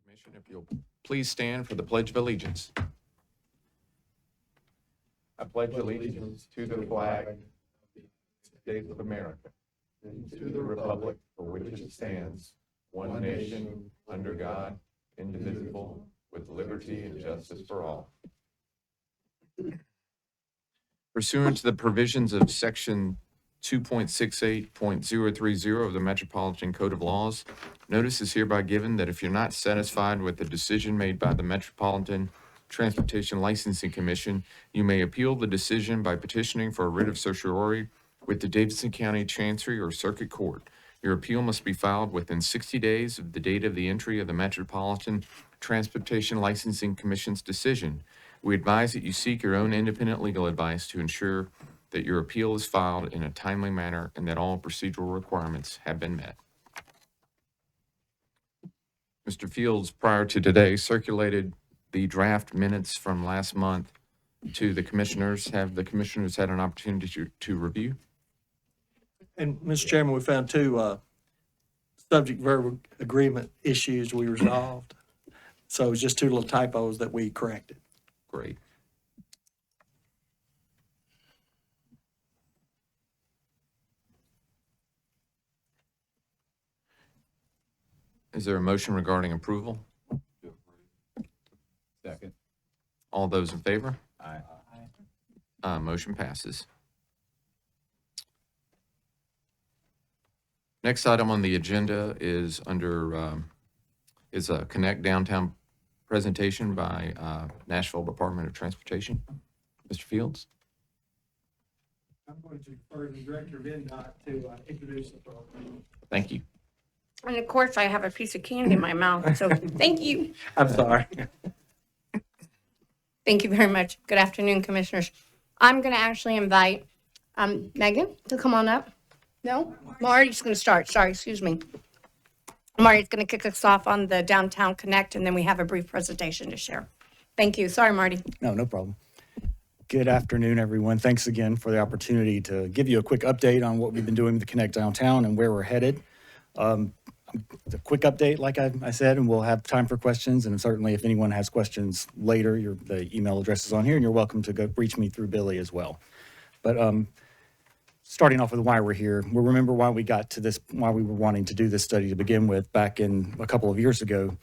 Commission, if you'll please stand for the Pledge of Allegiance. I pledge allegiance to the flag of the United States of America and to the republic for which it stands, one nation, under God, indivisible, with liberty and justice for all. Pursuant to the provisions of Section 2.68.030 of the Metropolitan Code of Laws, notice is hereby given that if you're not satisfied with the decision made by the Metropolitan Transportation Licensing Commission, you may appeal the decision by petitioning for a writ of certiorari with the Davidson County Chancery or Circuit Court. Your appeal must be filed within 60 days of the date of the entry of the Metropolitan Transportation Licensing Commission's decision. We advise that you seek your own independent legal advice to ensure that your appeal is filed in a timely manner and that all procedural requirements have been met. Mr. Fields, prior to today, circulated the draft minutes from last month to the commissioners. Have the commissioners had an opportunity to review? And, Mr. Chairman, we found two subject verb agreement issues we resolved. So it was just two little typos that we corrected. Great. Is there a motion regarding approval? Second. All those in favor? Aye. Motion passes. Next item on the agenda is a Connect Downtown presentation by Nashville Department of Transportation. Mr. Fields? I'm going to refer the Director of NDOT to introduce the program. Thank you. And of course, I have a piece of candy in my mouth, so thank you. I'm sorry. Thank you very much. Good afternoon, Commissioners. I'm going to actually invite Megan to come on up. No? Marty's going to start. Sorry, excuse me. Marty's going to kick us off on the Downtown Connect, and then we have a brief presentation to share. Thank you. Sorry, Marty. No problem. Good afternoon, everyone. Thanks again for the opportunity to give you a quick update on what we've been doing with the Connect Downtown and where we're headed. It's a quick update, like I said, and we'll have time for questions. And certainly if anyone has questions later, the email address is on here, and you're welcome to go reach me through Billy as well. But starting off with why we're here, we'll remember why we got to this, why we were wanting to do this study to begin with back in a couple of years ago,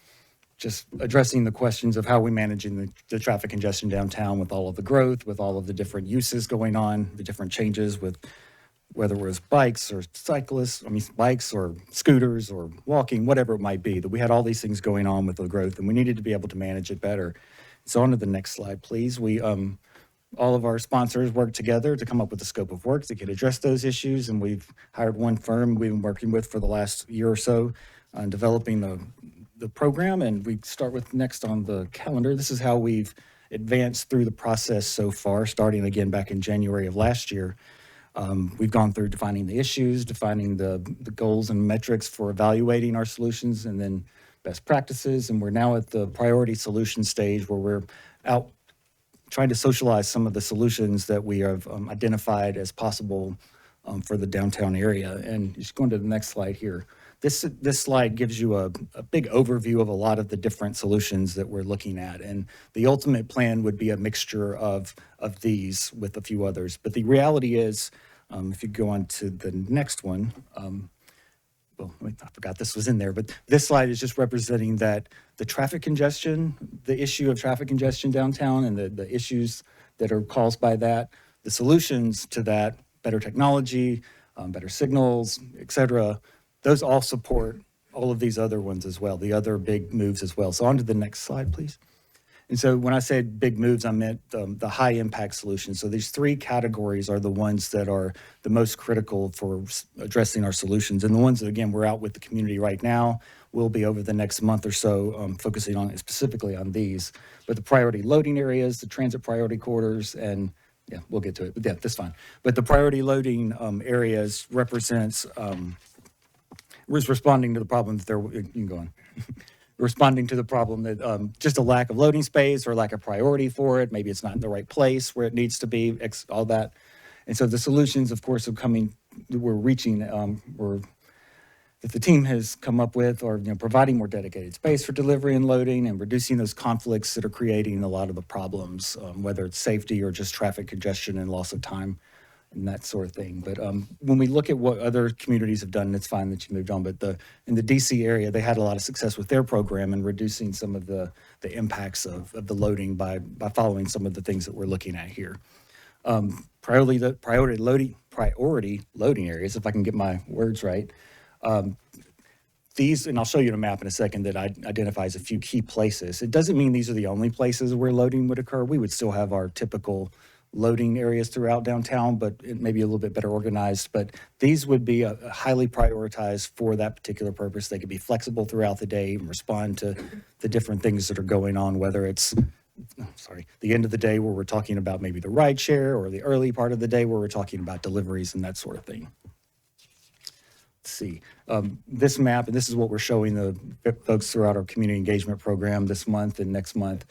just addressing the questions of how we're managing the traffic congestion downtown with all of the growth, with all of the different uses going on, the different changes with whether it was bikes or bikes or scooters or walking, whatever it might be, that we had all these things going on with the growth and we needed to be able to manage it better. So on to the next slide, please. We, all of our sponsors worked together to come up with a scope of work that could address those issues. And we've hired one firm we've been working with for the last year or so on developing the program. And we start with next on the calendar. This is how we've advanced through the process so far, starting again back in January of last year. We've gone through defining the issues, defining the goals and metrics for evaluating our solutions, and then best practices. And we're now at the priority solution stage where we're out trying to socialize some of the solutions that we have identified as possible for the downtown area. And just going to the next slide here. This slide gives you a big overview of a lot of the different solutions that we're looking at. And the ultimate plan would be a mixture of these with a few others. But the reality is, if you go on to the next one, I forgot this was in there, but this slide is just representing that the traffic congestion, the issue of traffic congestion downtown and the issues that are caused by that, the solutions to that, better technology, better signals, et cetera, those all support all of these other ones as well, the other big moves as well. So on to the next slide, please. And so when I said big moves, I meant the high impact solutions. So these three categories are the ones that are the most critical for addressing our solutions. And the ones that, again, we're out with the community right now, will be over the next month or so focusing on specifically on these. But the priority loading areas, the transit priority corridors, and yeah, we'll get to it. But yeah, that's fine. But the priority loading areas represents, was responding to the problem that you can go on. Responding to the problem that just a lack of loading space or lack of priority for it. Maybe it's not in the right place where it needs to be, all that. And so the solutions, of course, we're reaching, we're that the team has come up with are, providing more dedicated space for delivery and loading and reducing those conflicts that are creating a lot of the problems, whether it's safety or just traffic congestion and loss of time and that sort of thing. But when we look at what other communities have done, and it's fine that you moved on, but in the DC area, they had a lot of success with their program in reducing some of the impacts of the loading by following some of the things that we're looking at here. Priority loading areas, if I can get my words right. These, and I'll show you a map in a second that identifies a few key places. It doesn't mean these are the only places where loading would occur. We would still have our typical loading areas throughout downtown, but it may be a little bit better organized. But these would be highly prioritized for that particular purpose. They could be flexible throughout the day and respond to the different things that are going on, whether it's the end of the day where we're talking about maybe the ride share, or the early part of the day where we're talking about deliveries and that sort of thing. Let's see. This map, and this is what we're showing the folks throughout our community engagement program this month and next month,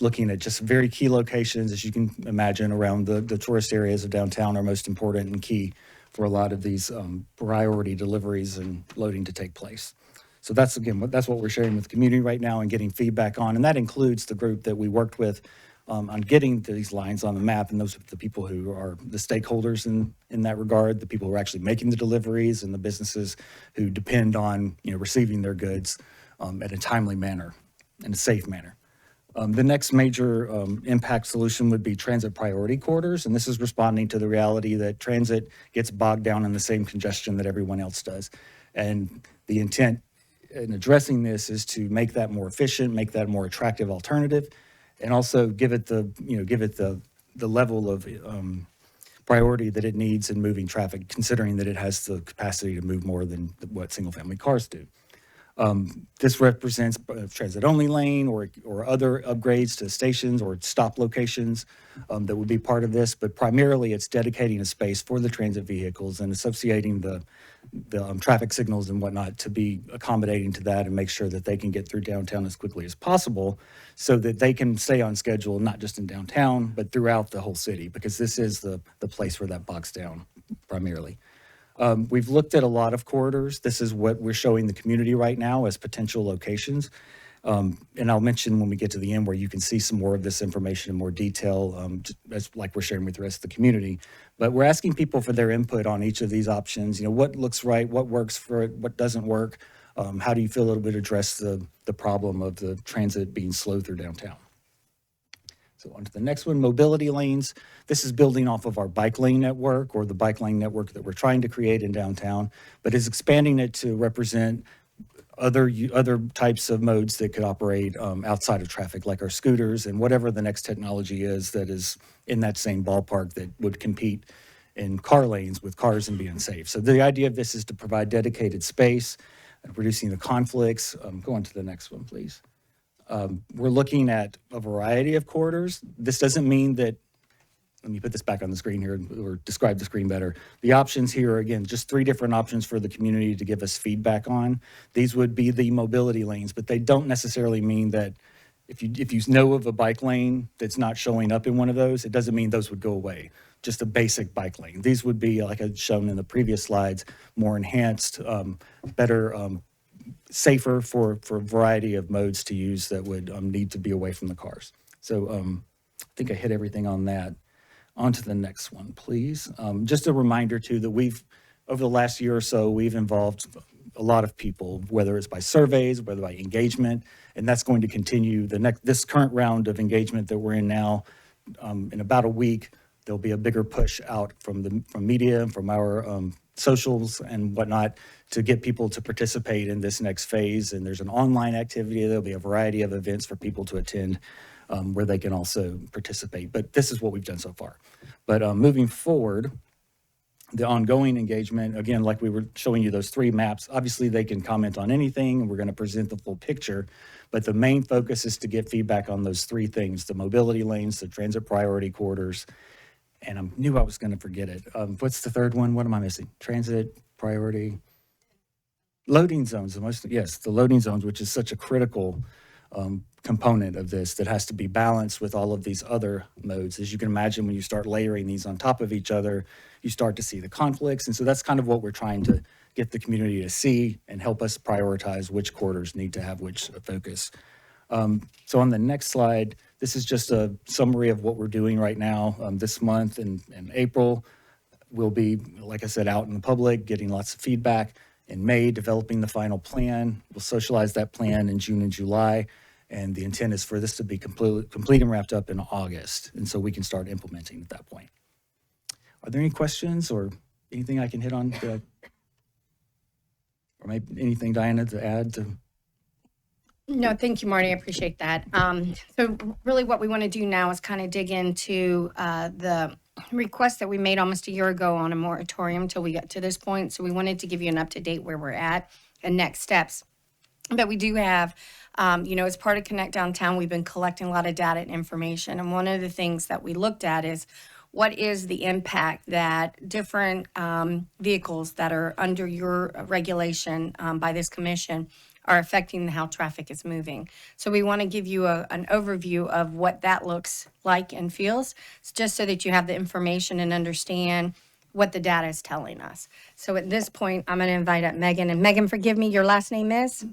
looking at just very key locations, as you can imagine, around the tourist areas of downtown are most important and key for a lot of these priority deliveries and loading to take place. So that's what we're sharing with the community right now and getting feedback on. And that includes the group that we worked with on getting these lines on the map. And those are the people who are the stakeholders in that regard, the people who are actually making the deliveries, and the businesses who depend on receiving their goods at a timely manner and a safe manner. The next major impact solution would be transit priority corridors. And this is responding to the reality that transit gets bogged down in the same congestion that everyone else does. And the intent in addressing this is to make that more efficient, make that a more attractive alternative, and also give it the level of priority that it needs in moving traffic, considering that it has the capacity to move more than what single-family cars do. This represents transit-only lane or other upgrades to stations or stop locations that would be part of this, but primarily it's dedicating a space for the transit vehicles and associating the traffic signals and whatnot to be accommodating to that and make sure that they can get through downtown as quickly as possible so that they can stay on schedule, not just in downtown, but throughout the whole city, because this is the place where that bogs down primarily. We've looked at a lot of corridors. This is what we're showing the community right now as potential locations. And I'll mention when we get to the end where you can see some more of this information in more detail, as like we're sharing with the rest of the community. But we're asking people for their input on each of these options. What looks right, what works for it, what doesn't work. How do you feel it would address the problem of the transit being slow through downtown? So on to the next one, mobility lanes. This is building off of our bike lane network, or the bike lane network that we're trying to create in downtown, but is expanding it to represent other types of modes that could operate outside of traffic, like our scooters and whatever the next technology is that is in that same ballpark that would compete in car lanes with cars and being safe. So the idea of this is to provide dedicated space, reducing the conflicts. Go on to the next one, please. We're looking at a variety of corridors. This doesn't mean that, let me put this back on the screen here or describe the screen better. The options here are, again, just 3 different options for the community to give us feedback on. These would be the mobility lanes, but they don't necessarily mean that if you know of a bike lane that's not showing up in one of those, it doesn't mean those would go away. Just a basic bike lane. These would be, like I'd shown in the previous slides, more enhanced, better, safer for a variety of modes to use that would need to be away from the cars. So I think I hit everything on that. On to the next one, please. Just a reminder too that over the last year or so, we've involved a lot of people, whether it's by surveys, whether by engagement, and that's going to continue. This current round of engagement that we're in now, in about a week, there'll be a bigger push out from media and from our socials and whatnot to get people to participate in this next phase. And there's an online activity. There'll be a variety of events for people to attend where they can also participate. But this is what we've done so far. But moving forward, the ongoing engagement, again, like we were showing you those 3 maps, obviously they can comment on anything, and we're going to present the full picture. But the main focus is to get feedback on those 3 things: the mobility lanes, the transit priority corridors, and I knew I was going to forget it. What's the third one? What am I missing? Transit priority. Loading zones. The loading zones, which is such a critical component of this that has to be balanced with all of these other modes. As you can imagine, when you start layering these on top of each other, you start to see the conflicts. And so that's kind of what we're trying get the community to see and help us prioritize which corridors need to have which focus. So on the next slide, this is just a summary of what we're doing right now. This month in April, we'll be, like I said, out in the public, getting lots of feedback. In May, developing the final plan. We'll socialize that plan in June and July. And the intent is for this to be complete and wrapped up in August. And so we can start implementing at that point. Are there any questions or anything I can hit on? Or maybe anything, Diana, to add to? No, thank you, Marty. I appreciate that. So really what we want to do now is kind of dig into the request that we made almost a year ago on a moratorium until we got to this point. So we wanted to give you an up-to-date where we're at and next steps. But we do have, as part of Connect Downtown, we've been collecting a lot of data and information. And one of the things that we looked at is what is the impact that different vehicles that are under your regulation by this commission are affecting how traffic is moving. So we want to give you an overview of what that looks like and feels, just so that you have the information and understand what the data is telling us. So at this point, I'm going to invite up Megan. And Megan, forgive me, your last name is?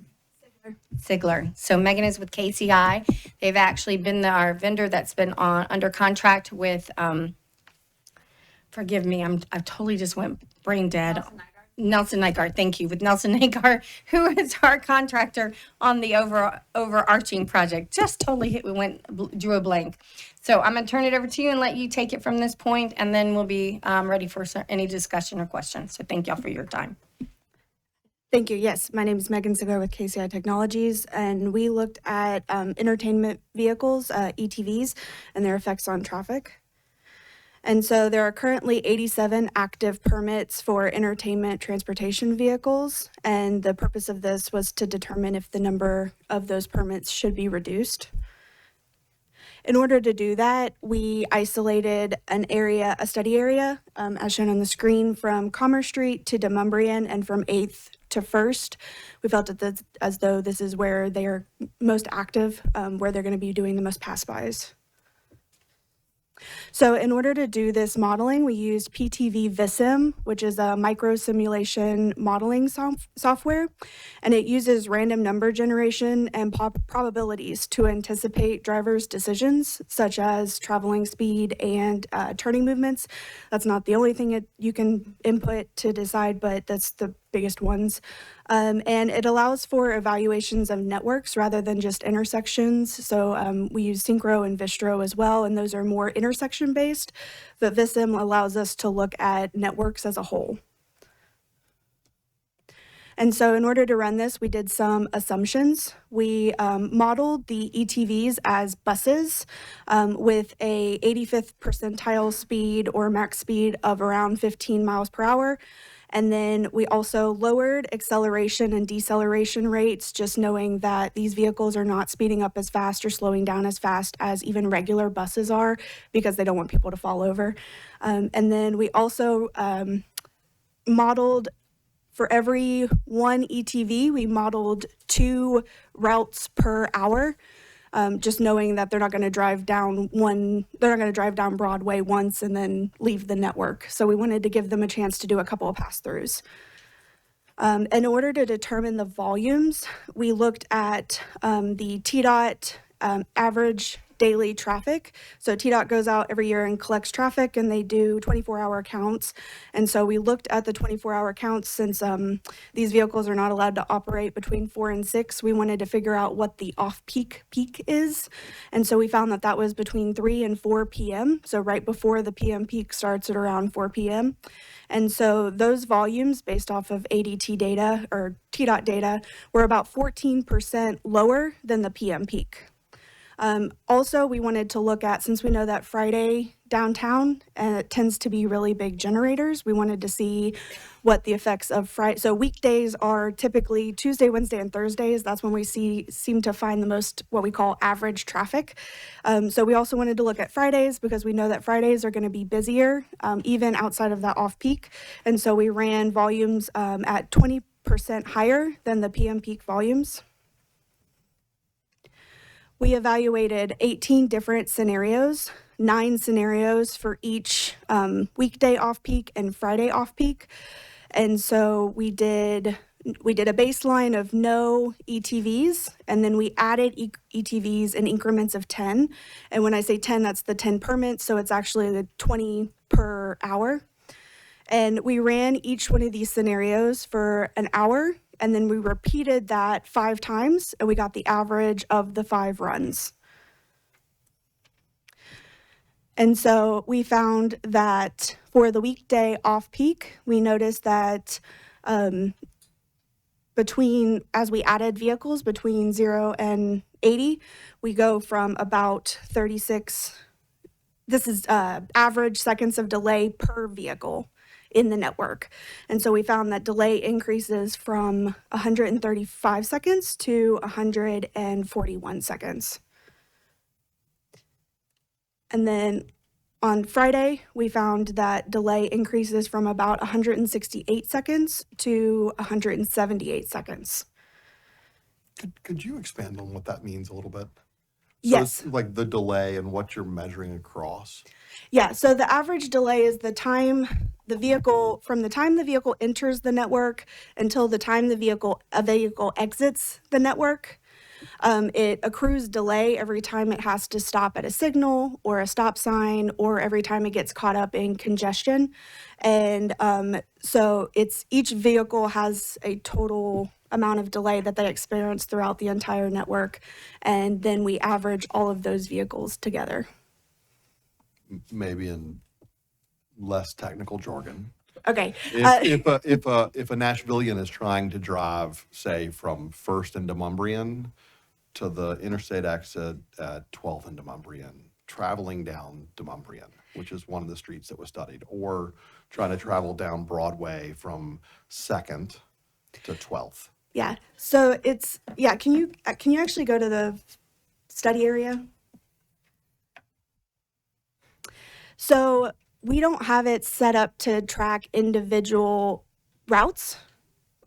Sigler. So Megan is with KCI. They've actually been our vendor that's been under contract with, forgive me, I totally just went brain dead. Nelson Nygaard, thank you. With Nelson Nygaard, who is our contractor on the overarching project. Just totally drew a blank. So I'm going to turn it over to you and let you take it from this point, and then we'll be ready for any discussion or questions. So thank y'all for your time. Thank you. Yes, my name is Megan Sigler with KCI Technologies, and we looked at entertainment vehicles, ETVs, and their effects on traffic. And so there are currently 87 active permits for entertainment transportation vehicles, and the purpose of this was to determine if the number of those permits should be reduced. In order to do that, we isolated a study area, as shown on the screen, from Commerce Street to Demonbreun and from 8th to 1st. We felt as though this is where they are most active, where they're going to be doing the most pass-bys. So in order to do this modeling, we used PTV Vissim, which is a micro simulation modeling software, and it uses random number generation and probabilities to anticipate drivers' decisions, such as traveling speed and turning movements. That's not the only thing you can input to decide, but that's the biggest ones. And it allows for evaluations of networks rather than just intersections. So we use Synchro and Vistro as well, and those are more intersection based, but Vissim allows us to look at networks as a whole. And so in order to run this, we did some assumptions. We modeled the ETVs as buses with a 85th percentile speed or max speed of around 15 miles per hour. And then we also lowered acceleration and deceleration rates, just knowing that these vehicles are not speeding up as fast or slowing down as fast as even regular buses are, because they don't want people to fall over. And then we also modeled, for every one ETV, we modeled 2 routes per hour. Just knowing that they're not going to drive down Broadway once and then leave the network. So we wanted to give them a chance to do a couple of pass-throughs. In order to determine the volumes, we looked at the TDOT average daily traffic. So TDOT goes out every year and collects traffic, and they do 24-hour counts. And so we looked at the 24-hour counts. Since these vehicles are not allowed to operate between 4 and 6, we wanted to figure out what the off-peak peak is. And so we found that that was between 3 and 4 p.m., so right before the p.m. peak starts at around 4 p.m. And so those volumes, based off of ADT data or TDOT data, were about 14% lower than the p.m. peak. Also, we wanted to look at, since we know that Friday downtown tends to be really big generators, we wanted to see what the effects of Friday. So weekdays are typically Tuesday, Wednesday, and Thursdays. That's when we seem to find the most what we call average traffic. So we also wanted to look at Fridays, because we know that Fridays are going to be busier, even outside of that off-peak. And so we ran volumes at 20% higher than the PM peak volumes. We evaluated 18 different scenarios, 9 scenarios for each weekday off-peak and Friday off-peak. And so we did a baseline of no ETVs, and then we added ETVs in increments of 10. And when I say 10, that's the 10 permits, so it's actually the 20 per hour. And we ran each one of these scenarios for an hour, and then we repeated that 5 times, and we got the average of the 5 runs. And so we found that for the weekday off-peak, we noticed that as we added vehicles between 0 and 80, we go from about 36, this is average seconds of delay per vehicle in the network. And so we found that delay increases from 135 seconds to 141 seconds. And then on Friday, we found that delay increases from about 168 seconds to 178 seconds. Could you expand on what that means a little bit? So Yes. it's like the delay and what you're measuring across. Yeah, so the average delay is from the time the vehicle enters the network until the time a vehicle exits the network. It accrues delay every time it has to stop at a signal or a stop sign, or every time it gets caught up in congestion. And so each vehicle has a total amount of delay that they experience throughout the entire network. And then we average all of those vehicles together. Maybe in less technical jargon. Okay. If a Nashvilleian is trying to drive, say, from First into Mumbrian to the interstate exit at 12th into Mumbrian, traveling down to Mumbrian, which is one of the streets that was studied, or trying to travel down Broadway from 2nd to 12th. Yeah. So can you actually go to the study area? So we don't have it set up to track individual routes.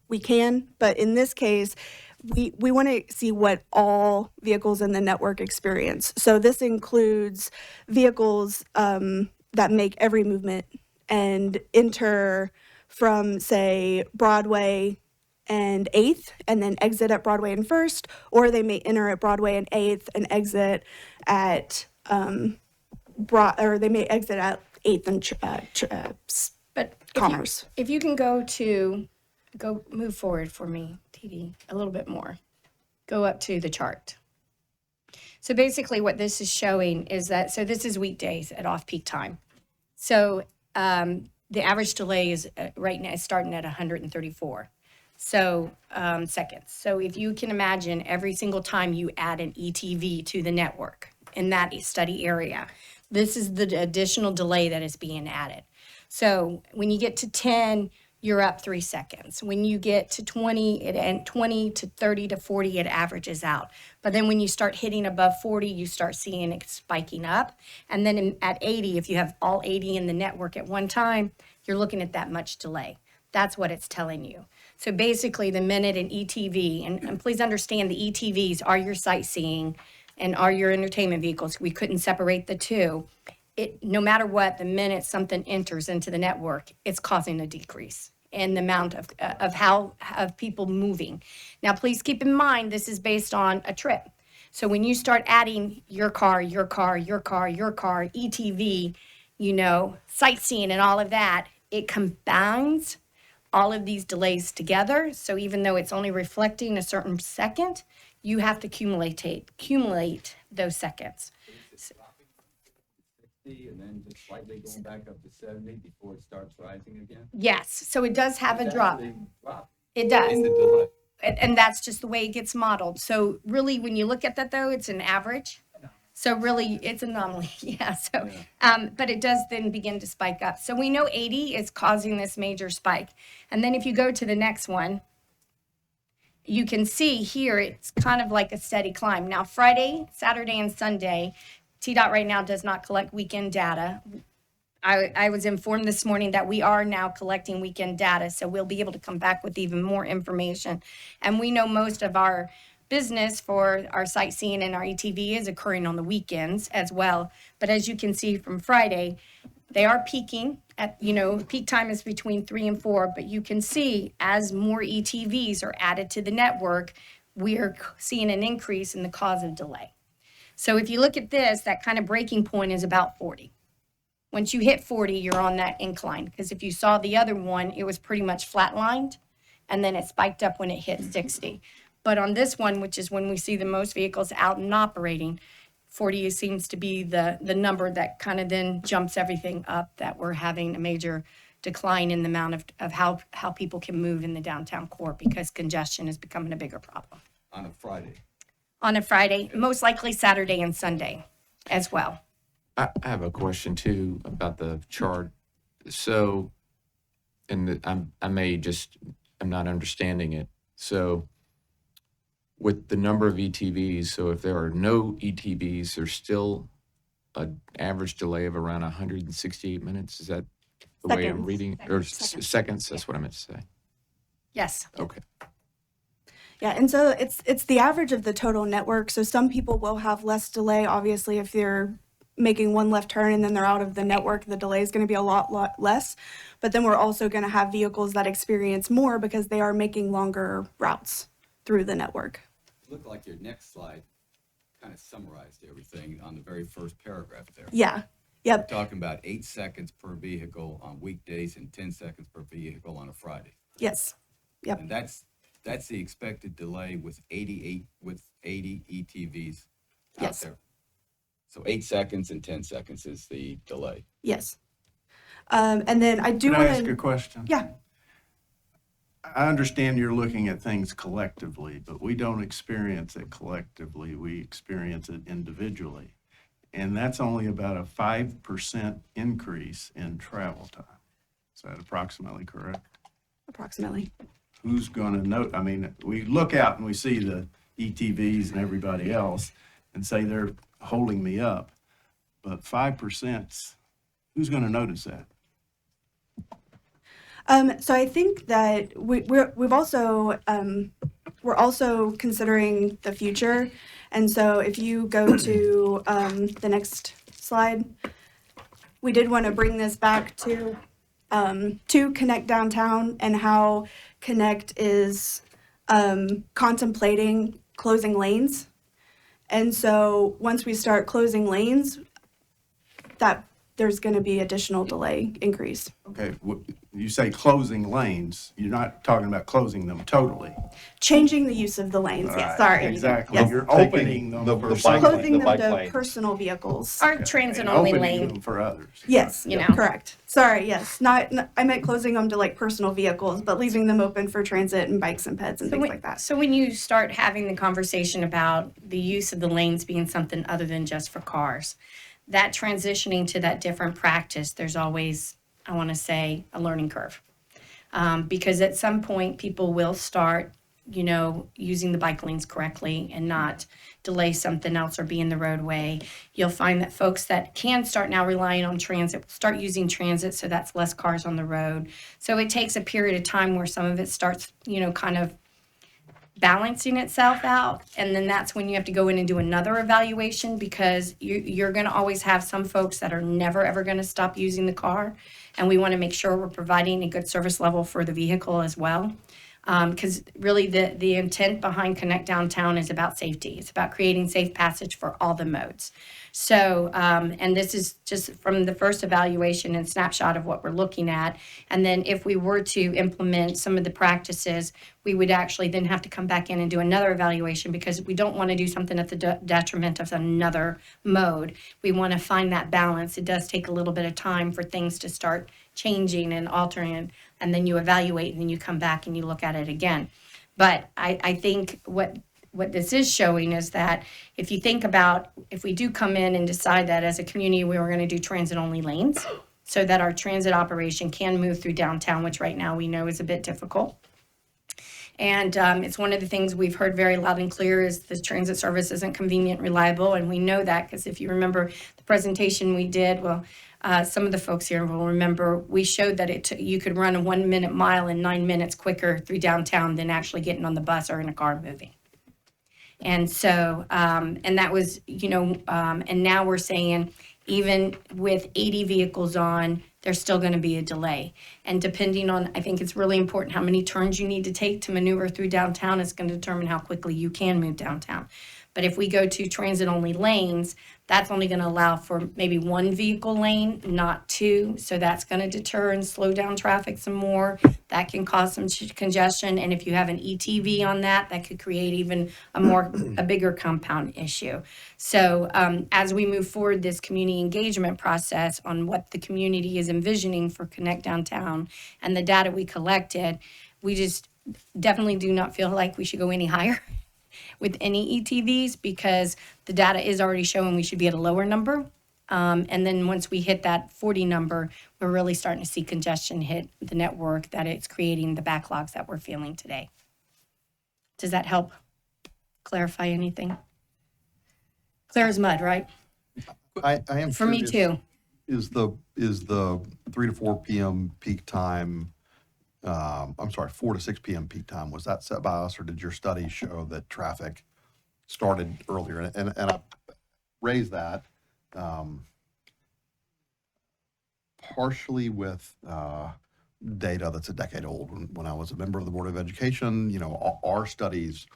We can, but in this case, we want to see what all vehicles in the network experience. So this includes vehicles that make every movement and enter from, say, Broadway and 8th, and then exit at Broadway and 1st, or they may enter at Broadway and 8th and exit at they may exit at 8th and But Commerce. if you can move forward for me, TD, a little bit more. Go up to the chart. So basically what this is showing is that, so this is weekdays at off-peak time. So the average delay is right now starting at 134 seconds. So if you can imagine every single time you add an ETV to the network in that study area, this is the additional delay that is being added. So when you get to 10, you're up 3 seconds. When you get to 20, and 20 to 30 to 40, it averages out. But then when you start hitting above 40, you start seeing it spiking up. And then at 80, if you have all 80 in the network at one time, you're looking at that much delay. That's what it's telling you. So basically the minute an ETV, and please understand the ETVs are your sightseeing and are your entertainment vehicles. We couldn't separate the two. No matter what, the minute something enters into the network, it's causing a decrease in the amount of people moving. Now, please keep in mind, this is based on a trip. So when you start adding your car, ETV, sightseeing and all of that, it combines all of these delays together. So even though it's only reflecting a certain second, you have to accumulate those seconds. And then just slightly going back up to 70 before it starts rising again? Yes, so it does have a That's drop. big drop It does. in the delay. And that's just the way it gets modeled. So really, when you look at that though, it's an average. So really, it's an anomaly, yeah. So, but it does then begin to spike up. So we know 80 is causing this major spike. And then if you go to the next one, you can see here, it's kind of like a steady climb. Now, Friday, Saturday, and Sunday, TDOT right now does not collect weekend data. I was informed this morning that we are now collecting weekend data, so we'll be able to come back with even more information. And we know most of our business for our sightseeing and our ETV is occurring on the weekends as well. But as you can see from Friday, they are peaking peak time is between 3 and 4, but you can see as more ETVs are added to the network, we are seeing an increase in the cause of delay. So if you look at this, that kind of breaking point is about 40. Once you hit 40, you're on that incline, because if you saw the other one, it was pretty much flatlined, and then it spiked up when it hit 60. But on this one, which is when we see the most vehicles out and operating, 40 seems to be the number that kind of then jumps everything up, that we're having a major decline in the amount of how people can move in the downtown core, because congestion is becoming a bigger problem. On a Friday. On a Friday, most likely Saturday and Sunday as well. I have a question too about the chart. So, I'm not understanding it. So, with the number of ETVs, so if there are no ETVs, there's still an average delay of around 168 minutes. Is that the way I'm Seconds. reading? Or Seconds. seconds? That's what I meant to say. Yes. Okay. Yeah, and so it's the average of the total network. So some people will have less delay. Obviously, if they're making one left turn and then they're out of the network, the delay is going to be a lot less. But then we're also going to have vehicles that experience more because they are making longer routes through the network. Looked like your next slide kind of summarized everything on the very first paragraph there. Yeah. Yep. Talking about 8 seconds per vehicle on weekdays and 10 seconds per vehicle on a Friday. Yes. Yep. And that's the expected delay with 80 ETVs out Yes. there. So 8 seconds and 10 seconds is the delay. Yes. And then I do Can I want ask a to. question? Yeah. I understand you're looking at things collectively, but we don't experience it collectively. We experience it individually. And that's only about a 5% increase in travel time. Is that approximately correct? Approximately. Who's going to know? I mean, we look out and we see the ETVs and everybody else and say they're holding me up. But 5%, who's going to notice that? So I think that we're also considering the future, and so if you go to the next slide, we did want to bring this back to Connect Downtown and how Connect is contemplating closing lanes, and so once we start closing lanes, that there's going to be additional delay increase. Okay, you say closing lanes, you're not talking about closing them totally. Changing the use of the lanes, Right, yes, sorry. Exactly, Yes. you're opening them for some. Closing them bike to lanes. personal vehicles. Our transit and only opening lane. them for others. Yes, You know. correct. Sorry, yes. Not, I meant closing them to like personal vehicles, but leaving them open for transit and bikes and peds and things like that. So when you start having the conversation about the use of the lanes being something other than just for cars, that transitioning to that different practice, there's always, I want to say, a learning curve. Because at some point, people will start, using the bike lanes correctly and not delay something else or be in the roadway. You'll find that folks that can start now relying on transit will start using transit, so that's less cars on the road. So it takes a period of time where some of it starts, kind of balancing itself out, and then that's when you have to go in and do another evaluation, because you're going to always have some folks that are never ever going to stop using the car, and we want to make sure we're providing a good service level for the vehicle as well, because really the intent behind Connect Downtown is about safety. It's about creating safe passage for all the modes. So, and this is just from the first evaluation and snapshot of what we're looking at. And then if we were to implement some of the practices, we would actually then have to come back in and do another evaluation, because we don't want to do something at the detriment of another mode. We want to find that balance. It does take a little bit of time for things to start changing and altering, and then you evaluate and then you come back and you look at it again. But I think what this is showing is that if you think about, if we do come in and decide that as a community, we were going to do transit-only lanes so that our transit operation can move through downtown, which right now we know is a bit difficult. And it's one of the things we've heard very loud and clear is the transit service isn't convenient, reliable, and we know that because if you remember the presentation we did, some of the folks here will remember, we showed that you could run a 1 minute mile in 9 minutes quicker through downtown than actually getting on the bus or in a car moving. And so, and that was, and now we're saying, even with 80 vehicles on, there's still going to be a delay. And depending on, I think it's really important how many turns you need to take to maneuver through downtown is going to determine how quickly you can move downtown. But if we go to transit-only lanes, that's only going to allow for maybe one vehicle lane, not two. So that's going to deter and slow down traffic some more. That can cause some congestion. And if you have an ETV on that, that could create even a bigger compound issue. So as we move forward this community engagement process on what the community is envisioning for Connect Downtown and the data we collected, we just definitely do not feel like we should go any higher with any ETVs, because the data is already showing we should be at a lower number. And then once we hit that 40 number, we're really starting to see congestion hit the network, that it's creating the backlogs that we're feeling today. Does that help clarify anything? Clear as mud, right? I am For me curious, too. Is the 3 to 4 p.m. peak time, I'm sorry, 4 to 6 p.m. peak time, was that set by us, or did your study show that traffic started earlier? And I raised that partially with data that's a decade old. When I was a member of the Board of Education, our studies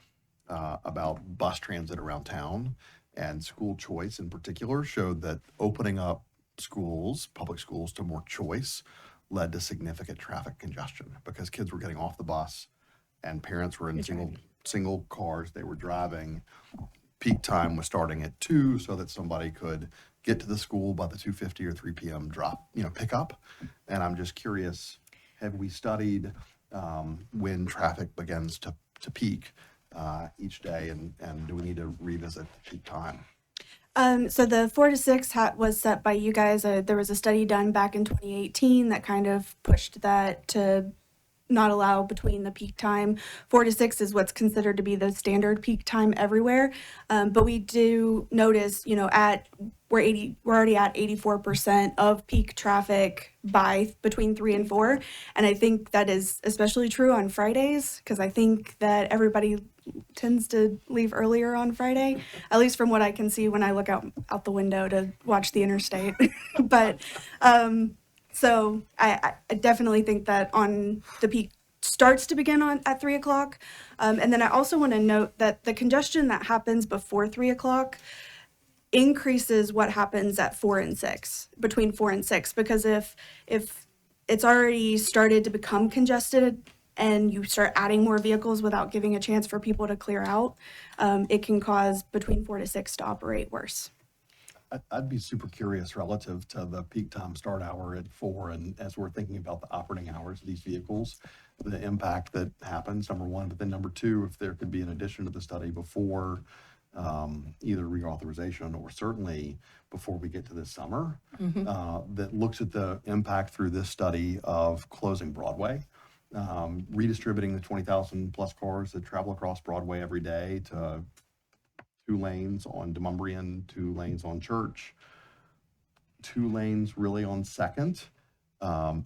about bus transit around town and school choice in particular showed that opening up schools, public schools, to more choice led to significant traffic congestion because kids were getting off the bus and parents were in single cars they were driving. Peak time was starting at 2 so that somebody could get to the school by the 2:50 or 3 p.m. pickup. And I'm just curious, have we studied when traffic begins to peak each day, and do we need to revisit peak time? So the 4 to 6 was set by you guys. There was a study done back in 2018 that kind of pushed that to not allow between the peak time. 4 to 6 is what's considered to be the standard peak time everywhere. But we do notice, we're already at 84% of peak traffic by between 3 and 4. And I think that is especially true on Fridays, because I think that everybody tends to leave earlier on Friday, at least from what I can see when I look out the window to watch the interstate. But so I definitely think that on the peak starts to begin at 3 o'clock. And then I also want to note that the congestion that happens before 3 o'clock increases what happens at 4 and 6, between 4 and 6, because if it's already started to become congested and you start adding more vehicles without giving a chance for people to clear out, it can cause between 4 to 6 to operate worse. I'd be super curious relative to the peak time start hour at 4, and as we're thinking about the operating hours of these vehicles, the impact that happens, number one, but then number two, if there could be an addition to the study before either reauthorization or certainly before we get to this summer, that looks at the impact through this study of closing Broadway, redistributing the 20,000 plus cars that travel across Broadway every day to 2 lanes on Demumbrian, 2 lanes on Church, 2 lanes really on Second,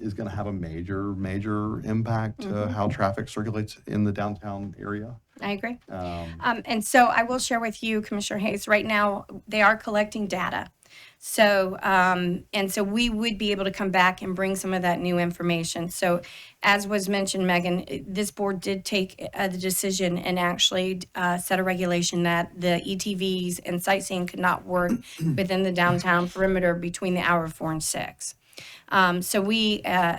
is going to have a major impact to how traffic circulates in the downtown area. I agree. And so I will share with you, Commissioner Hayes, right now, they are collecting data. So, and so we would be able to come back and bring some of that new information. So as was mentioned, Megan, this board did take the decision and actually set a regulation that the ETVs and sightseeing could not work within the downtown perimeter between the hour of 4 and 6. So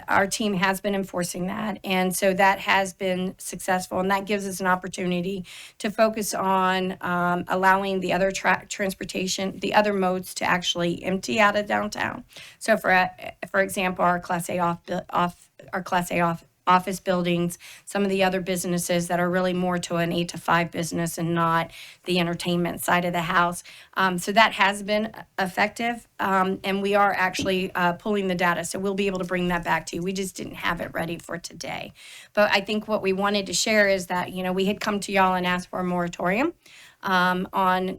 our team has been enforcing that, and so that has been successful, and that gives us an opportunity to focus on allowing the other transportation, the other modes to actually empty out of downtown. So for example, our Class A office buildings, some of the other businesses that are really more to an 8 to 5 business and not the entertainment side of the house. So that has been effective, and we are actually pulling the data. So we'll be able to bring that back to you. We just didn't have it ready for today. But I think what we wanted to share is that, we had come to y'all and asked for a moratorium on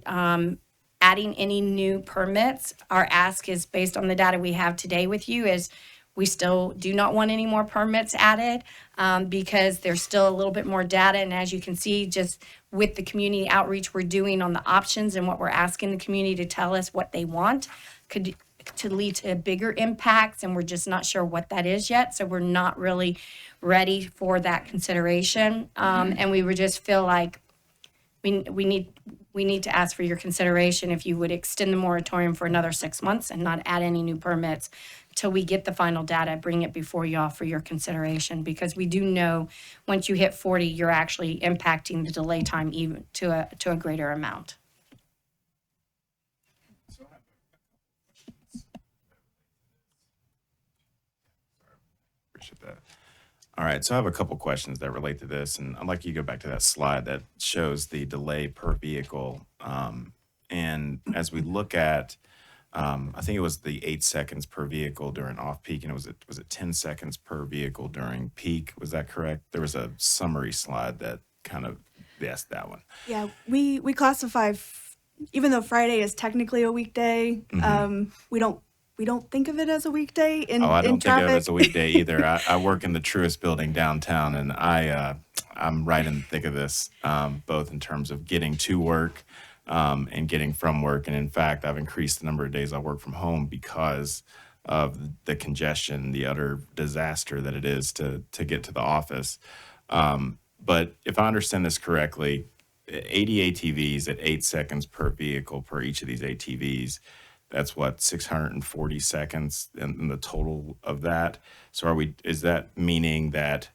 adding any new permits. Our ask is based on the data we have today with you is we still do not want any more permits added because there's still a little bit more data. And as you can see, just with the community outreach we're doing on the options and what we're asking the community to tell us what they want, could to lead to bigger impacts, and we're just not sure what that is yet. So we're not really ready for that consideration. And we would just feel like we need to ask for your consideration if you would extend the moratorium for another 6 months and not add any new permits till we get the final data, bring it before you all for your consideration, because we do know once you hit 40, you're actually impacting the delay time even to a greater amount. Appreciate that. All right, so I have a couple questions that relate to this, and I'd like you to go back to that slide that shows the delay per vehicle. And as we look at, I think it was the 8 seconds per vehicle during off-peak, and was it 10 seconds per vehicle during peak? Was that correct? There was a summary slide that kind of, yes, that one. Yeah, we classify, even though Friday is technically a weekday, we don't think of it as a weekday in Oh, I in don't think traffic. of it as a weekday either. I work in the Truist building downtown, and I'm right in the thick of this, both in terms of getting to work and getting from work. And in fact, I've increased the number of days I work from home because of the congestion, the utter disaster that it is to get to the office. But if I understand this correctly, 80 ATVs at 8 seconds per vehicle per each of these ATVs. That's what, 640 seconds in the total of that. So is that meaning that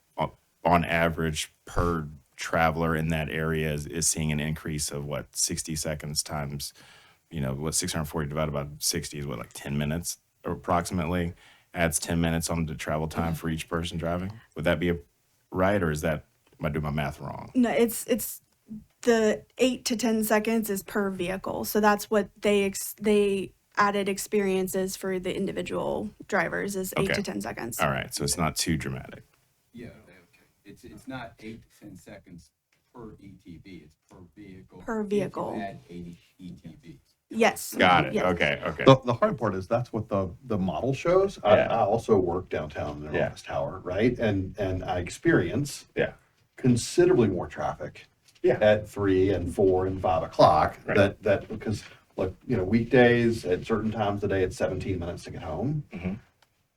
on average per traveler in that area is seeing an increase of what, 60 seconds times, what 640 divided by 60 is what, like 10 minutes approximately? Adds 10 minutes on the travel time for each person driving? Would that be right, or am I doing my math wrong? No, it's the 8 to 10 seconds is per vehicle. So that's what they added experiences for the individual drivers is 8 Okay. to 10 seconds. All right, so it's not too dramatic. Yeah, okay. It's not 8 to 10 seconds per ETV, it's per vehicle. Per if vehicle. you add 80 ETVs. Yes. Got it. Yes. Okay. The hard part is that's what the model shows. Yeah. I also work downtown in an Yeah. office tower, right? And I experience Yeah. considerably more traffic Yeah. at 3 and 4 and 5 o'clock. Right. That because weekdays at certain times of the day it's 17 minutes to get home. Mhm.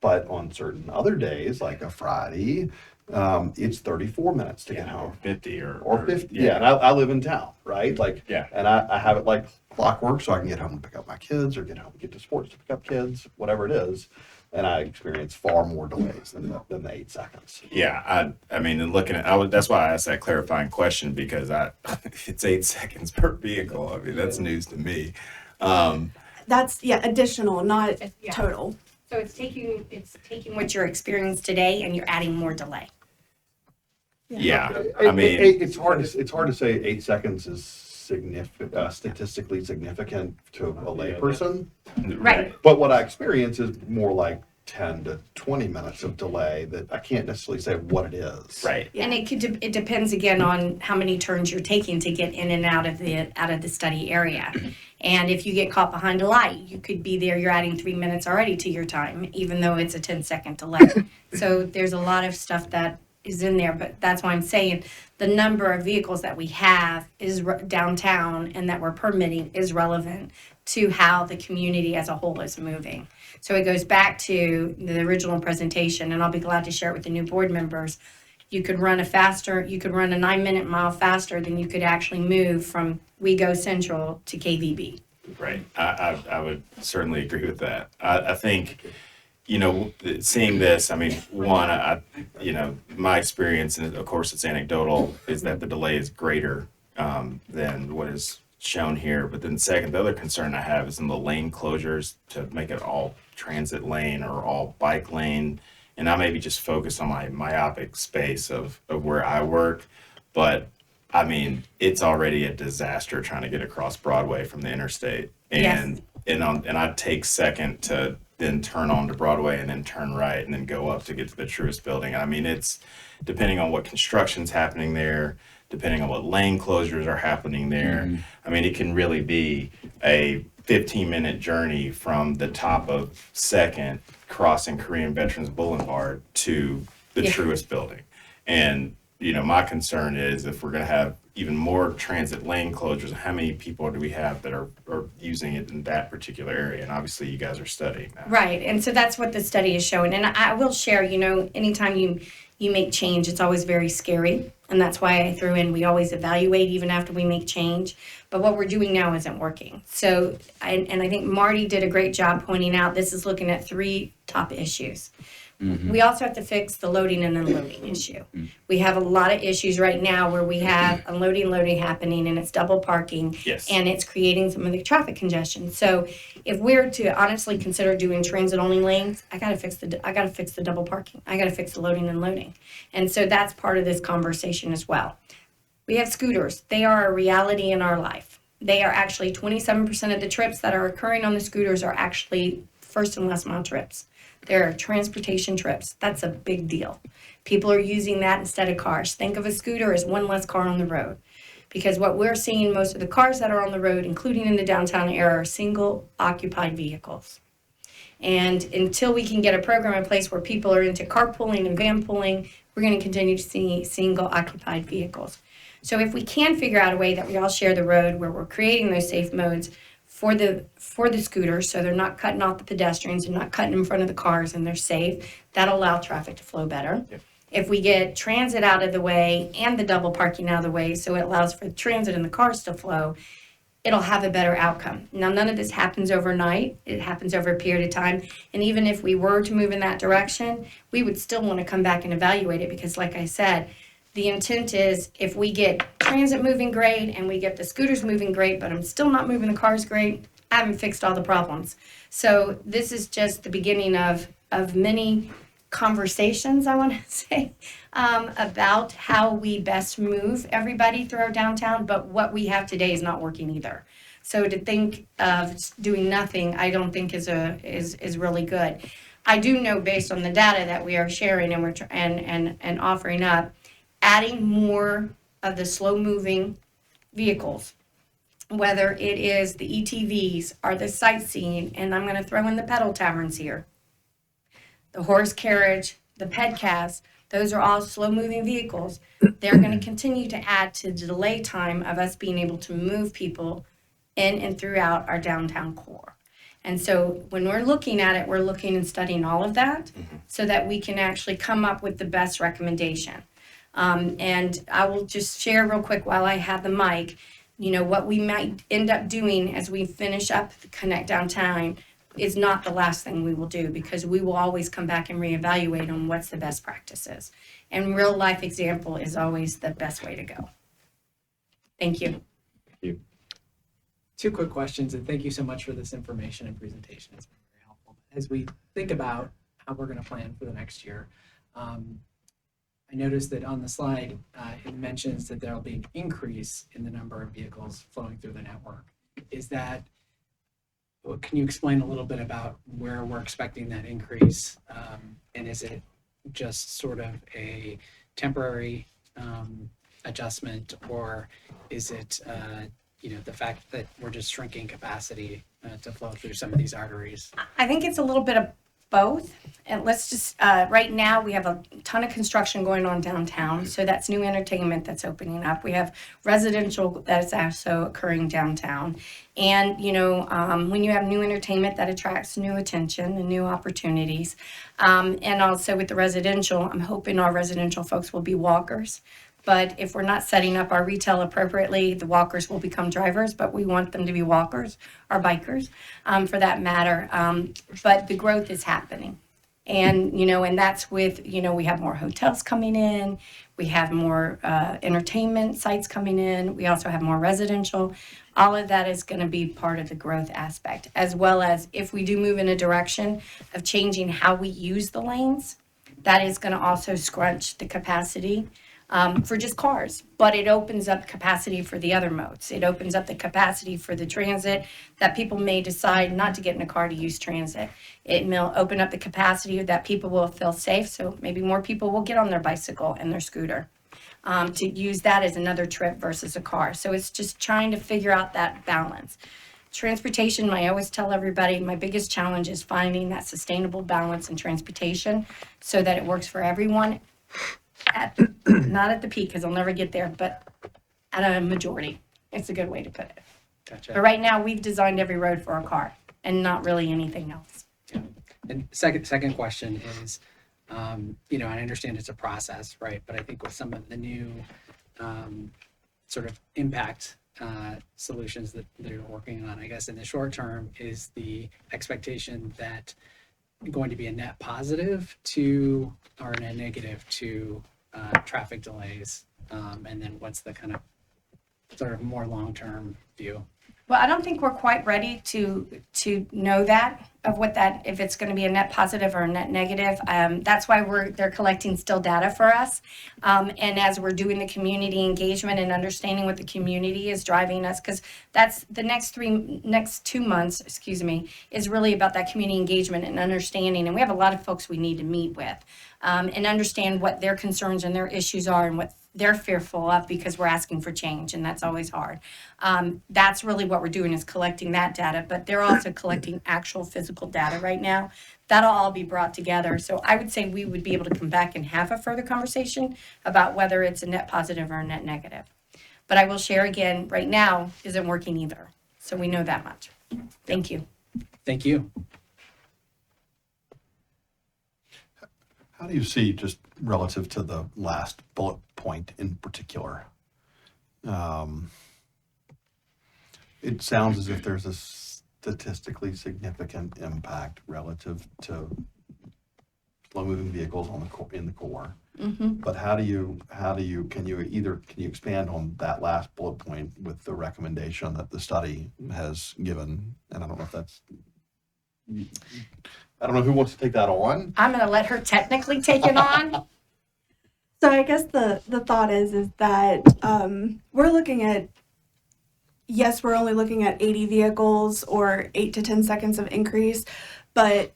But on certain other days, like a Friday, it's 34 minutes to get home. 50 Or 50, yeah. And I live in town, right? Like, Yeah. and I have it like clockwork, so I can get home and pick up my kids, or get home and get to sports to pick up kids, whatever it is. And I experience far more delays than the 8 seconds. Yeah, I mean, and looking at, that's why I asked that clarifying question, because it's 8 seconds per vehicle. I mean, that's news to me. That's additional, not Yeah. total. So it's taking what you're experiencing today and you're adding more delay. Yeah, I mean, It's hard to say 8 seconds is statistically significant to a layperson. Right. But what I experience is more like 10 to 20 minutes of delay that I can't necessarily say what it is. Right. Yeah. And it depends again on how many turns you're taking to get in and out of the study area. And if you get caught behind a light, you could be there, you're adding 3 minutes already to your time, even though it's a 10-second delay. So there's a lot of stuff that is in there, but that's why I'm saying the number of vehicles that we have is downtown and that we're permitting is relevant to how the community as a whole is moving. So it goes back to the original presentation, and I'll be glad to share it with the new board members. You could run a 9-minute mile faster than you could actually move from WeGo Central to KVB. Right. I would certainly agree with that. I think, seeing this, I mean, one, my experience, and of course it's anecdotal, is that the delay is greater than what is shown here. But then second, the other concern I have is in the lane closures to make it all transit lane or all bike lane. And I maybe just focus on my myopic space of where I work. But I mean, it's already a disaster trying to get across Broadway from the interstate. And I take second to then turn onto Broadway and then turn right and then go up to get to the Truist building. I mean, it's depending on what construction's happening there, depending on what lane closures are happening there. I mean, it can really be a 15-minute journey from the top of Second, crossing Korean Veterans Boulevard to the Truist building. And, my concern is if we're going to have even more transit lane closures, how many people do we have that are using it in that particular area? And obviously you guys are studying that. Right, and so that's what the study is showing. And I will share, anytime you make change, it's always very scary. And that's why I threw in, we always evaluate even after we make change. But what we're doing now isn't working. So, and I think Marty did a great job pointing out, this is looking at 3 top issues. We also have to fix the loading and unloading issue. We have a lot of issues right now where we have unloading and loading happening, and it's double parking. Yes. And it's creating some of the traffic congestion. So if we're to honestly consider doing transit only lanes, I gotta fix the double parking. I gotta fix the loading and loading. And so that's part of this conversation as well. We have scooters. They are a reality in our life. They are actually 27% of the trips that are occurring on the scooters are actually first and last mile trips. They're transportation trips. That's a big deal. People are using that instead of cars. Think of a scooter as one less car on the road. Because what we're seeing, most of the cars that are on the road, including in the downtown area, are single occupied vehicles. And until we can get a program in place where people are into carpooling and van pooling, we're going to continue to see single occupied vehicles. So if we can figure out a way that we all share the road where we're creating those safe modes for the scooters, so they're not cutting off the pedestrians and not cutting in front of the cars, and they're safe, that'll allow traffic to flow better. Yep. If we get transit out of the way and the double parking out of the way, so it allows for the transit and the cars to flow, it'll have a better outcome. Now, none of this happens overnight. It happens over a period of time. And even if we were to move in that direction, we would still want to come back and evaluate it because, like I said, the intent is if we get transit moving great and we get the scooters moving great, but I'm still not moving the cars great, I haven't fixed all the problems. So this is just the beginning of many conversations, I want to say, about how we best move everybody through our downtown, but what we have today is not working either. So to think of doing nothing, I don't think is really good. I do know based on the data that we are sharing and we're and offering up, adding more of the slow-moving vehicles, whether it is the ETVs or the sightseeing, and I'm going to throw in the pedal taverns here, the horse carriage, the pedcast, those are all slow-moving vehicles. They're going to continue to add to the delay time of us being able to move people in and throughout our downtown core. And so when we're looking at it, we're looking and studying all of that so that we can actually come up with the best recommendation. And I will just share real quick while I have the mic, what we might end up doing as we finish up the Connect Downtown is not the last thing we will do because we will always come back and reevaluate on what's the best practices. And real life example is always the best way to go. Thank you. 2 quick questions, and thank you so much for this information and presentation. It's been very helpful. As we think about how we're going to plan for the next year, I noticed that on the slide, it mentions that there'll be an increase in the number of vehicles flowing through the network. Can you explain a little bit about where we're expecting that increase? And is it just sort of a temporary adjustment, or is it the fact that we're just shrinking capacity to flow through some of these arteries? I think it's a little bit of both. And let's just, right now we have a ton of construction going on downtown. So that's new entertainment that's opening up. We have residential that's also occurring downtown. And, when you have new entertainment, that attracts new attention and new opportunities. And also with the residential, I'm hoping our residential folks will be walkers. But if we're not setting up our retail appropriately, the walkers will become drivers, but we want them to be walkers or bikers for that matter. But the growth is happening. And, and that's with, we have more hotels coming in. We have more entertainment sites coming in. We also have more residential. All of that is going to be part of the growth aspect, as well as if we do move in a direction of changing how we use the lanes, that is going to also scrunch the capacity for just cars, but it opens up capacity for the other modes. It opens up the capacity for the transit that people may decide not to get in a car to use transit. It will open up the capacity that people will feel safe, so maybe more people will get on their bicycle and their scooter to use that as another trip versus a car. So it's just trying to figure out that balance. Transportation, I always tell everybody, my biggest challenge is finding that sustainable balance in transportation so that it works for everyone. Not at the peak, because I'll never get there, but at a majority. It's a good way to put it. But Gotcha. right now, we've designed every road for a car and not really anything else. And second question is, you know, I understand it's a process, right? But I think with some of the new sort of impact solutions that you're working on, I guess in the short term, is the expectation that going to be a net positive to or a net negative to traffic delays? And then what's the kind of sort of more long-term view? Well, I don't think we're quite ready to know that, of what that, if it's going to be a net positive or a net negative. That's why they're collecting still data for us. And as we're doing the community engagement and understanding what the community is driving us, because that's the next 2 months, is really about that community engagement and understanding. And we have a lot of folks we need to meet with and understand what their concerns and their issues are and what they're fearful of, because we're asking for change, and that's always hard. That's really what we're doing, is collecting that data, but they're also collecting actual physical data right now. That'll all be brought together. So I would say we would be able to come back and have a further conversation about whether it's a net positive or a net negative. But I will share again, right now isn't working either. So we know that much. Thank you. Thank you. How do you see, just relative to the last bullet point in particular? It sounds as if there's a statistically significant impact relative to slow-moving vehicles on in the core. Mm-hmm. But can you expand on that last bullet point with the recommendation that the study has given? And I don't know if that's, I don't know who wants to take that on. I'm going to let her technically take it on. So I guess the thought is that we're looking at, yes, we're only looking at 80 vehicles or 8 to 10 seconds of increase, but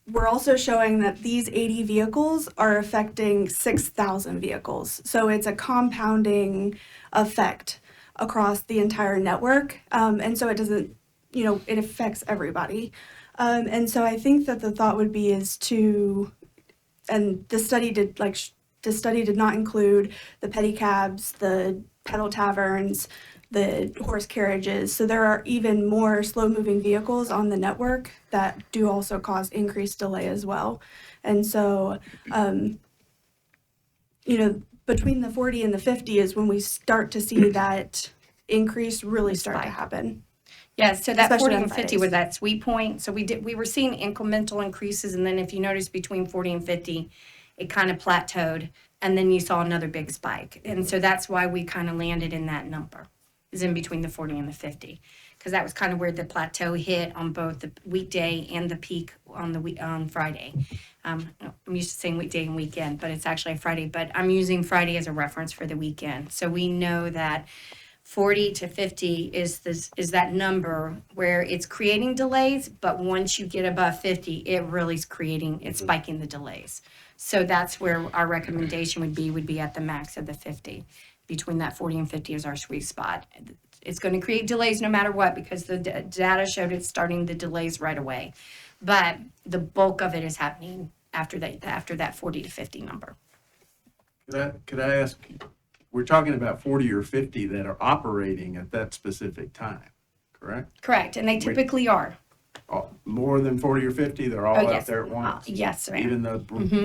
we're also showing that these 80 vehicles are affecting 6,000 vehicles. So it's a compounding effect across the entire network. And so it doesn't, it affects everybody. And so I think that the thought would be and the study did not include the pedicabs, the pedal taverns, the horse carriages. So there are even more slow-moving vehicles on the network that do also cause increased delay as well. And so, between the 40 and the 50 is when we start to see that increase really start to happen. Yes, so that Especially 40 on and 50 Fridays. was that sweet point. So we were seeing incremental increases, and then if you notice between 40 and 50, it kind of plateaued, and then you saw another big spike. And so that's why we kind of landed in that number, is in between the 40 and the 50, because that was kind of where the plateau hit on both the weekday and the peak on Friday. I'm used to saying weekday and weekend, but it's actually a Friday. But I'm using Friday as a reference for the weekend. So we know that 40 to 50 is that number where it's creating delays, but once you get above 50, it really is it's spiking the delays. So that's where our recommendation would be at the max of the 50. Between that 40 and 50 is our sweet spot. It's going to create delays no matter what, because the data showed it's starting the delays right away. But the bulk of it is happening after that 40 to 50 number. Could I ask, we're talking about 40 or 50 that are operating at that specific time, correct? Correct, and they typically are. More than 40 or 50, they're all Oh, out yes. there at once? Yes, ma'am. Even the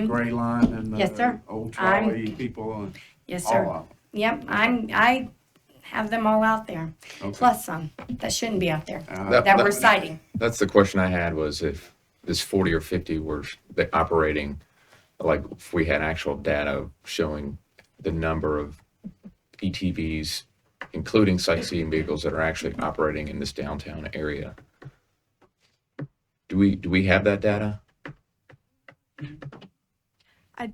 gray line and Yes, the sir. old trolley people and Yes, all sir. of them? Yep, I have them all out there, Okay. plus some that shouldn't be out there, Uh, that we're citing. That's the question I had, was if this 40 or 50 were operating, like if we had actual data showing the number of ETVs, including sightseeing vehicles, that are actually operating in this downtown area. Do we have that data? I'm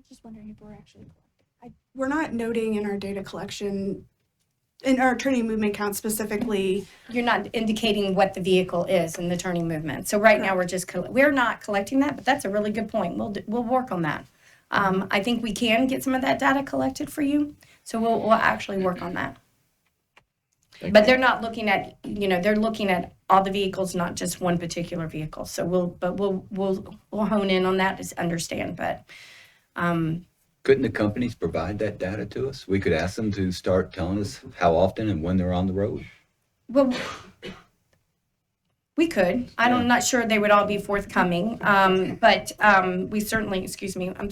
just wondering if we're actually we're not noting in our data collection, in our turning movement count specifically. You're not indicating what the vehicle is in the turning movement. So right now, we're not collecting that, but that's a really good point. We'll work on that. I think we can get some of that data collected for you, so we'll actually work on that. Thank But you. they're not looking at, they're looking at all the vehicles, not just one particular vehicle. So we'll hone in on that to understand. But Couldn't the companies provide that data to us? We could ask them to start telling us how often and when they're on the road. Well, we could. I'm not sure they would all be forthcoming, but we certainly,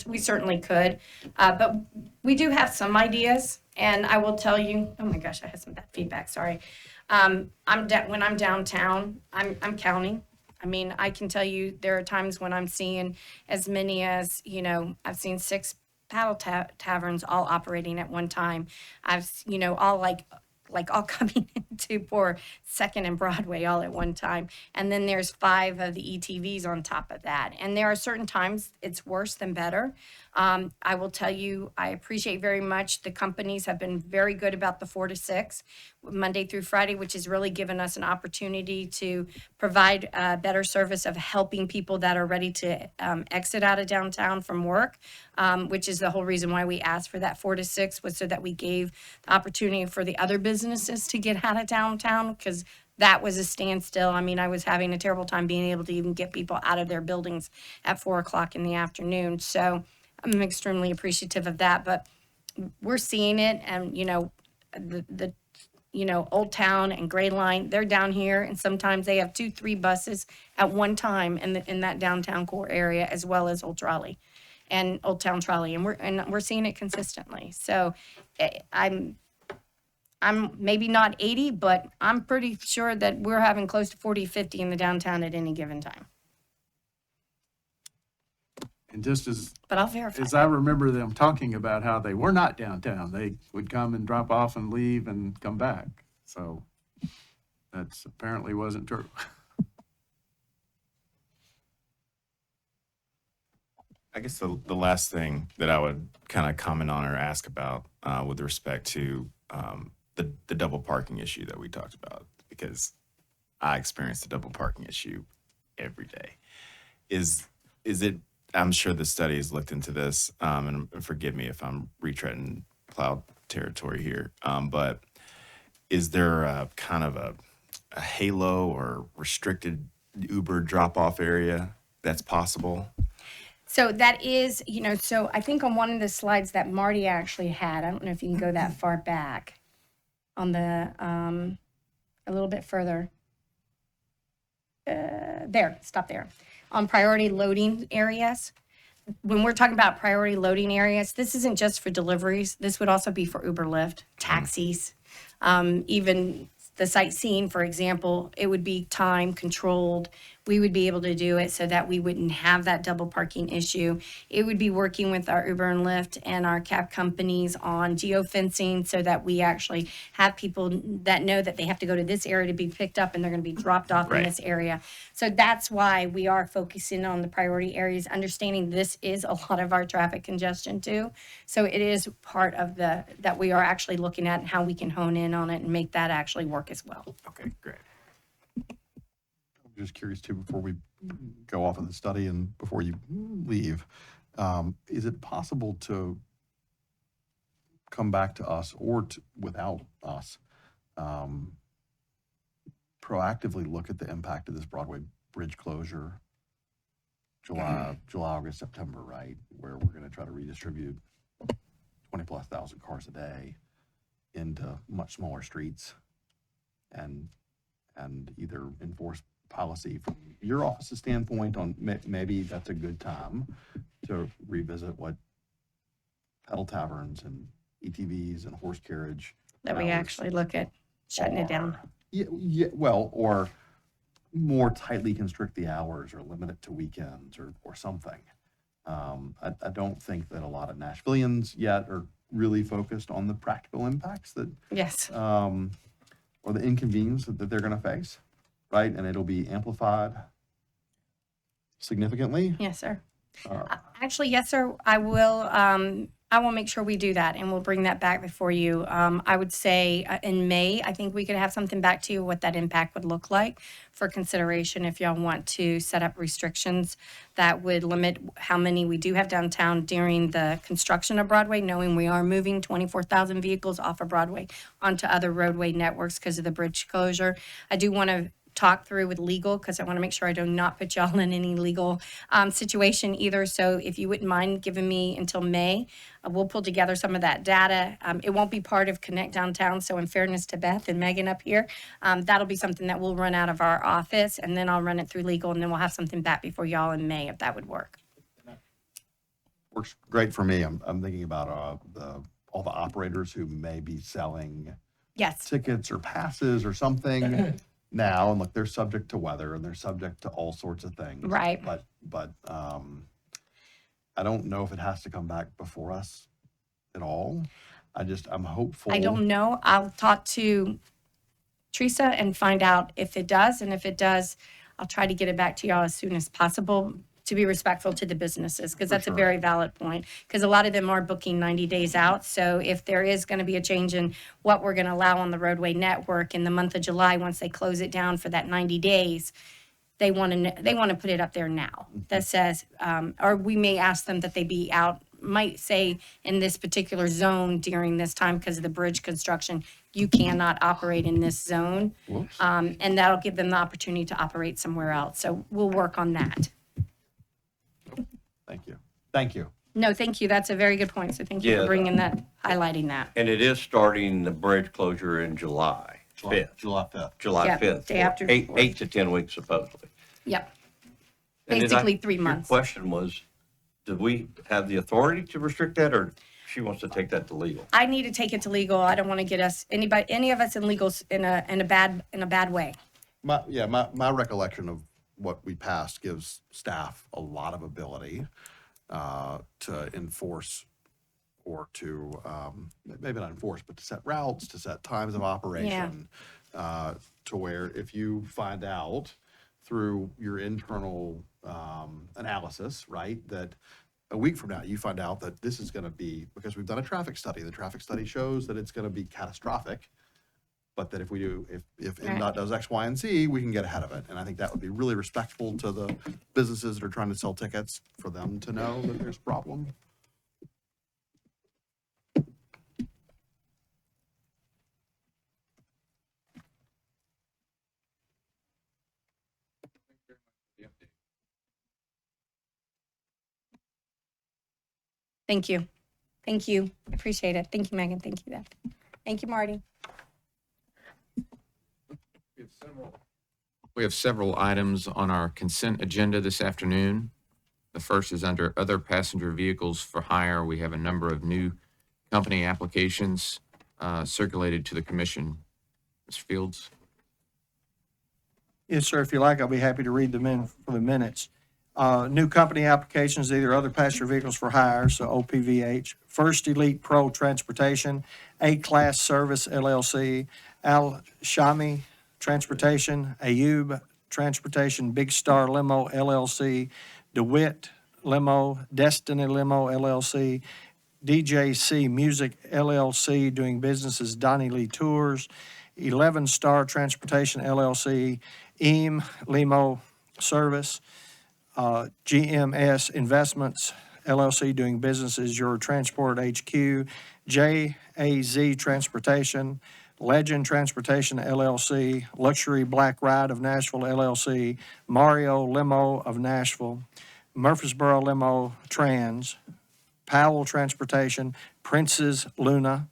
we certainly could. But we do have some ideas, and I will tell you, oh my gosh, I had some bad feedback, sorry. When I'm downtown, I'm counting. I mean, I can tell you there are times when I'm seeing as many as, I've seen 6 paddle taverns all operating at one time. All all coming into poor Second and Broadway all at one time. And then there's 5 of the ETVs on top of that. And there are certain times it's worse than better. I will tell you, I appreciate very much the companies have been very good about the 4 to 6, Monday through Friday, which has really given us an opportunity to provide better service of helping people that are ready to exit out of downtown from work, which is the whole reason why we asked for that 4 to 6 was so that we gave the opportunity for the other businesses to get out of downtown, because that was a standstill. I mean, I was having a terrible time being able to even get people out of their buildings at 4 o'clock in the afternoon. So I'm extremely appreciative of that, but we're seeing it, and the Old Town and Gray Line, they're down here, and sometimes they have 2-3 buses at one time in that downtown core area, as well as Old Trolley and Old Town Trolley, and we're seeing it consistently. So I'm maybe not 80, but I'm pretty sure that we're having close to 40, 50 in the downtown at any given time. And just But I'll verify. as I remember them talking about how they were not downtown, they would come and drop off and leave and come back. So that's apparently wasn't true. I guess the last thing that I would kind of comment on or ask about with respect to the double parking issue that we talked about, because I experience the double parking issue every day. Is it, I'm sure the study has looked into this, and forgive me if I'm retreading plowed territory here, but is there a kind of a halo or restricted Uber drop-off area that's possible? So that is, so I think on one of the slides that Marty actually had, I don't know if you can go that far back on the, a little bit further. Stop there. On priority loading areas. When we're talking about priority loading areas, this isn't just for deliveries. This would also be for Uber, Lyft, taxis, even the sightseeing, for example, it would be time controlled. We would be able to do it so that we wouldn't have that double parking issue. It would be working with our Uber and Lyft and our cab companies on geofencing so that we actually have people that know that they have to go to this area to be picked up and they're going to be dropped off in this area. So that's why we are focusing on the priority areas, understanding this is a lot of our traffic congestion too. So it is part of that we are actually looking at and how we can hone in on it and make that actually work as well. Okay, great. I'm just curious too, before we go off of the study and before you leave, is it possible to come back to us or without us, proactively look at the impact of this Broadway bridge closure, July, August, September, right? Where we're going to try to redistribute 20,000+ cars a day into much smaller streets and either enforce policy from your office's standpoint on maybe that's a good time to revisit what pedal taverns and ETVs and horse carriage. That we actually look at shutting it down. Yeah, well, or more tightly constrict the hours or limit it to weekends or something. I don't think that a lot of Nashvillians yet are really focused on the practical impacts that Yes. or the inconvenience that they're going to face, right? And it'll be amplified significantly. Yes, sir. Actually, yes, sir. I will make sure we do that, and we'll bring that back before you. I would say in May, I think we could have something back to you, what that impact would look like for consideration if y'all want to set up restrictions that would limit how many we do have downtown during the construction of Broadway, knowing we are moving 24,000 vehicles off of Broadway onto other roadway networks because of the bridge closure. I do want to talk through with legal, because I want to make sure I do not put y'all in any legal situation either. So if you wouldn't mind giving me until May, we'll pull together some of that data. It won't be part of Connect Downtown, so in fairness to Beth and Megan up here, that'll be something that we'll run out of our office, and then I'll run it through legal, and then we'll have something back before y'all in May, if that would work. Works great for me. I'm thinking about all the operators who may be selling Yes. tickets or passes or something now, and look, they're subject to weather and they're subject to all sorts of things. Right. But I don't know if it has to come back before us at all. I'm hopeful. I don't know. I'll talk to Teresa and find out if it does. And if it does, I'll try to get it back to y'all as soon as possible to be respectful to the businesses, because that's a very valid point. Because a lot of them are booking 90 days out. So if there is going to be a change in what we're going to allow on the roadway network in the month of July, once they close it down for that 90 days, they want to put it up there now that says, or we may ask them that they be out, might say in this particular zone during this time because of the bridge construction, you cannot operate in this zone. And that'll give them the opportunity to operate somewhere else. So we'll work on that. Thank you. Thank you. No, thank you. That's a very good point. So thank you Yeah. for bringing that, highlighting that. And it is starting the bridge closure in July 5th. July 5th. July Yeah, 5th. day after Eight, fourth. 8 to 10 weeks supposedly. Yep. And then Basically 3 months. Your question was, do we have the authority to restrict that, or she wants to take that to legal? I need to take it to legal. I don't want to get us, any of us in legal in a bad way. My recollection of what we passed gives staff a lot of ability to enforce or to, maybe not enforce, but to set routes, to set times of operation. To where if you find out through your internal analysis, right, that a week from now, you find out that this is going to be, because we've done a traffic study, the traffic study shows that it's going to be catastrophic, but that if NDOT does X, Y, and Z, we can get ahead of it. And I think that would be really respectful to the businesses that are trying to sell tickets, for them to know that there's a problem. Thank you. Thank you. Appreciate it. Thank you, Megan. Thank you, Beth. Thank you, Marty. We have several items on our consent agenda this afternoon. The first is under other passenger vehicles for hire. We have a number of new company applications circulated to the commission. Mr. Fields? Yes, sir. If you like, I'll be happy to read them in for the minutes. New company applications, either other passenger vehicles for hire, so OPVH, First Elite Pro Transportation, A-Class Service LLC, Al Shami Transportation, Ayub Transportation, Big Star Limo LLC, DeWitt Limo, Destiny Limo LLC, DJC Music LLC, doing business as Donnie Lee Tours, 11 Star Transportation LLC, EAM Limo Service, GMS Investments LLC, doing business as Your Transport HQ, JAZ Transportation, Legend Transportation LLC, Luxury Black Ride of Nashville LLC, Mario Limo of Nashville, Murfreesboro Limo Trans, Powell Transportation, Princess Luna,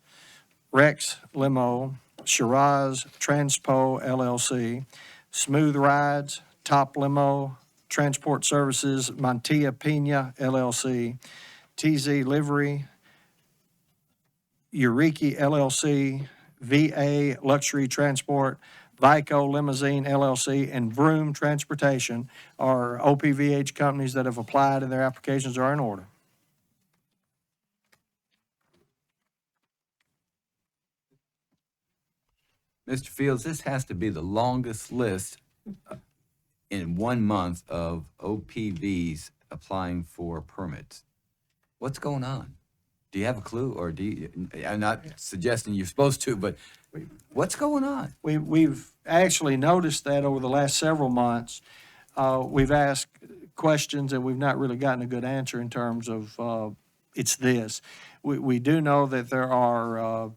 Rex Limo, Shiraz Transpo LLC, Smooth Rides, Top Limo, Transport Services, Montilla Pena LLC, TZ Livery, Eureka LLC, VA Luxury Transport, Vico Limousine LLC, and Vroom Transportation are OPVH companies that have applied, and their applications are in order. Mr. Fields, this has to be the longest list in 1 month of OPVs applying for permits. What's going on? Do you have a clue, or do you, I'm not suggesting you're supposed to, but what's going on? We've actually noticed that over the last several months. We've asked questions and we've not really gotten a good answer in terms of it's this. We do know that there are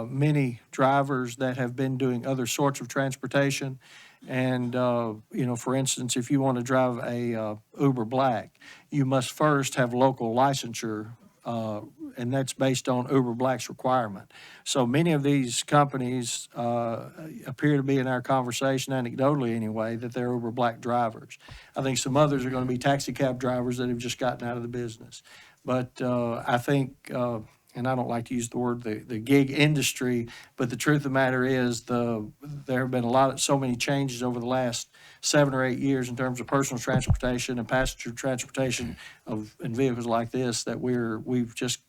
many drivers that have been doing other sorts of transportation. And, for instance, if you want to drive a Uber Black, you must first have local licensure, and that's based on Uber Black's requirement. So many of these companies appear to be in our conversation, anecdotally anyway, that they're Uber Black drivers. I think some others are going to be taxi cab drivers that have just gotten out of the business. But I think, and I don't like to use the word the gig industry, but the truth of the matter is there have been so many changes over the last 7 or 8 years in terms of personal transportation and passenger transportation in vehicles like this that we've just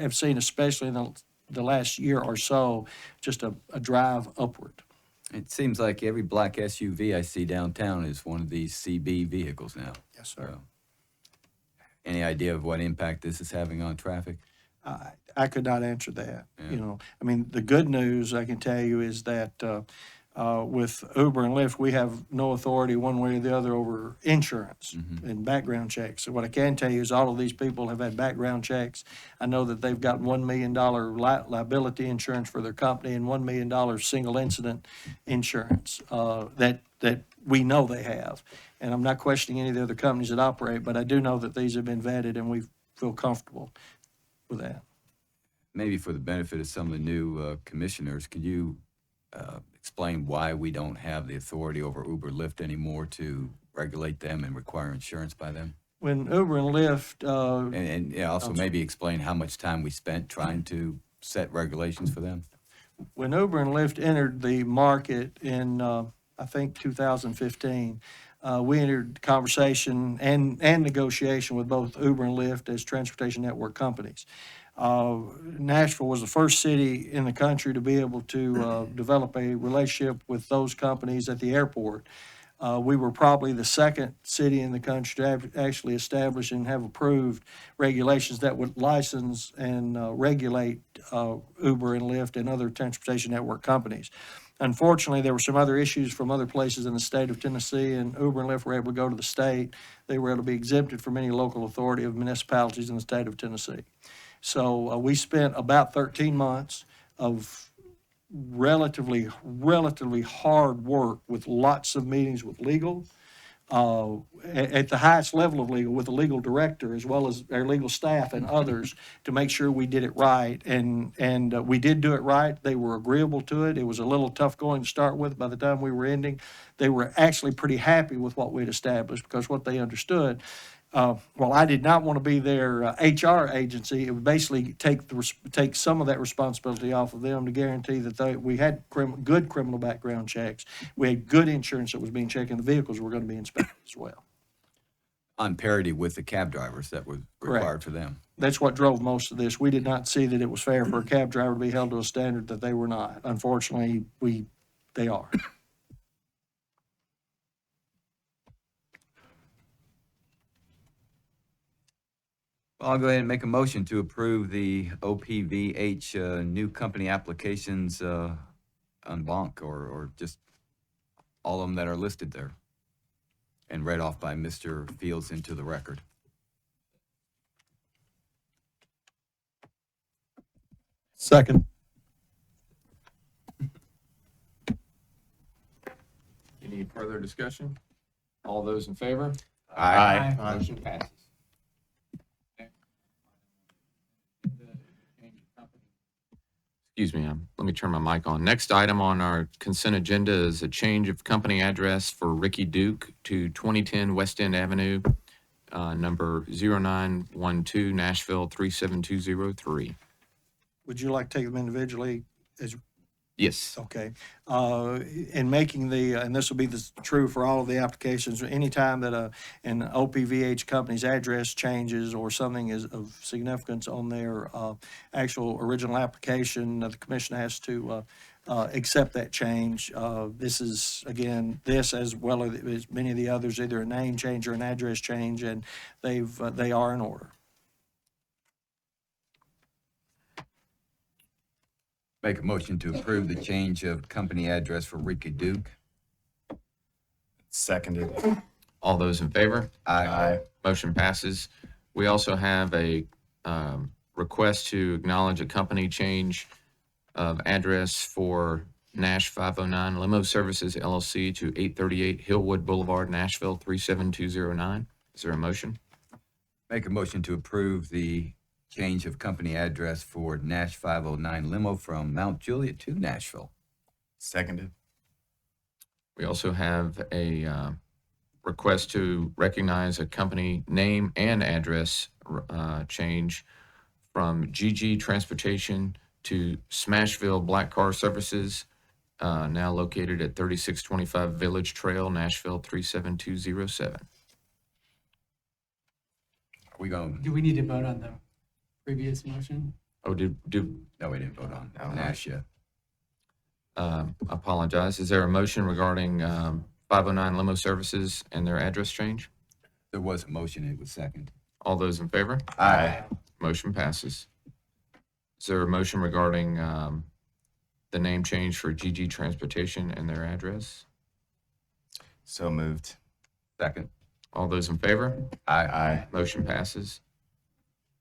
have seen, especially in the last year or so, just a drive upward. It seems like every black SUV I see downtown is one of these CB vehicles now. Yes, sir. So, any idea of what impact this is having on traffic? I could not answer that. Yeah. The good news I can tell you is that with Uber and Lyft, we have no authority one way or the other over insurance and background checks. So what I can tell you is all of these people have had background checks. I know that they've got $1 million liability insurance for their company and $1 million single incident insurance that we know they have. And I'm not questioning any of the other companies that operate, but I do know that these have been vetted and we feel comfortable with that. Maybe for the benefit of some of the new commissioners, could you explain why we don't have the authority over Uber, Lyft anymore to regulate them and require insurance by them? When Uber and Lyft, And also maybe explain how much time we spent trying to set regulations for them. when Uber and Lyft entered the market in, I think, 2015, we entered conversation and negotiation with both Uber and Lyft as transportation network companies. Nashville was the first city in the country to be able to develop a relationship with those companies at the airport. We were probably the second city in the country to actually establish and have approved regulations that would license and regulate Uber and Lyft and other transportation network companies. Unfortunately, there were some other issues from other places in the state of Tennessee, and Uber and Lyft were able to go to the state. They were able to be exempted from any local authority of municipalities in the state of Tennessee. So we spent about 13 months of relatively hard work with lots of meetings with legal, at the highest level of legal, with the legal director, as well as our legal staff and others, to make sure we did it right. And we did do it right. They were agreeable to it. It was a little tough going to start with. By the time we were ending, they were actually pretty happy with what we'd established, because what they understood, while I did not want to be their HR agency, it would basically take some of that responsibility off of them to guarantee that we had good criminal background checks. We had good insurance that was being checked, and the vehicles were going to be inspected as well. On parity with the cab drivers that was required for them. That's what drove most of this. We did not see that it was fair for a cab driver to be held to a standard that they were not. Unfortunately, they are. I'll go ahead and make a motion to approve the OPVH new company applications en banc, or just all of them that are listed there and read off by Mr. Fields into the record. Second. Any further discussion? All those in favor? Aye. Motion passes. Excuse me, let me turn my mic on. Next item on our consent agenda is a change of company address for Ricky Duke to 2010 West End Avenue, number 0912, Nashville 37203. Would you like to take them individually? Yes. Okay. In making and this will be true for all of the applications, anytime that an OPVH company's address changes or something is of significance on their actual original application, the commission has to accept that change. This is, again, as well as many of the others, either a name change or an address change, and they are in order. Make a motion to approve the change of company address for Ricky Duke. Seconded. All those in favor? Aye. Motion passes. We also have a request to acknowledge a company change of address for Nash 509 Limo Services LLC to 838 Hillwood Boulevard, Nashville 37209. Is there a motion? Make a motion to approve the change of company address for Nash 509 Limo from Mount Juliet to Nashville. Seconded. We also have a request to recognize a company name and address change from GG Transportation to Smashville Black Car Services, now located at 3625 Village Trail, Nashville 37207. Are we going, Do we need to vote on the previous motion? Oh, do no, we didn't vote on No. Nash yet. apologize. Is there a motion regarding 509 Limo Services and their address change? There was a motion, it was second. All those in favor? Aye. Motion passes. Is there a motion regarding the name change for GG Transportation and their address? So moved. Second. All those in favor? Aye. Motion passes.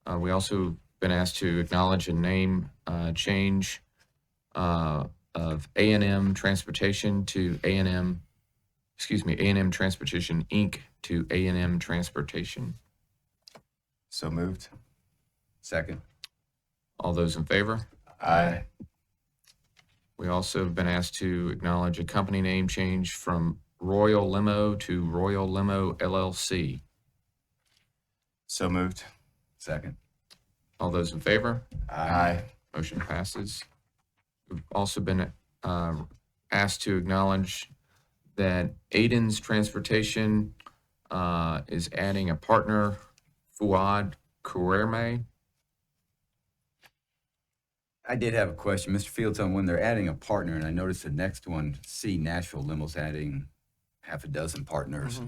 We also been asked to acknowledge a name change of A&M Transportation to A&M Transportation, Inc. to A&M Transportation. So moved. Second. All those in favor? Aye. We also have been asked to acknowledge a company name change from Royal Limo to Royal Limo LLC. So moved. Second. All those in favor? Aye. Motion passes. We've also been asked to acknowledge that Aiden's Transportation is adding a partner, Fuad Kouerme. I did have a question. Mr. Fields, on when they're adding a partner, and I noticed the next one, C, Nashville Limo's adding half a dozen partners.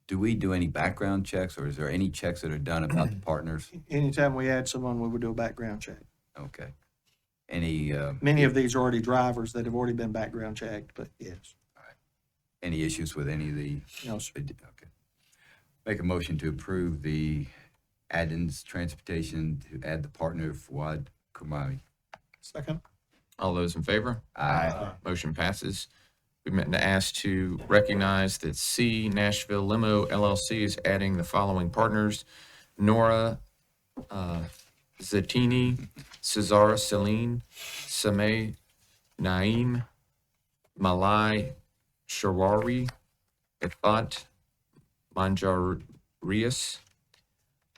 Do we do any background checks, or is there any checks that are done about the partners? Anytime we add someone, we would do a background check. Okay. Any, Many of these are already drivers that have already been background checked, but yes. any issues with any of the? No, sir. Okay. Make a motion to approve the Addins Transportation to add the partner Fuad Kumari. Second. All those in favor? Aye. Motion passes. We've been asked to recognize that C Nashville Limo LLC is adding the following partners: Nora Zatini, Cesar Celine, Sameh Naim, Malai Shawari, Ifat Manjarius,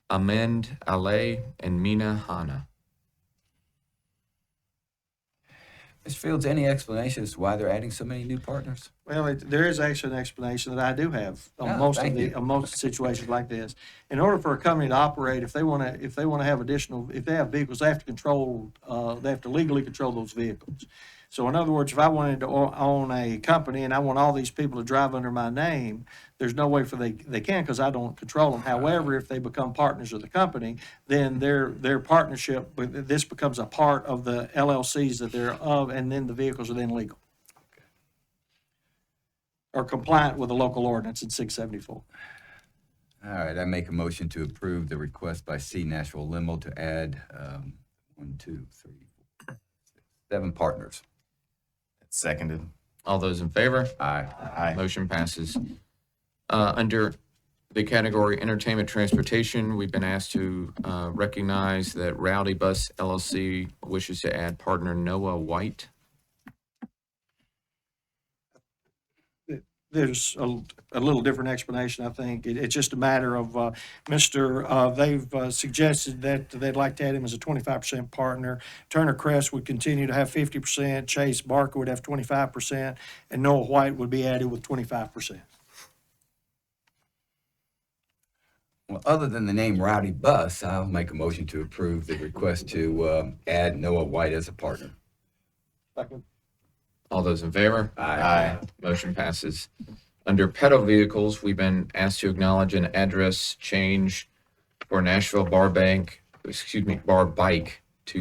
Amend Ale, and Mina Hana. Mr. Fields, any explanation as to why they're adding so many new partners? Well, there is actually an explanation that I do have on Oh, most of thank the, you. on most situations like this. In order for a company to operate, if they want to have additional, if they have vehicles, they have to control, they have to legally control those vehicles. So in other words, if I wanted to own a company and I want all these people to drive under my name, there's no way they can, because I don't control them. However, if they become partners of the company, then their partnership, this becomes a part of the LLCs that they're of, and then the vehicles are then legal or compliant with the local ordinance in 674. All right, I make a motion to approve the request by C Nashville Limo to add 7 partners. Seconded. All those in favor? Aye. Aye. Motion passes. Under the category Entertainment Transportation, we've been asked to recognize that Rowdy Bus LLC wishes to add partner Noah White. There's a little different explanation, I think. It's just a matter of, they've suggested that they'd like to add him as a 25% partner. Turner Crest would continue to have 50%, Chase Barker would have 25%, and Noah White would be added with 25%. Well, other than the name Rowdy Bus, I'll make a motion to approve the request to add Noah White as a partner. All those in favor? Aye. Motion passes. Under pedal vehicles, we've been asked to acknowledge an address change for Nashville Bar Bike to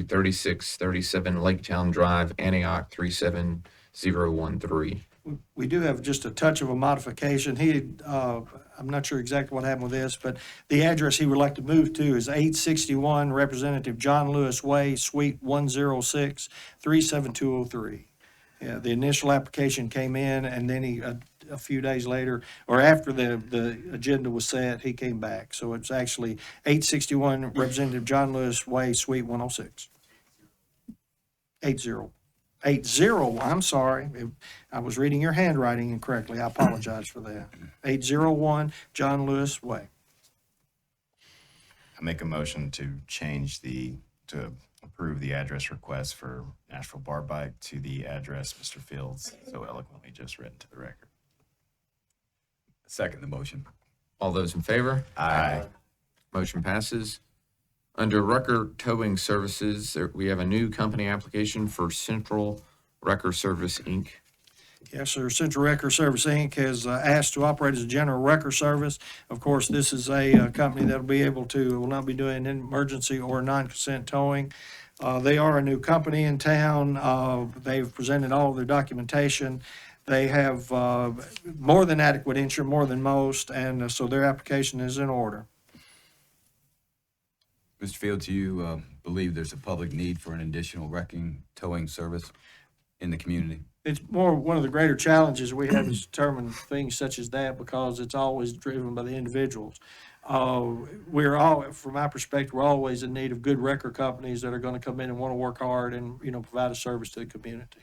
3637 Laketown Drive, Antioch 370 013. We do have just a touch of a modification. I'm not sure exactly what happened with this, but the address he would like to move to is 861 Representative John Lewis Way, Suite 106, 37203. Yeah, the initial application came in, and then a few days later, or after the agenda was set, he came back. So it's actually 861 Representative John Lewis Way, Suite 106. 80, I'm sorry. I was reading your handwriting incorrectly. I apologize for that. 801 John Lewis Way. I make a motion to to approve the address request for Nashville Bar Bike to the address Mr. Fields so eloquently just read into the record. Second the motion. All those in favor? Aye. Motion passes. Under Wrecker Towing Services, we have a new company application for Central Wrecker Service, Inc. Yes, sir. Central Wrecker Service, Inc. has asked to operate as a general wrecker service. Of course, this is a company that'll be able to, will not be doing emergency or non-consent towing. They are a new company in town. They've presented all of their documentation. They have more than adequate insurance, more than most, and so their application is in order. Mr. Fields, do you believe there's a public need for an additional wrecking towing service in the community? It's more, one of the greater challenges we have is determining things such as that, because it's always driven by the individuals. We're all, from my perspective, we're always in need of good wrecker companies that are going to come in and want to work hard and, provide a service to the community.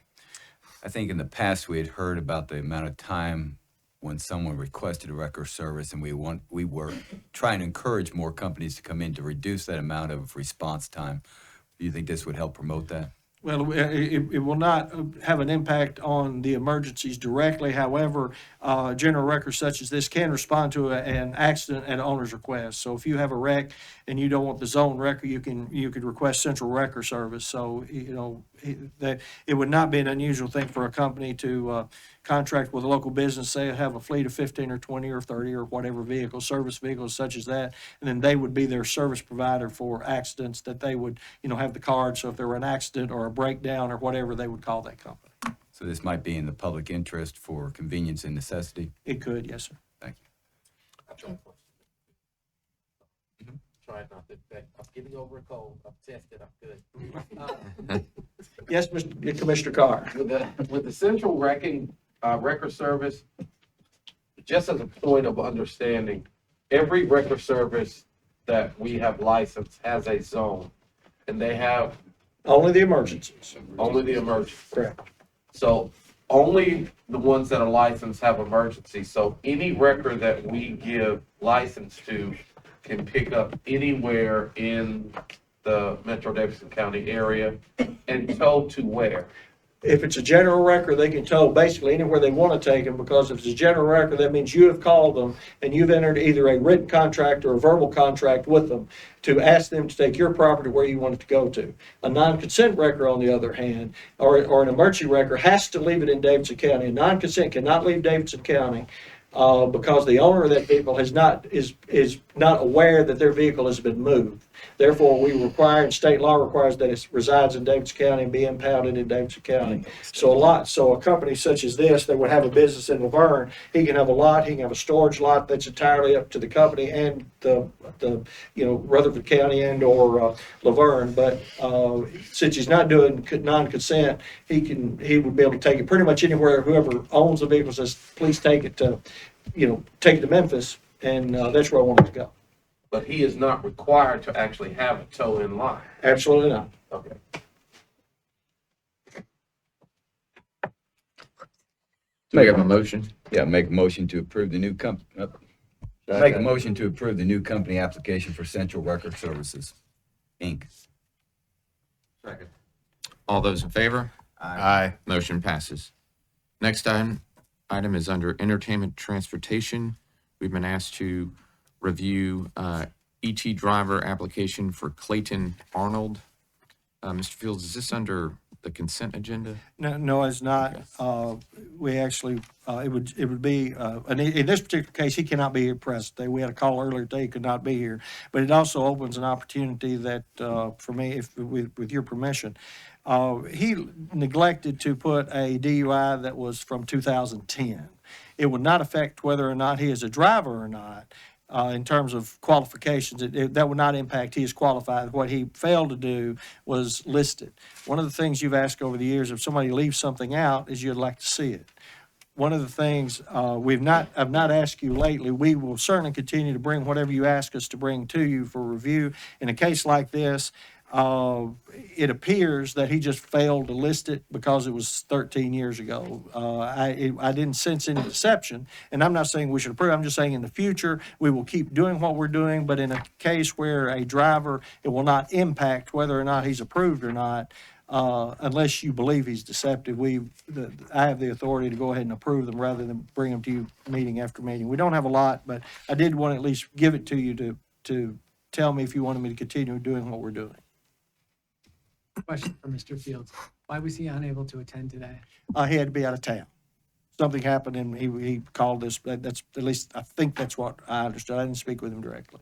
I think in the past we had heard about the amount of time when someone requested a wrecker service, and we were trying to encourage more companies to come in to reduce that amount of response time. Do you think this would help promote that? Well, it will not have an impact on the emergencies directly. However, general wreckers such as this can respond to an accident at owner's request. So if you have a wreck and you don't want the zone wrecker, you could request Central Wrecker Service. So, that it would not be an unusual thing for a company to contract with a local business, say have a fleet of 15 or 20 or 30 or whatever vehicles, service vehicles such as that, and then they would be their service provider for accidents that they would, have the card. So if there were an accident or a breakdown or whatever, they would call that company. So this might be in the public interest for convenience and necessity? It could, yes, sir. Thank you. Try not to, I'm getting over a cold. I'm tested. I'm good. Yes, Mr. Commissioner Carr. With the central record service, just as a point of understanding, every record service that we have licensed has a zone, and they have Only the emergencies. only the emergency. Correct. So only the ones that are licensed have emergency. So any record that we give license to can pick up anywhere in the Metro Davidson County area and tow to where? If it's a general record, they can tow basically anywhere they want to take them, because if it's a general record, that means you have called them and you've entered either a written contract or a verbal contract with them to ask them to take your property where you want it to go to. A non-consent record, on the other hand, or an emergency record, has to leave it in Davidson County. A non-consent cannot leave Davidson County because the owner of that vehicle is not aware that their vehicle has been moved. Therefore, we require, and state law requires, that it resides in Davidson County and be impounded in Davidson County. So a company such as this that would have a business in Laverne, he can have a lot, he can have a storage lot that's entirely up to the company and the Rutherford County and or Laverne. But since he's not doing non-consent, he would be able to take it pretty much anywhere. Whoever owns the vehicle says, please take it to Memphis, and that's where I want it to go. But he is not required to actually have a tow in line. Absolutely not. Okay. Make up a motion. Yeah, make a motion to approve the new make a motion to approve the new company application for Central Record Services, Inc. Second. All those in favor? Aye. Motion passes. Next item is under entertainment transportation. We've been asked to review ET driver application for Clayton Arnold. Mr. Fields, is this under the consent agenda? No, it's not. We actually, it would be, in this particular case, he cannot be here present. We had a call earlier today, he could not be here. But it also opens an opportunity that, for me, with your permission, He neglected to put a DUI that was from 2010. It would not affect whether or not he is a driver or not. In terms of qualifications, that would not impact he is qualified. What he failed to do was list it. One of the things you've asked over the years, if somebody leaves something out, is you'd like to see it. One of the things I've not asked you lately, we will certainly continue to bring whatever you ask us to bring to you for review. In a case like this, it appears that he just failed to list it because it was 13 years ago. I didn't sense any deception, and I'm not saying we should approve. I'm just saying in the future, we will keep doing what we're doing, but in a case where a driver, it will not impact whether or not he's approved or not, unless you believe he's deceptive. I have the authority to go ahead and approve them rather than bring them to you meeting after meeting. We don't have a lot, but I did want to at least give it to you to tell me if you wanted me to continue doing what we're doing. Question for Mr. Fields. Why was he unable to attend today? He had to be out of town. Something happened and he called this, that's, at least, I think that's what I understood. I didn't speak with him directly.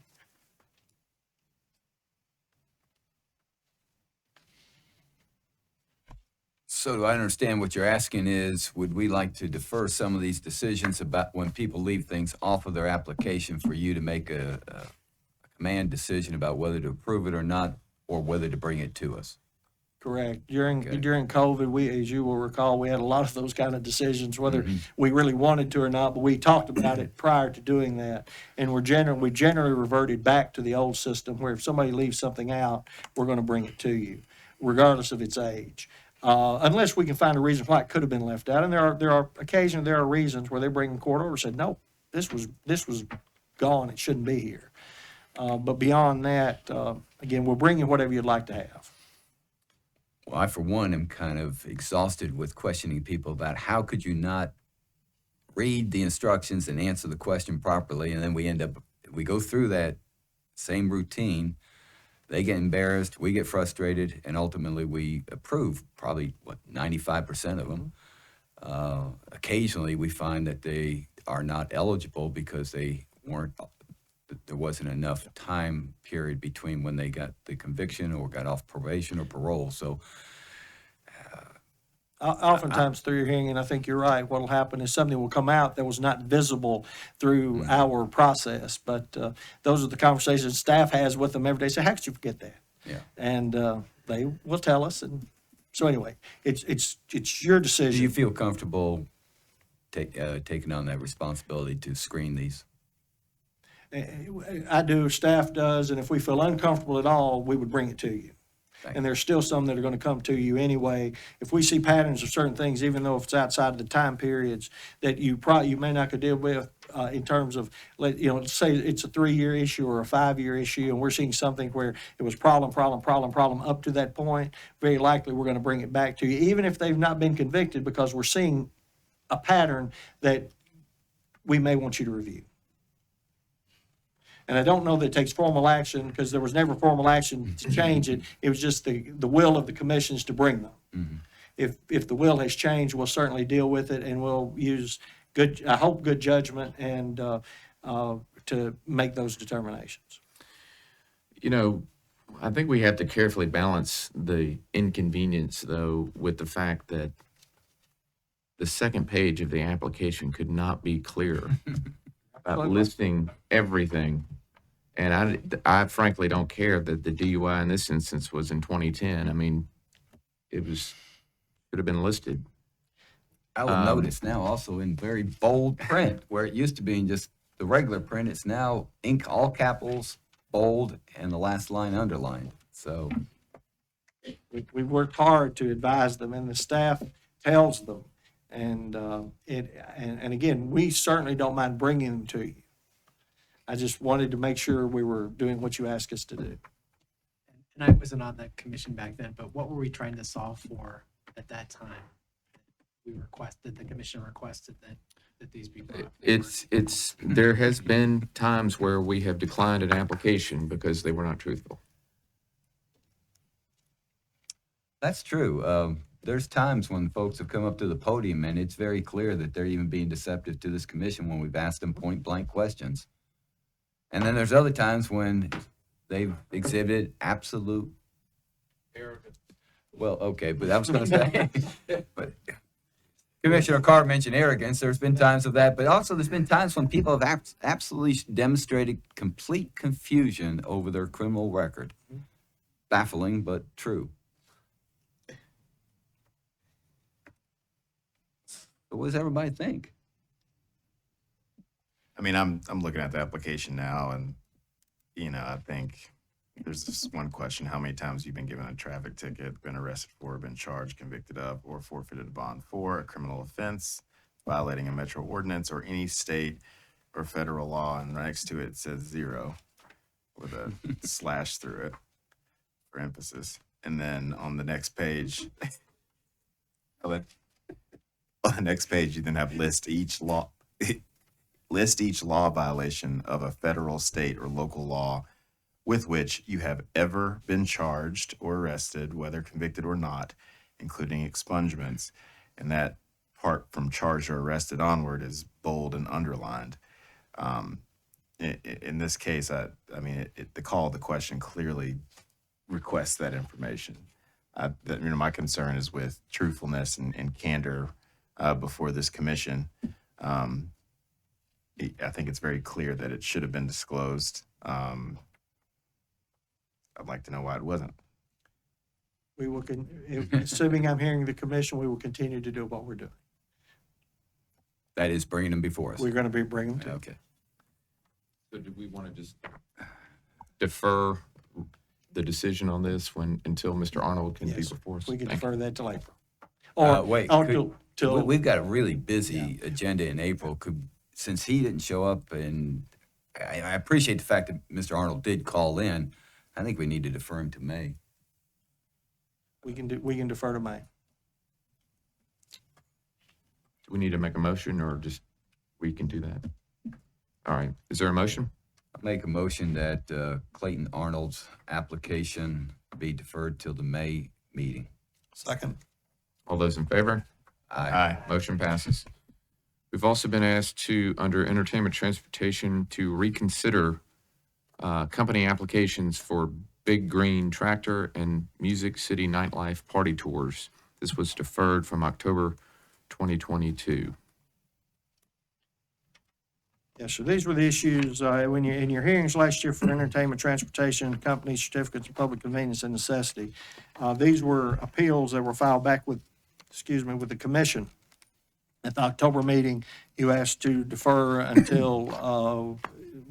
So do I understand what you're asking is, would we like to defer some of these decisions about when people leave things off of their application for you to make a command decision about whether to approve it or not, or whether to bring it to us? During COVID, as you will recall, we had a lot of those kind of decisions, whether we really wanted to or not, but we talked about it prior to doing that. And we generally reverted back to the old system where if somebody leaves something out, we're going to bring it to you, regardless of its age. Unless we can find a reason why it could have been left out. And there are occasionally there are reasons where they bring the court over and said, no, this was gone. It shouldn't be here. But beyond that, again, we'll bring you whatever you'd like to have. Well, I, for one, am kind of exhausted with questioning people about how could you not read the instructions and answer the question properly, and then we go through that same routine. They get embarrassed, we get frustrated, and ultimately we approve probably, 95% of them. Occasionally, we find that they are not eligible because there wasn't enough time period between when they got the conviction or got off probation or parole. So oftentimes through your hearing, and I think you're right, what'll happen is something will come out that was not visible through our process. But those are the conversations staff has with them every day. Say, how could you forget that? Yeah. And they will tell us. And so anyway, it's your decision. do you feel comfortable taking on that responsibility to screen these? I do, staff does, and if we feel uncomfortable at all, we would bring it to you. And there's still some that are going to come to you anyway. If we see patterns of certain things, even though if it's outside of the time periods that you may not could deal with in terms of, say it's a 3-year issue or a 5-year issue, and we're seeing something where it was problem up to that point, very likely we're going to bring it back to you, even if they've not been convicted, because we're seeing a pattern that we may want you to review. And I don't know that it takes formal action, because there was never formal action to change it. It was just the will of the commissions to bring them. If the will has changed, we'll certainly deal with it, and we'll use good judgment and to make those determinations. I think we have to carefully balance the inconvenience, though, with the fact that the second page of the application could not be clearer about listing everything. And I frankly don't care that the DUI in this instance was in 2010. I mean, should have been listed. I will notice now also in very bold print, where it used to be in just the regular print, it's now ink, all capitals, bold, and the last line underlined. So We've worked hard to advise them, and the staff tells them. And again, we certainly don't mind bringing them to you. I just wanted to make sure we were doing what you asked us to do. And I wasn't on that commission back then, but what were we trying to solve for at that time? The commission requested that these be brought forward. There has been times where we have declined an application because they were not truthful. that's true. There's times when folks have come up to the podium and it's very clear that they're even being deceptive to this commission when we've asked them point blank questions. And then there's other times when they've exhibited absolute Well, okay, but I was gonna say, but Commissioner Carr mentioned arrogance. There's been times of that, but also there's been times when people have absolutely demonstrated complete confusion over their criminal record. Baffling, but true. So what does everybody think? I mean, I'm looking at the application now, and I think there's this one question: how many times you've been given a traffic ticket, been arrested for, been charged, convicted of, or forfeited a bond for a criminal offense, violating a metro ordinance or any state or federal law? And next to it says 0 with a slash through it for emphasis. And then on the next page, on the next page, you then have list each law violation of a federal, state, or local law with which you have ever been charged or arrested, whether convicted or not, including expungements. And that part from charged or arrested onward is bold and underlined. In this case, the call of the question clearly requests that information. My concern is with truthfulness and candor before this commission. I think it's very clear that it should have been disclosed. I'd like to know why it wasn't. We will, assuming I'm hearing the commission, we will continue to do what we're doing. That is bringing them before us. We're going to be bringing them to. Okay. So do we want to just defer the decision on this until Mr. Arnold can be Yes, before us? we can Thank you. defer that till April. Wait, till we've got a really busy agenda in April. Since he didn't show up, and I appreciate the fact that Mr. Arnold did call in, I think we need to defer him to May. we can defer to May. Do we need to make a motion or just we can do that? All right. Is there a motion? I make a motion that Clayton Arnold's application be deferred till the May meeting. Second. All those in favor? Aye. Motion passes. We've also been asked to, under entertainment transportation, to reconsider company applications for Big Green Tractor and Music City Nightlife Party Tours. This was deferred from October 2022. Yeah, so these were the issues, when you, in your hearings last year for entertainment, transportation, companies, certificates of public convenience and necessity. These were appeals that were filed back with the commission. At the October meeting, you asked to defer until,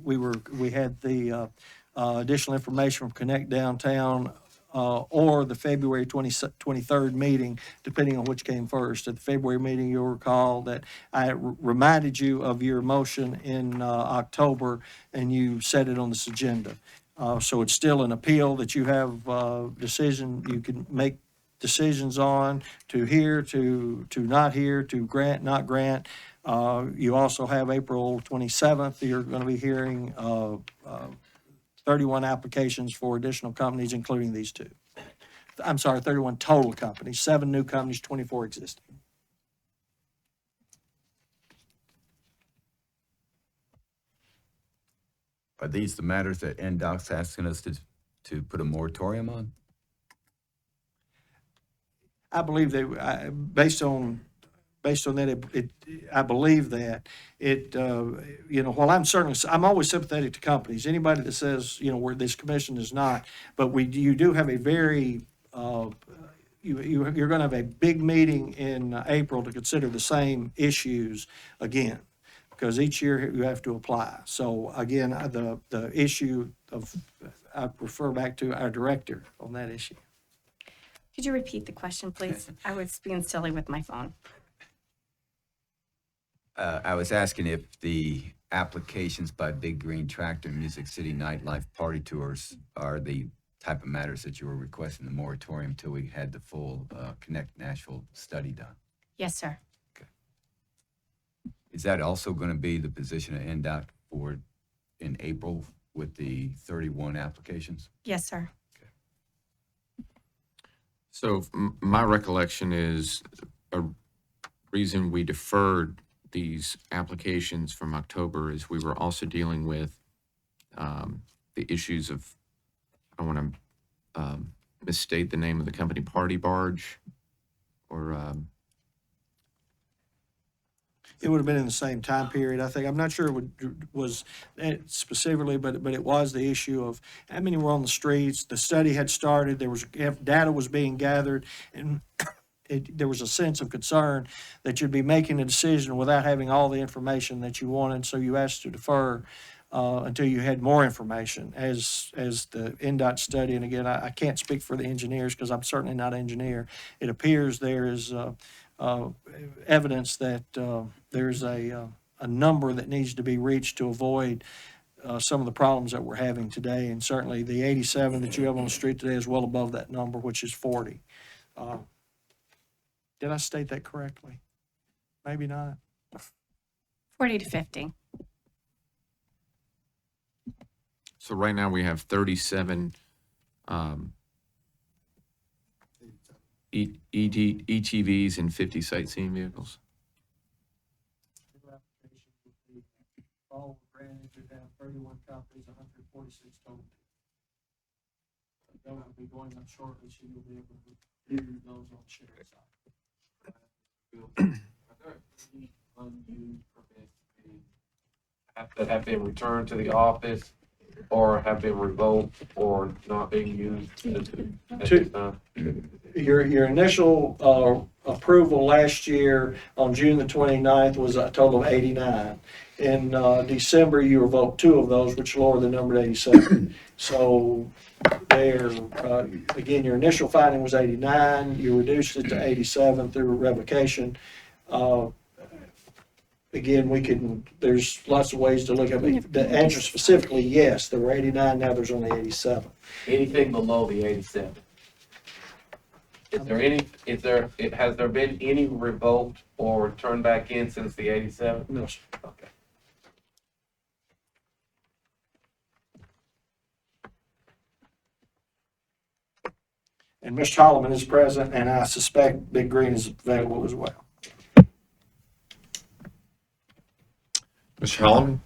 we had the, additional information from Connect Downtown, or the February 23rd meeting, depending on which came first. At the February meeting, you'll recall that I reminded you of your motion in October, and you set it on this agenda. So it's still an appeal that you have decision, you can make decisions on, to hear, to not hear, to grant, not grant. You also have April 27th, you're going to be hearing 31 applications for additional companies, including these two. I'm sorry, 31 total companies, 7 new companies, 24 existing. Are these the matters that NDOT's asking us to put a moratorium on? I believe they, based on that, I believe that while I'm always sympathetic to companies, anybody that says, where this commission is not, but you do have a very, you're going to have a big meeting in April to consider the same issues again, because each year you have to apply. So again, the issue of, I refer back to our director on that issue. Could you repeat the question, please? I was being silly with my phone. I was asking if the applications by Big Green Tractor and Music City Nightlife Party Tours are the type of matters that you were requesting the moratorium until we had the full Connect Nashville study done. Yes, sir. Is that also going to be the position of NDOT for in April with the 31 applications? Yes, sir. So my recollection is a reason we deferred these applications from October is we were also dealing with the issues of, I want to misstate the name of the company, Party Barge, or, It would have been in the same time period, I think. I'm not sure it was specifically, but it was the issue of how many were on the streets. The study had started, there was, data was being gathered, and there was a sense of concern that you'd be making a decision without having all the information that you wanted, so you asked to defer until you had more information as the NDOT study. And again, I can't speak for the engineers because I'm certainly not an engineer. It appears there is evidence that there's a number that needs to be reached to avoid some of the problems that we're having today. And certainly the 87 that you have on the street today is well above that number, which is 40. Did I state that correctly? Maybe not. 40 to 50. so right now we have 37 ETVs and 50 sightseeing vehicles. All granted, you have 31 copies, 146 total. That will be going up shortly, so you'll be able to view those on the share side. That have been returned to the office or have been revoked or not being used at this time? Your initial approval last year on June the 29th was a total of 89. In December, you revoked 2 of those, which lowered the number to 87. So there, again, your initial finding was 89. You reduced it to 87 through revocation. Again, there's lots of ways to look at it. The answer specifically, yes, there were 89, now there's only 87. Anything below the 87? Has there been any revoked or turned back in since the 87? No, sir. Okay. And Mr. Holloman is present, and I suspect Big Green is available as well. Mr. Holloman?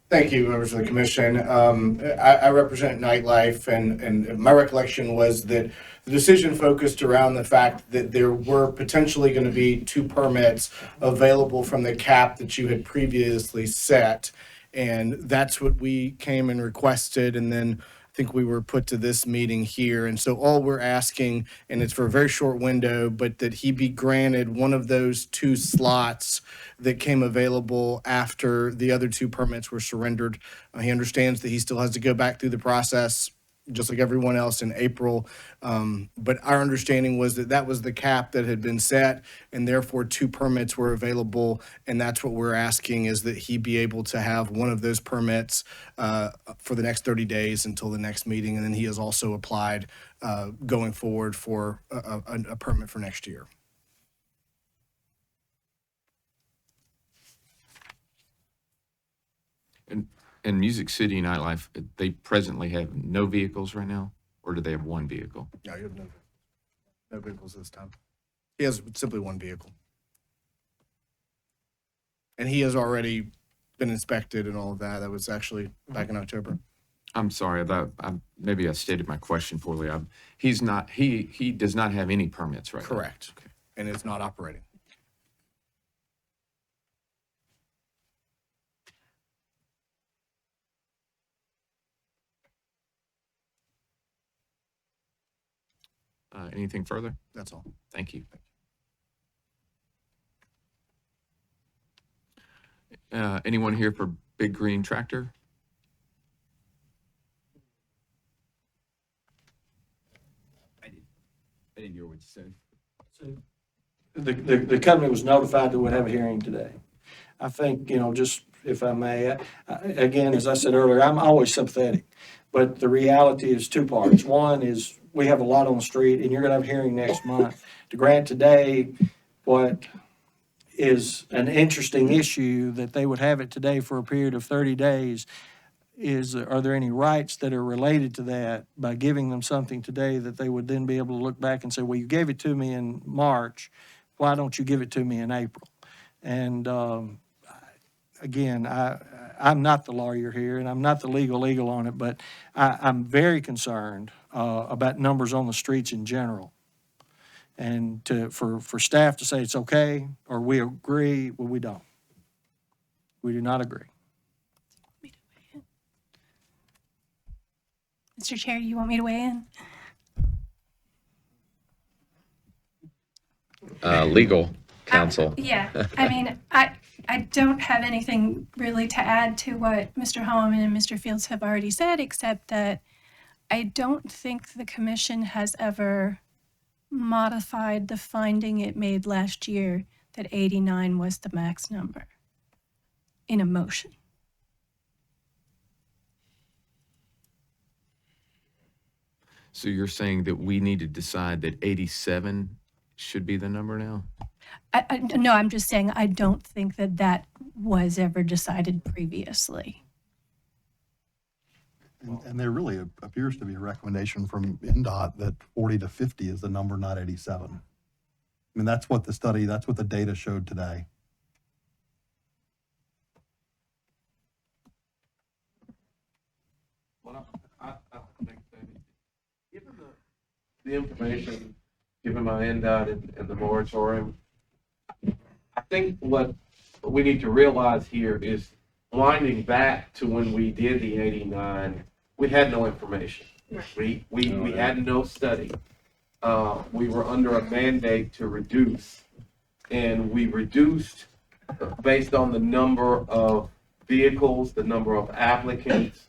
Thank you, members of the commission. I represent Nightlife, and my recollection was that the decision focused around the fact that there were potentially going to be 2 permits available from the cap that you had previously set. And that's what we came and requested, and then I think we were put to this meeting here. And so all we're asking, and it's for a very short window, but that he be granted one of those 2 slots that came available after the other 2 permits were surrendered. He understands that he still has to go back through the process, just like everyone else, in April. But our understanding was that that was the cap that had been set, and therefore 2 permits were available. And that's what we're asking, is that he be able to have one of those permits for the next 30 days until the next meeting. And then he has also applied going forward for a permit for next year. And Music City Nightlife, they presently have no vehicles right now, or do they have 1 vehicle? No, you have no vehicles this time. He has simply 1 vehicle. And he has already been inspected and all of that. That was actually back in October. I'm sorry, maybe I stated my question poorly. He does not have any permits right now. Correct. Okay. And it's not operating. Anything further? That's all. Thank you. Anyone here for Big Green Tractor? I didn't hear what you said. The company was notified that we'd have a hearing today. I think, just if I may, again, as I said earlier, I'm always sympathetic, but the reality is 2 parts. One is we have a lot on the street, and you're going to have a hearing next month. To grant today what is an interesting issue, that they would have it today for a period of 30 days, are there any rights that are related to that by giving them something today that they would then be able to look back and say, well, you gave it to me in March, why don't you give it to me in April? And again, I'm not the lawyer here, and I'm not the legal on it, but I'm very concerned about numbers on the streets in general. And for staff to say it's okay, or we agree, well, we don't. We do not agree. Mr. Chair, you want me to weigh in? Legal counsel. Yeah, I mean, I don't have anything really to add to what Mr. Holloman and Mr. Fields have already said, except that I don't think the commission has ever modified the finding it made last year that 89 was the max number in a motion. So you're saying that we need to decide that 87 should be the number now? No, I'm just saying I don't think that that was ever decided previously. And there really appears to be a recommendation from NDOT that 40 to 50 is the number, not 87. I mean, that's what the data showed today. Well, I think that given the information, given my NDOT and the moratorium, I think what we need to realize here is winding back to when we did the 89, we had no information. We had no study. We were under a mandate to reduce, and we reduced based on the number of vehicles, the number of applicants,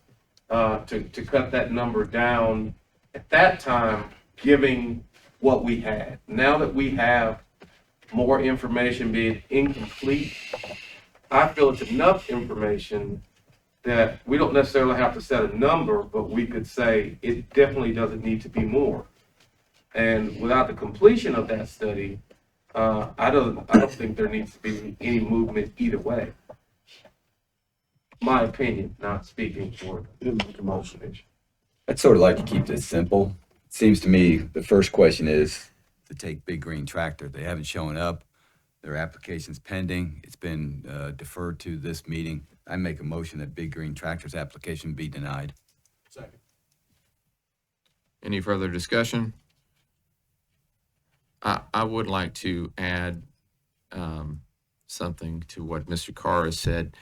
to cut that number down at that time, giving what we had. Now that we have more information being incomplete, I feel it's enough information that we don't necessarily have to set a number, but we could say it definitely doesn't need to be more. And without the completion of that study, I don't think there needs to be any movement either way. My opinion, not speaking for the motion. I'd sort of like to keep this simple. It seems to me the first question is to take Big Green Tractor. They haven't shown up. Their application's pending. It's been deferred to this meeting. I make a motion that Big Green Tractor's application be denied. Second. Any further discussion? I would like to add something to what Mr. Carr has said.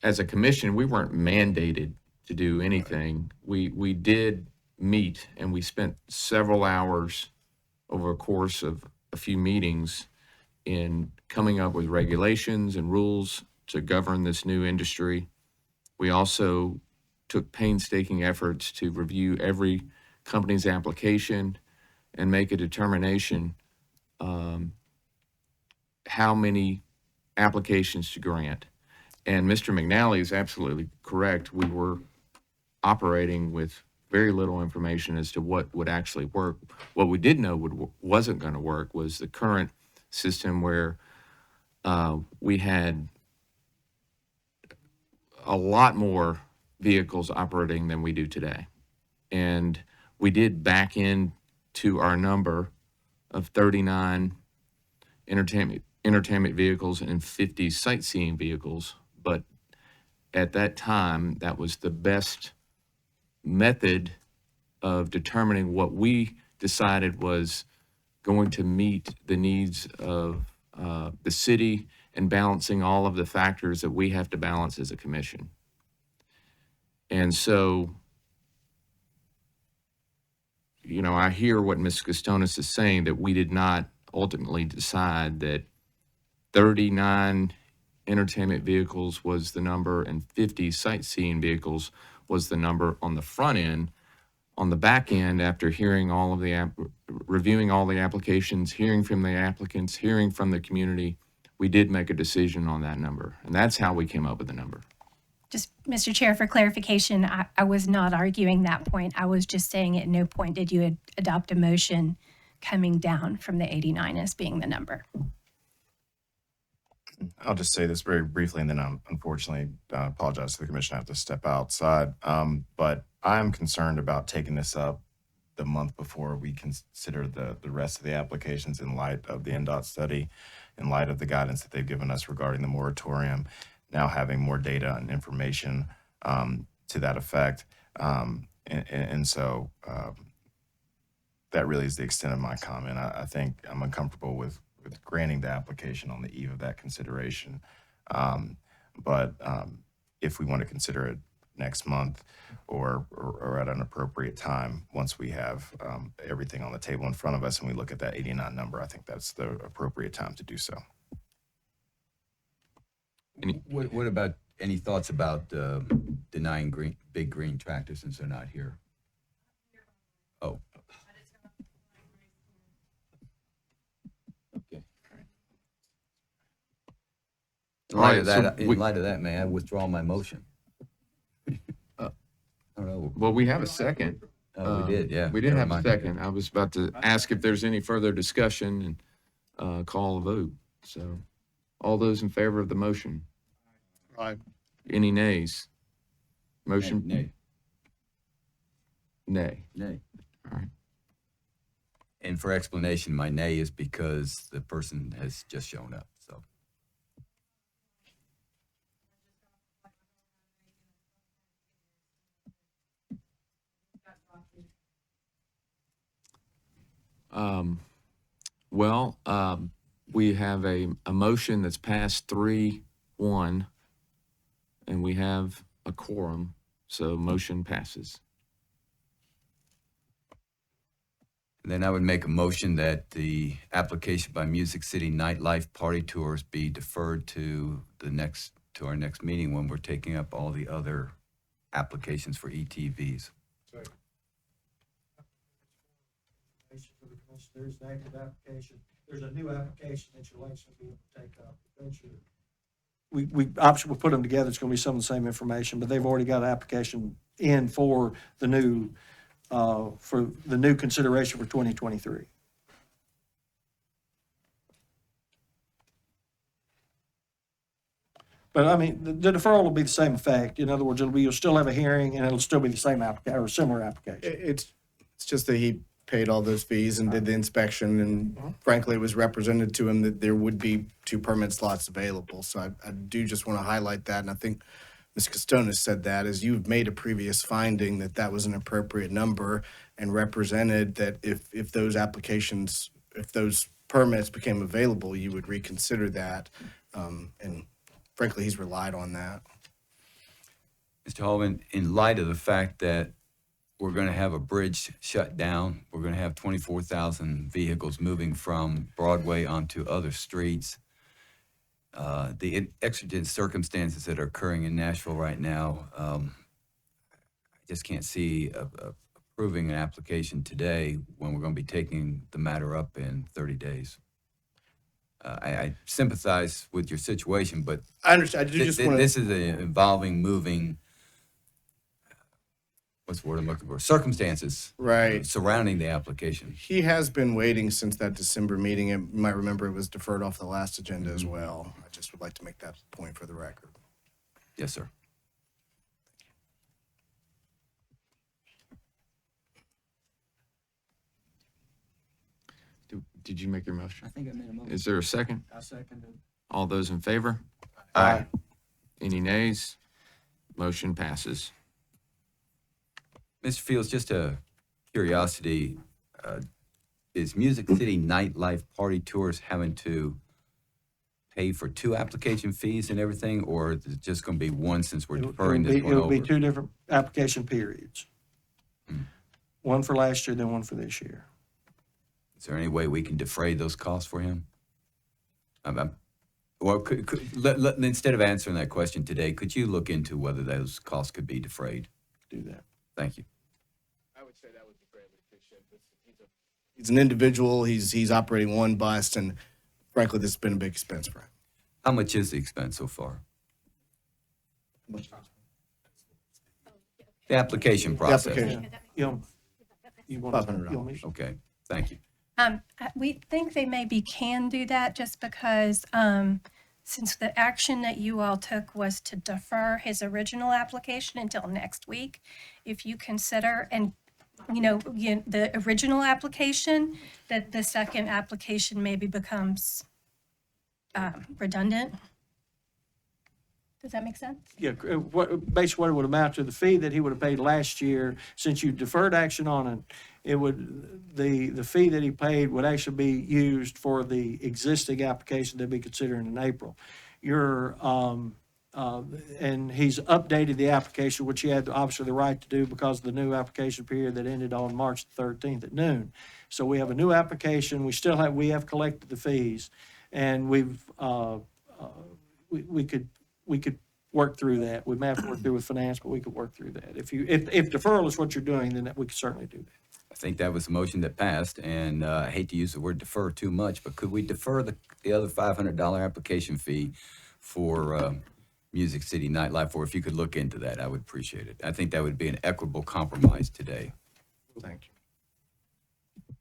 As a commission, we weren't mandated to do anything. We did meet, and we spent several hours over a course of a few meetings in coming up with regulations and rules to govern this new industry. We also took painstaking efforts to review every company's application and make a determination how many applications to grant. And Mr. McNally is absolutely correct. We were operating with very little information as to what would actually work. What we did know wasn't going to work was the current system where we had a lot more vehicles operating than we do today. And we did back into our number of 39 entertainment vehicles and 50 sightseeing vehicles. But at that time, that was the best method of determining what we decided was going to meet the needs of the city and balancing all of the factors that we have to balance as a commission. And so, you know, I hear what Ms. Costonis is saying, that we did not ultimately decide that 39 entertainment vehicles was the number and 50 sightseeing vehicles was the number on the front end. On the back end, after hearing all of the, reviewing all the applications, hearing from the applicants, hearing from the community, we did make a decision on that number. And that's how we came up with the number. Just, Mr. Chair, for clarification, I was not arguing that point. I was just saying at no point did you adopt a motion coming down from the 89 as being the number. I'll just say this very briefly, and then unfortunately, apologize to the commission. I have to step outside. But I'm concerned about taking this up the month before we consider the rest of the applications in light of the NDOT study, in light of the guidance that they've given us regarding the moratorium, now having more data and information. to that effect. And so that really is the extent of my comment. I think I'm uncomfortable with granting the application on the eve of that consideration. But if we want to consider it next month or at an appropriate time, once we have everything on the table in front of us and we look at that 89 number, I think that's the appropriate time to do so. What about, any thoughts about denying big green tractors since they're not here? Oh. Okay. All right, so In light of that, may I withdraw my motion? I don't know. Well, we have a second. Oh, we did, yeah. We did Never have a mind. second. I was about to ask if there's any further discussion and call a vote. So all those in favor of the motion? Aye. Any nays? Motion? Nay. Nay. Nay. All right. And for explanation, my nay is because the person has just shown up, so. We have a motion that's passed 3-1, and we have a quorum, so motion passes. Then I would make a motion that the application by Music City Nightlife Party Tours be deferred to our next meeting when we're taking up all the other applications for ETVs. There's an active application, there's a new application that your election will be able to take up. We'll put them together, it's gonna be some of the same information, but they've already got an application in for the new consideration for 2023. But I mean, the deferral will be the same effect. In other words, you'll still have a hearing and it'll still be the same application or similar application. It's just that he paid all those fees and did the inspection, and frankly, it was represented to him that there would be 2 permit slots available. So I do just want to highlight that, and I think Ms. Castonas said that, is you've made a previous finding that that was an appropriate number and represented that if those applications, if those permits became available, you would reconsider that. And frankly, he's relied on that. Mr. Hallman, in light of the fact that we're going to have a bridge shut down, we're going to have 24,000 vehicles moving from Broadway onto other streets, the exigent circumstances that are occurring in Nashville right now, I just can't see approving an application today when we're going to be taking the matter up in 30 days. I sympathize with your situation, but I understand. I do just want to. This is an evolving, moving, what's the word I'm looking for? Circumstances Right. surrounding the application. He has been waiting since that December meeting. You might remember it was deferred off the last agenda as well. I just would like to make that point for the record. Yes, sir. Did you make your motion? I think I made a motion. Is there a second? I seconded. All those in favor? Aye. Any nays? Motion passes. Mr. Fields, just a curiosity, is Music City Nightlife Party Tours having to pay for 2 application fees and everything, or is it just going to be one since we're deferring this one It'll be over? 2 different application periods. Hmm. One for last year, then one for this year. Is there any way we can defray those costs for him? Well, instead of answering that question today, could you look into whether those costs could be defrayed? Do that. Thank you. I would say that would be fairly efficient. He's an individual. He's operating one bus, and frankly, this has been a big expense for him. How much is the expense so far? The application process. application. You want $500. Okay, thank you. We think they maybe can do that just because since the action that you all took was to defer his original application until next week, if you consider, and the original application, that the second application maybe becomes redundant. Does that make sense? Yeah, basically what it would amount to, the fee that he would have paid last year, since you deferred action on it, it would, the fee that he paid would actually be used for the existing application they'll be considering in April. And he's updated the application, which he had obviously the right to do because of the new application period that ended on March 13th at noon. So we have a new application, we have collected the fees, and we could work through that. We may have to work through with finance, but we could work through that. If deferral is what you're doing, then we could certainly do that. I think that was the motion that passed, and I hate to use the word defer too much, but could we defer the other $500 application fee for Music City Nightlife, or if you could look into that, I would appreciate it. I think that would be an equitable compromise today. Thank you.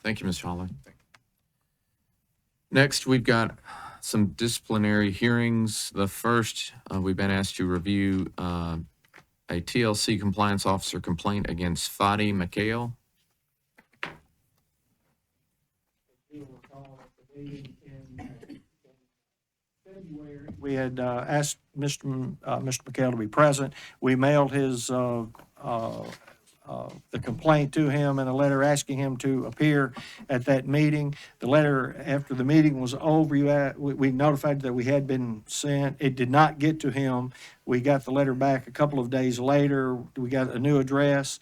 Thank you, Mr. Holler. Next, we've got some disciplinary hearings. The first, we've been asked to review a TLC compliance officer complaint against Fadi McHale. We had asked Mr. McHale to be present. We mailed the complaint to him and a letter asking him to appear at that meeting. The letter, after the meeting was over, we notified that we had been sent. It did not get to him. We got the letter back a couple of days later. We got a new address,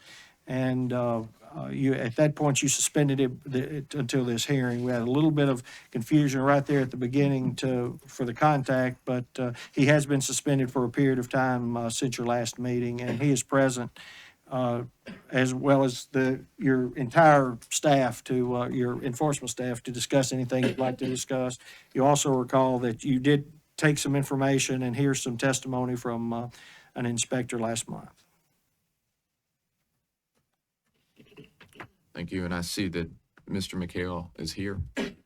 and at that point, you suspended it until this hearing. We had a little bit of confusion right there at the beginning for the contact, but he has been suspended for a period of time since your last meeting, and he is present, as well as your entire staff, your enforcement staff, to discuss anything you'd like to discuss. You also recall that you did take some information and hear some testimony from an inspector last month. Thank you, and I see that Mr. McHale is here. Would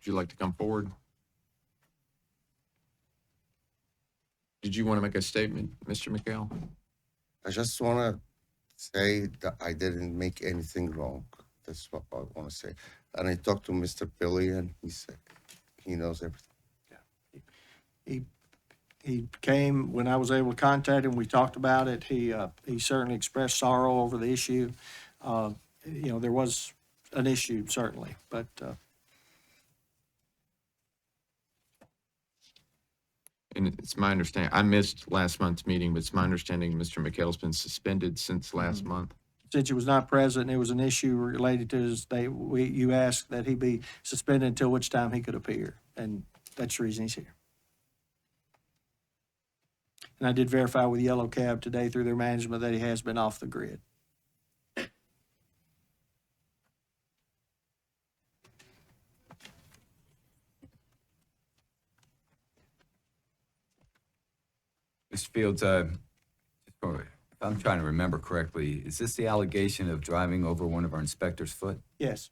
you like to come forward? Did you want to make a statement, Mr. McHale? I just want to say that I didn't make anything wrong. That's what I want to say. And I talked to Mr. Billy, and he said he knows everything. He came when I was able to contact him. We talked about it. He certainly expressed sorrow over the issue. There was an issue, certainly, but And it's my understanding, I missed last month's meeting, but it's my understanding Mr. McHale's been suspended since last month. since he was not present, it was an issue related to his, you asked that he be suspended until which time he could appear, and that's the reason he's here. And I did verify with Yellow Cab today through their management that he has been off the grid. Mr. Fields, if I'm trying to remember correctly, is this the allegation of driving over one of our inspector's foot? Yes,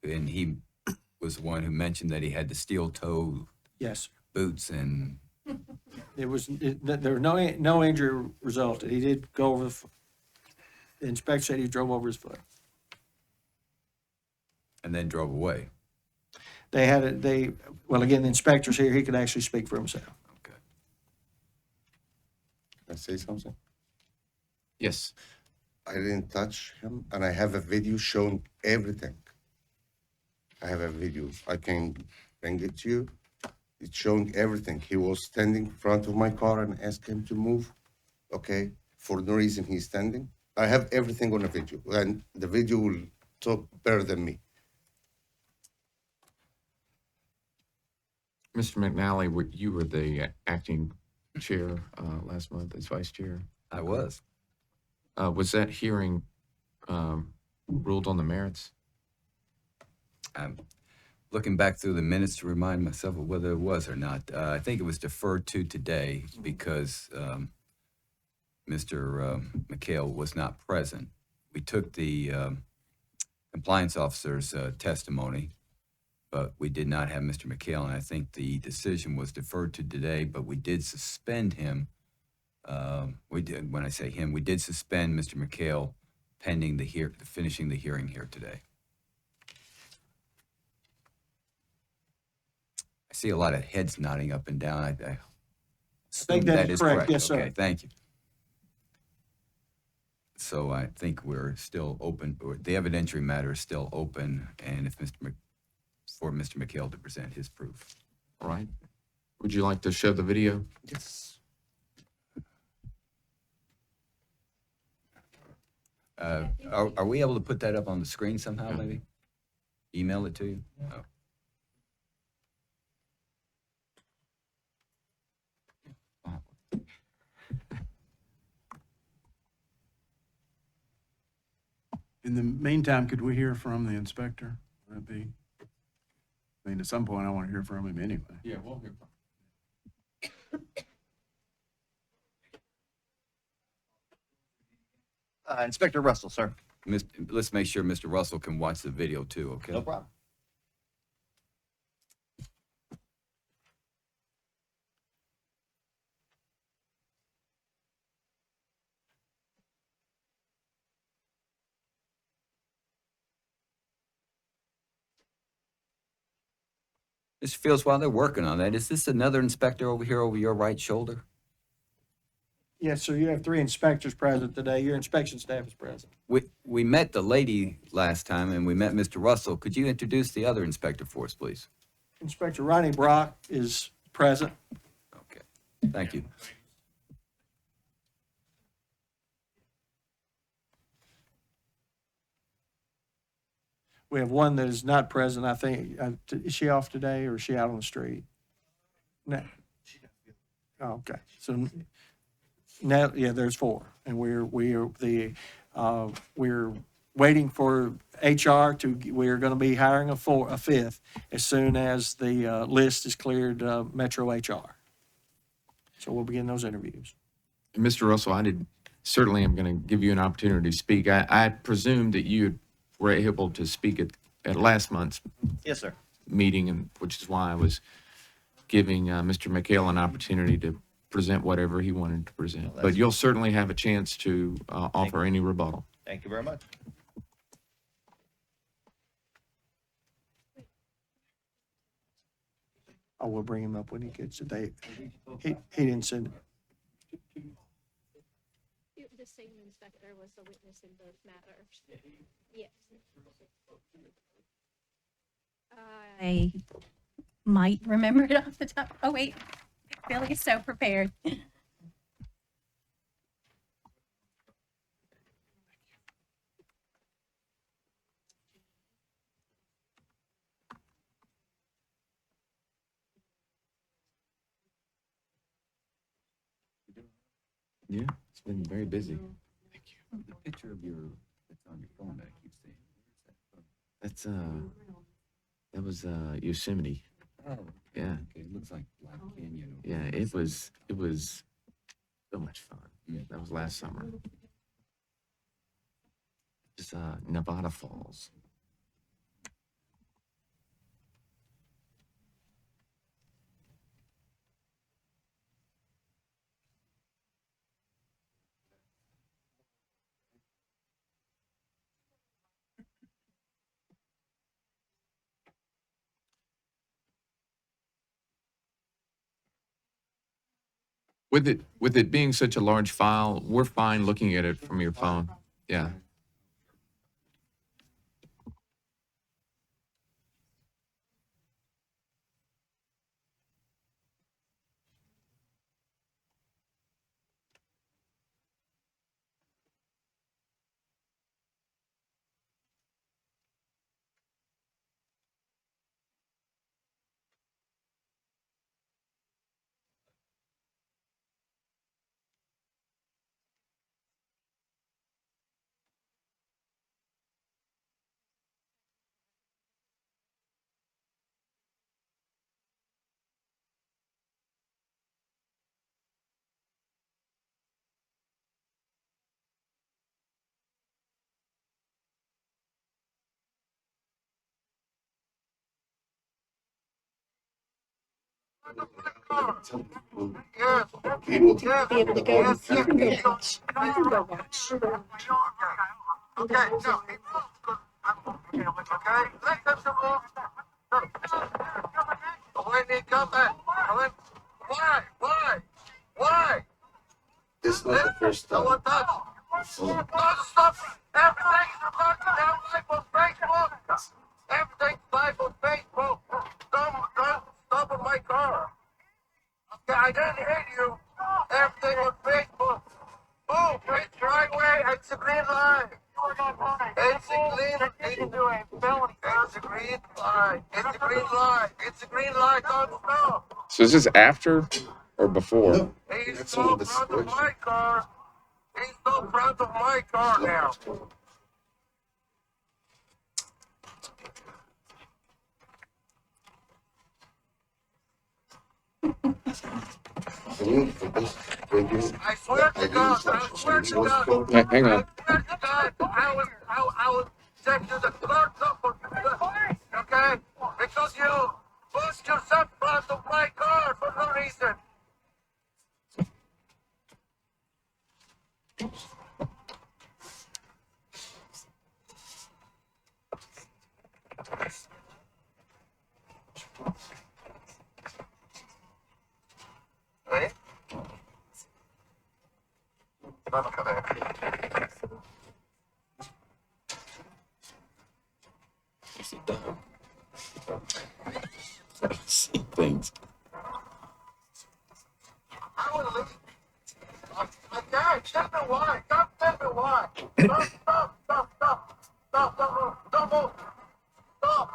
And he was the one who mentioned that he had the steel toe yes. boots and, There was no injury resulted. He did go over the inspector said he drove over his foot. and then drove away. Well, again, the inspector's here. He could actually speak for himself. Okay. Can I say something? Yes. I didn't touch him, and I have a video showing everything. I have a video. I can bring it to you. It's showing everything. He was standing in front of my car and asked him to move. Okay, for no reason he's standing. I have everything on the video, and the video will talk better than me. Mr. McNally, you were the acting chair last month as vice chair. I was. Was that hearing ruled on the merits? I'm looking back through the minutes to remind myself of whether it was or not. I think it was deferred to today because Mr. McHale was not present. We took the compliance officer's testimony, but we did not have Mr. McHale, and I think the decision was deferred to today, but we did suspend him. When I say him, we did suspend Mr. McHale pending finishing the hearing here today. see a lot of heads nodding up and down. I think assume that is correct. Yes, sir. Okay, thank you. So I think we're still open, or the evidentiary matter is still open, and if for Mr. McHale to present his proof. All right. Would you like to show the video? Yes. Are we able to put that up on the screen somehow, maybe? Email it to you? Oh. In the meantime, could we hear from the inspector? Would that be? I mean, at some point, I want to hear from him anyway. Yeah, we'll hear from Inspector Russell, sir. Let's make sure Mr. Russell can watch the video too, okay? No problem. Mr. Fields, while they're working on that, is this another inspector over here over your right shoulder? Yes, sir. You have 3 inspectors present today. Your inspection staff is present. We met the lady last time and we met Mr. Russell. Could you introduce the other inspector for us, please? Inspector Ronnie Brock is present. Okay, thank you. We have one that is not present, I think. Is she off today or is she out on the street? No. Oh, okay. So now, yeah, there's 4. And we're waiting for HR we're going to be hiring a 5th as soon as the list is cleared, Metro HR. So we'll begin those interviews. Mr. Russell, certainly I'm going to give you an opportunity to speak. I presume that you were able to speak at last month's Yes, sir. meeting, and which is why I was giving Mr. McHale an opportunity to present whatever he wanted to present. But you'll certainly have a chance to offer any rebuttal. Thank you very much. I will bring him up when he gets it. He didn't send it. The same inspector was the witness in both matters. Yes. I might remember it off the top. Oh, wait. Billy's so prepared. Yeah, it's been very busy. Thank you. The picture of that's on your phone that I keep seeing. That's that was Yosemite. Oh, Yeah. okay. It looks like Black Canyon. Yeah, it was so much fun. Yeah. That was last summer. Just Nevada Falls. With it being such a large file, we're fine looking at it from your phone. Yeah. Be able to go. You can go watch. You can go watch. Okay, no. Okay, let's have some more. When it goes. come back. And then, why? This is not the first No time. one touch. Don't stop. Everything's recorded now live on Facebook. Everything's live on Facebook. Don't stop on my car. Okay, I didn't hit you. Everything on Facebook. Oh, it's right way. It's a green line. It's a green line. It's a green line. It's a green line. It's a green line. Don't stop. So is this after or before? He's so in front of my car. He's so in front of my car now. I swear to God, I swear to God. Hang on. I swear to God, I will check you the clerk number. Okay? Because you pushed yourself in front of my car for no reason. Ready? See things. I will leave. Okay, tell me why. Don't tell me why. Stop, don't move. Stop.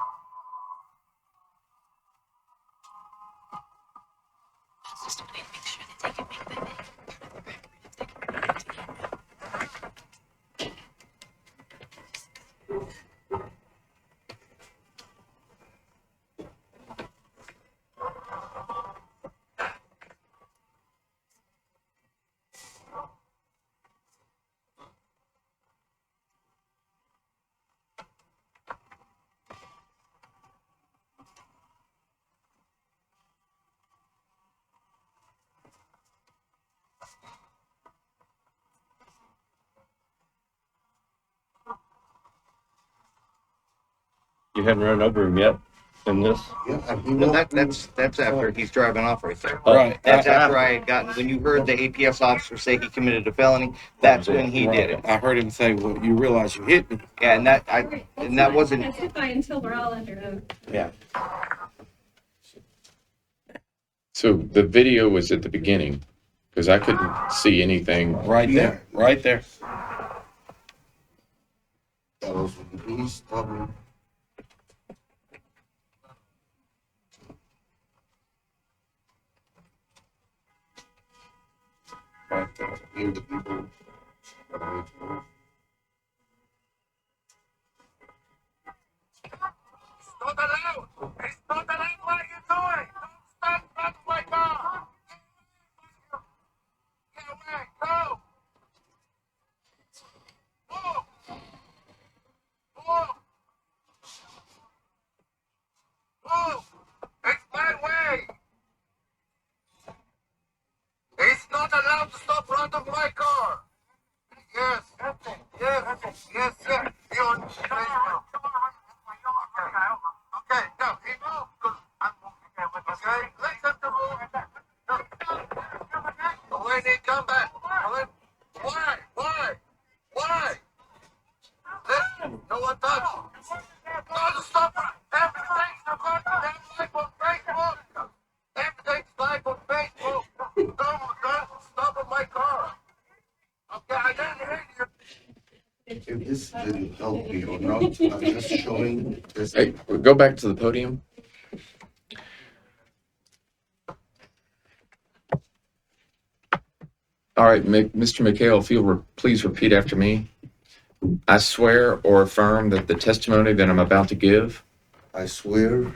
You hadn't run over him yet in this? No, that's after he's driving off right there. Right. That's after I had gotten, when you heard the APS officer say he committed a felony, that's when he did it. I heard him say, well, you realize you hit me. Yeah, and that wasn't, Testify until we're all under oath. Yeah. So the video was at the beginning because I couldn't see anything. Right there, right there. That was when he stopped me. Right there. In the people. Not allowed. It's not allowed. What are you doing? Don't stand in front of my car. Get away. Go. Move. Move. Move. It's my way. It's not allowed to stop in front of my car. Yes. Yes. You're on Facebook. Okay, no, he moved. I'm moving. Okay, listen to move. When he come back, why? Listen, no one touch. Don't stop. Everything's recorded now live on Facebook. Everything's live on Facebook. Don't stop on my car. Okay, I didn't hear you. If this didn't help me or not, I'm just showing this. Hey, go back to the podium. All right, Mr. McHale, if you'll please repeat after me. I swear or affirm that the testimony that I'm about to give I swear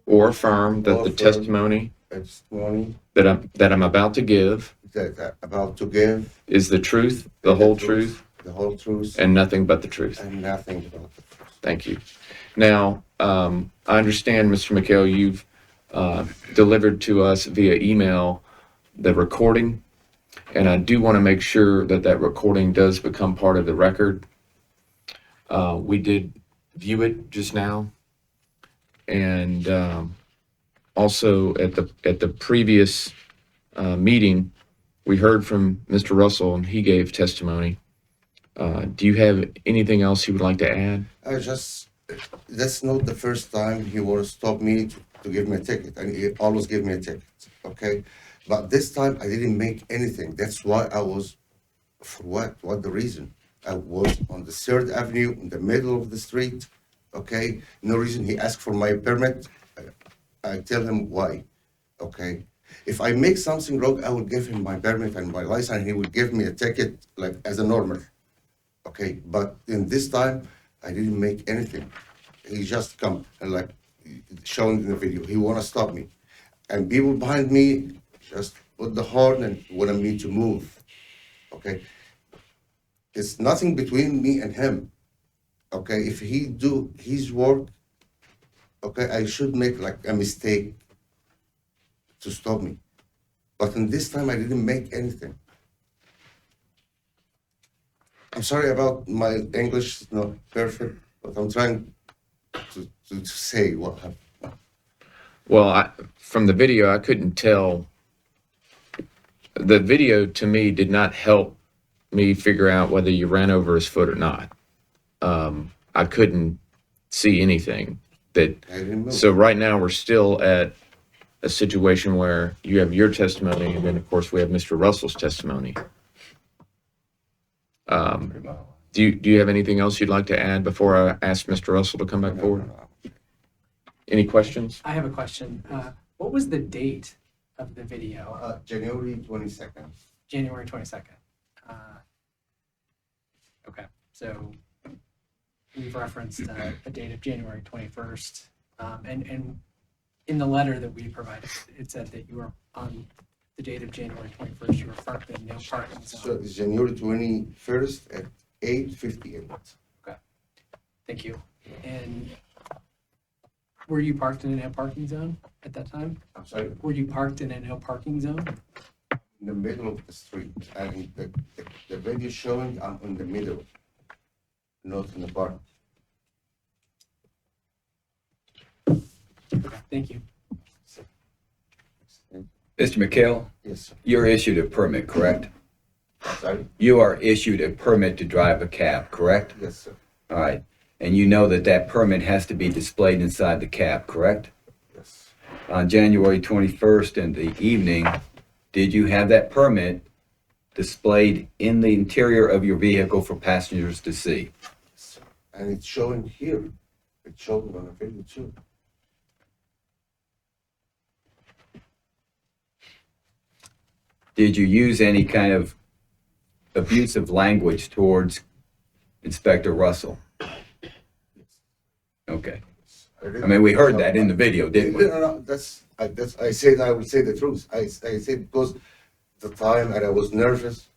or affirm that Or the affirm. testimony testimony that I'm about to give that I'm about to give is the truth, the whole truth, the whole truth, and nothing but the truth. and nothing but the truth. Thank you. Now, I understand, Mr. McHale, you've delivered to us via email the recording, and I do want to make sure that that recording does become part of the record. We did view it just now, and Also, at the previous meeting, we heard from Mr. Russell, and he gave testimony. Do you have anything else you would like to add? That's not the first time he will stop me to give me a ticket, and he always give me a ticket, okay? But this time I didn't make anything. That's why I was, for what? What the reason? I was on the 3rd Avenue in the middle of the street, okay? No reason. He asked for my permit. I tell him why, okay? If I make something wrong, I will give him my permit and my license, and he will give me a ticket like as a normal, okay? But in this time, I didn't make anything. He just come and like showing in the video, he wanna stop me. And people behind me just put the horn and wanted me to move, okay? It's nothing between me and him, okay? If he do his work, okay, I should make like a mistake to stop me. But in this time, I didn't make anything. I'm sorry about my English is not perfect, but I'm trying to say what happened. Well, from the video, I couldn't tell. The video to me did not help me figure out whether you ran over his foot or not. I couldn't see anything that. I didn't move. So right now we're still at a situation where you have your testimony, and then of course we have Mr. Russell's testimony. Do you have anything else you'd like to add before I ask Mr. Russell to come back forward? Any questions? I have a question. What was the date of the video? January 22nd. January 22nd. Okay, so we've referenced a date of January 21st. And in the letter that we provided, it said that you were on the date of January 21st, you were parked in no parking So zone. it's January 21st at 8:58. Okay, thank you. And were you parked in a no parking zone at that time? I'm sorry, Were you parked in a no parking zone? in the middle of the street. And the video showing I'm in the middle, not in the park. Okay, thank you. Mr. McHale, Yes, sir. you're issued a permit, correct? Sorry? You are issued a permit to drive a cab, correct? Yes, sir. All right. And you know that that permit has to be displayed inside the cab, correct? Yes. On January 21st in the evening, did you have that permit displayed in the interior of your vehicle for passengers to see? And it's showing here. It's showing on the video too. Did you use any kind of abusive language towards Inspector Russell? Okay. I mean, we heard that in the video, didn't we? No, I said I will say the truth. I said because the time and I was nervous,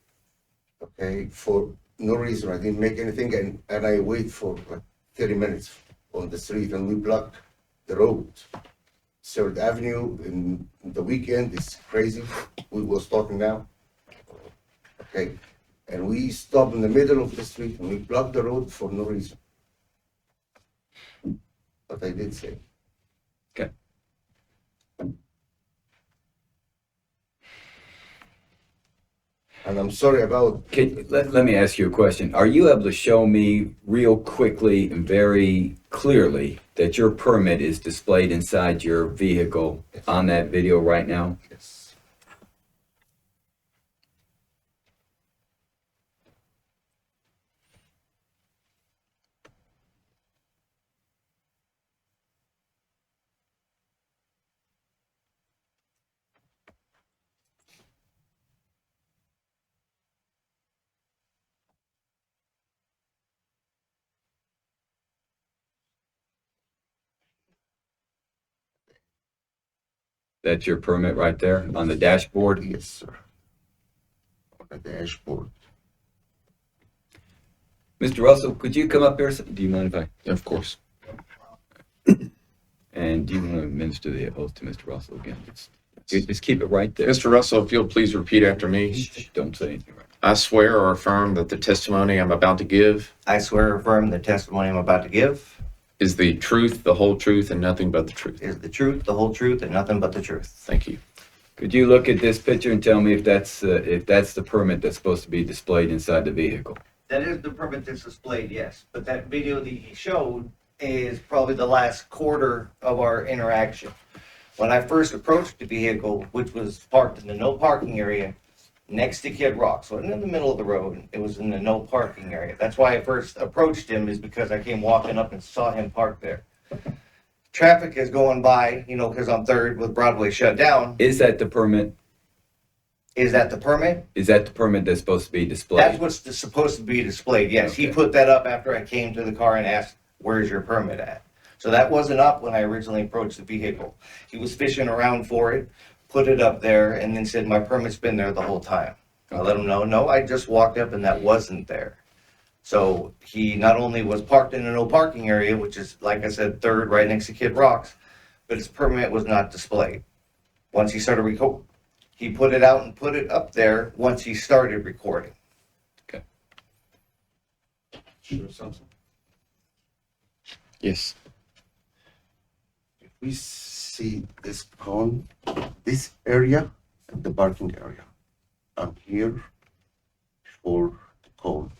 okay, for no reason. I didn't make anything and I wait for like 30 minutes on the street and we block the road. 3rd Avenue in the weekend is crazy. We was talking now. Okay. And we stop in the middle of the street and we block the road for no reason. But I did say. Okay. And I'm sorry about. Let me ask you a question. Are you able to show me real quickly and very clearly that your permit is displayed inside your vehicle on that video right now? Yes. That's your permit right there on the dashboard? Yes, sir. On the dashboard. Mr. Russell, could you come up here? Do you mind if I? Of course. And do you want to administer the oath to Mr. Russell again? Just keep it right there. Mr. Russell, if you'll please repeat after me. Don't say anything. Right. I swear or affirm that the testimony I'm about to give I swear or affirm the testimony I'm about to give is the truth, the whole truth, and nothing but the truth. Is the truth, the whole truth, and nothing but the truth. Thank you. Could you look at this picture and tell me if that's the permit that's supposed to be displayed inside the vehicle? That is the permit that's displayed, yes. But that video that he showed is probably the last quarter of our interaction. When I first approached the vehicle, which was parked in the no parking area next to Kid Rock, so it wasn't in the middle of the road, it was in the no parking area. That's why I first approached him, is because I came walking up and saw him parked there. Traffic is going by, because I'm third with Broadway shut down. Is that the permit? Is that the permit? Is that the permit that's supposed to be displayed? That's what's supposed to be displayed, yes. He put that up after I came to the car and asked, where's your permit at? So that wasn't up when I originally approached the vehicle. He was fishing around for it, put it up there, and then said, my permit's been there the whole time. I let him know, no, I just walked up and that wasn't there. So he not only was parked in a no parking area, which is, like I said, third right next to Kid Rocks, but his permit was not displayed. Once he started recording, he put it out and put it up there once he started recording. Okay. Sure, something. Yes. If we see this cone, this area, the parking area, I'm here for the cone.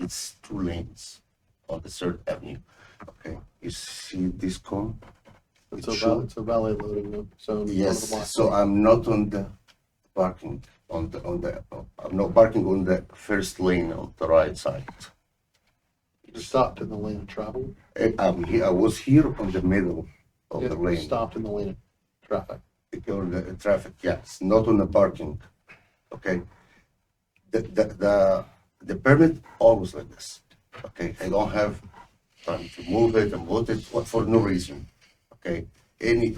It's 2 lanes on the 3rd Avenue. Okay, you see this cone? It's a valet loading zone. Yes, so I'm not on the parking, I'm not parking on the first lane on the right side. You stopped in the lane of travel? I was here on the middle of the lane. Stopped in the lane of traffic. On the traffic, yes, not on the parking. Okay. The permit always like this. Okay, I don't have time to move it and vote it for no reason. Okay, any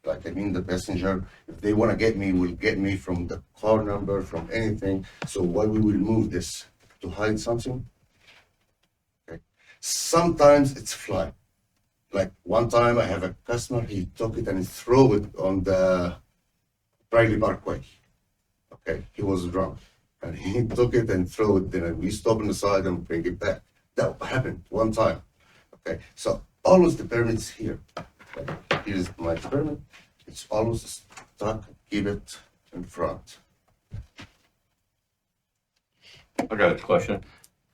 like the passenger, if they want to get me, will get me from the car number, from anything. So why we will move this to hide something? Okay, sometimes it's fly. Like one time I have a customer, he took it and threw it on the Briley Parkway. Okay, he was drunk. And he took it and threw it, then we stop on the side and bring it back. That happened one time. Okay, so always the permit's here. Okay. Here's my permit. It's always stuck. Keep it in front. I got a question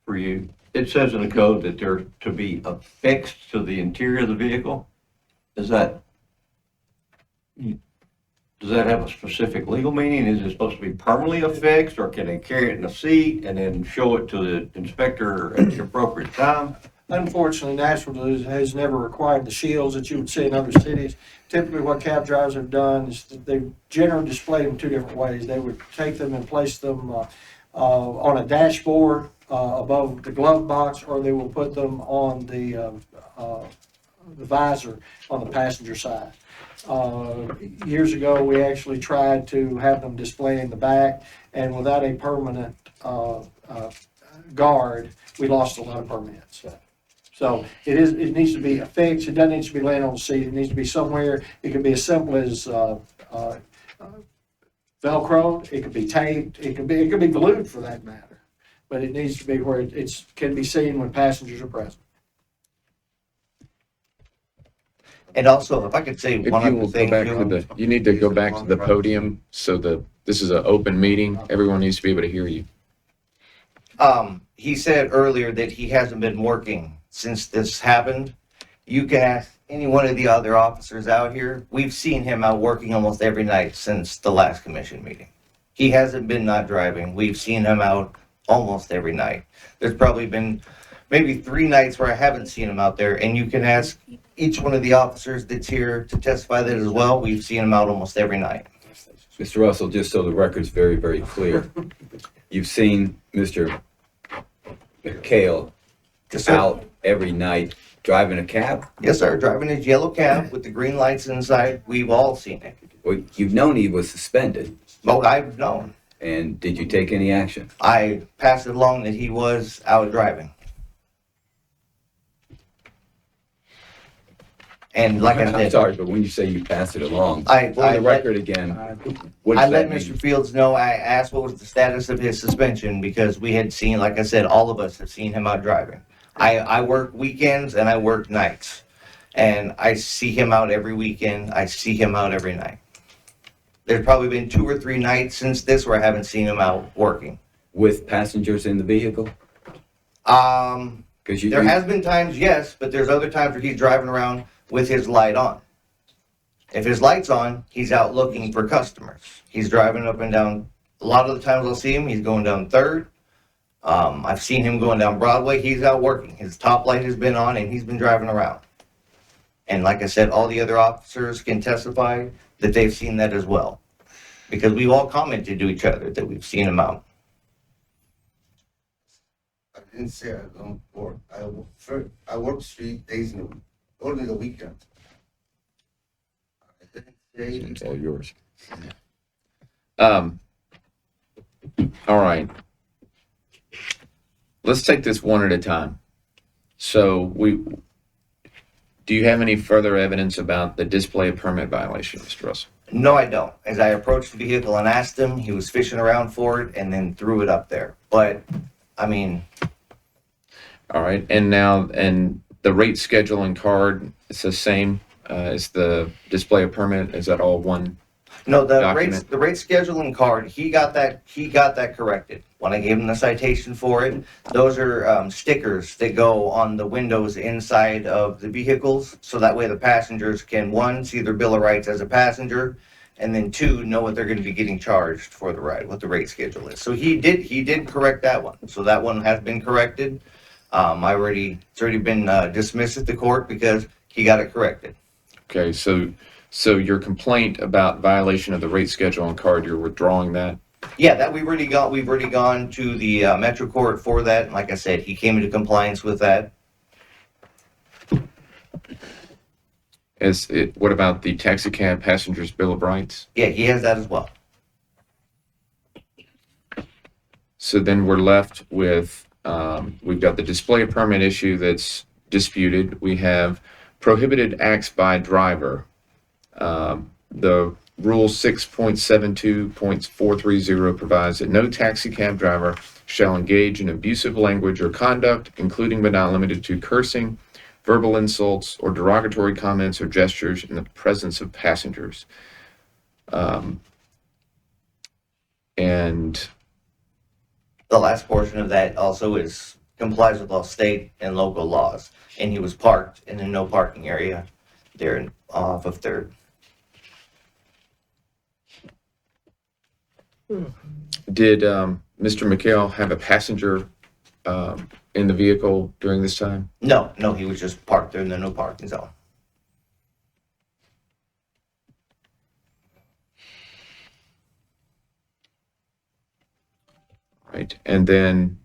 for you. It says in the code that they're to be affixed to the interior of the vehicle. Does that have a specific legal meaning? Is it supposed to be permanently affixed, or can they carry it in a seat and then show it to the inspector at the appropriate time? Unfortunately, Nashville has never required the shields that you would see in other cities. Typically, what cab drivers have done is they've generally displayed them 2 different ways. They would take them and place them on a dashboard above the glove box, or they will put them on the visor on the passenger side. Years ago, we actually tried to have them display in the back, and without a permanent guard, we lost a lot of permits. So it needs to be affixed. It doesn't need to be laying on the seat. It needs to be somewhere. It could be as simple as Velcro. It could be taped. It could be glued for that matter. But it needs to be where it can be seen when passengers are present. And also, if I could say If one you other will thing go back too. to you need to go back to the podium, so this is an open meeting. Everyone needs to be able to hear you. He said earlier that he hasn't been working since this happened. You can ask any one of the other officers out here. We've seen him out working almost every night since the last commission meeting. He hasn't been not driving. We've seen him out almost every night. There's probably been maybe 3 nights where I haven't seen him out there, and you can ask each one of the officers that's here to testify that as well. We've seen him out almost every night. Mr. Russell, just so the record's very, very clear, you've seen Mr. McHale out every night driving a cab? Yes, sir. Driving his yellow cab with the green lights inside. We've all seen it. Well, you've known he was suspended. Well, I've known. And did you take any action? I passed it along that he was out driving. And like I said, I'm sorry, but when you say you passed it along, for I the record again, what I does let that Mr. mean? Fields know. I asked what was the status of his suspension because we had seen, like I said, all of us have seen him out driving. I work weekends and I work nights. And I see him out every weekend. I see him out every night. There's probably been 2 or 3 nights since this where I haven't seen him out working. With passengers in the vehicle? There has been times, yes, but there's other times where he's driving around with his light on. If his light's on, he's out looking for customers. He's driving up and down. A lot of the times I'll see him, he's going down 3rd. I've seen him going down Broadway. He's out working. His top light has been on and he's been driving around. And like I said, all the other officers can testify that they've seen that as well. Because we've all commented to each other that we've seen him out. I didn't say I don't work. I work 3 days in a week, only the weekend. I didn't say. It's all yours. All right. Let's take this one at a time. So do you have any further evidence about the display of permit violation, Mr. Russell? No, I don't. As I approached the vehicle and asked him, he was fishing around for it and then threw it up there. But, I mean. All right. And the rate scheduling card, it's the same as the display of permit? Is that all one? No, the document? rate scheduling card, he got that corrected. When I gave him the citation for it, those are stickers that go on the windows inside of the vehicles, so that way the passengers can, 1, see their bill of rights as a passenger, and then 2, know what they're going to be getting charged for the ride, what the rate schedule is. So he did correct that one. So that one has been corrected. It's already been dismissed at the court because he got it corrected. Okay. So your complaint about violation of the rate scheduling card, you're withdrawing that? Yeah, that we've already gone to the Metro Court for that. And like I said, he came into compliance with that. What about the taxi cab passenger's bill of rights? Yeah, he has that as well. So then we're left with, we've got the display of permit issue that's disputed. We have prohibited acts by driver. The Rule 6.72.430 provides that no taxi cab driver shall engage in abusive language or conduct, including but not limited to cursing, verbal insults, or derogatory comments or gestures in the presence of passengers. And the last portion of that also complies with all state and local laws. And he was parked in a no parking area there off of 3rd. Did Mr. McHale have a passenger in the vehicle during this time? No, he was just parked there in the no parking zone. Right. And then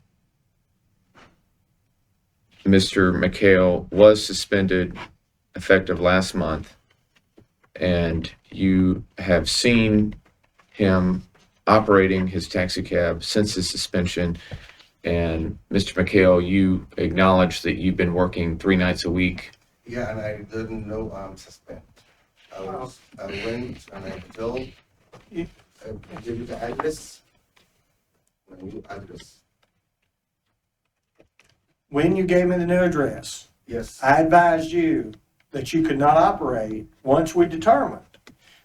Mr. McHale was suspended effective last month, and you have seen him operating his taxi cab since his suspension. And Mr. McHale, you acknowledge that you've been working 3 nights a week. Yeah, and I didn't know I'm suspended. I went and I told, I give you the address, my new address. When you gave me the new address, Yes. I advised you that you could not operate once we determined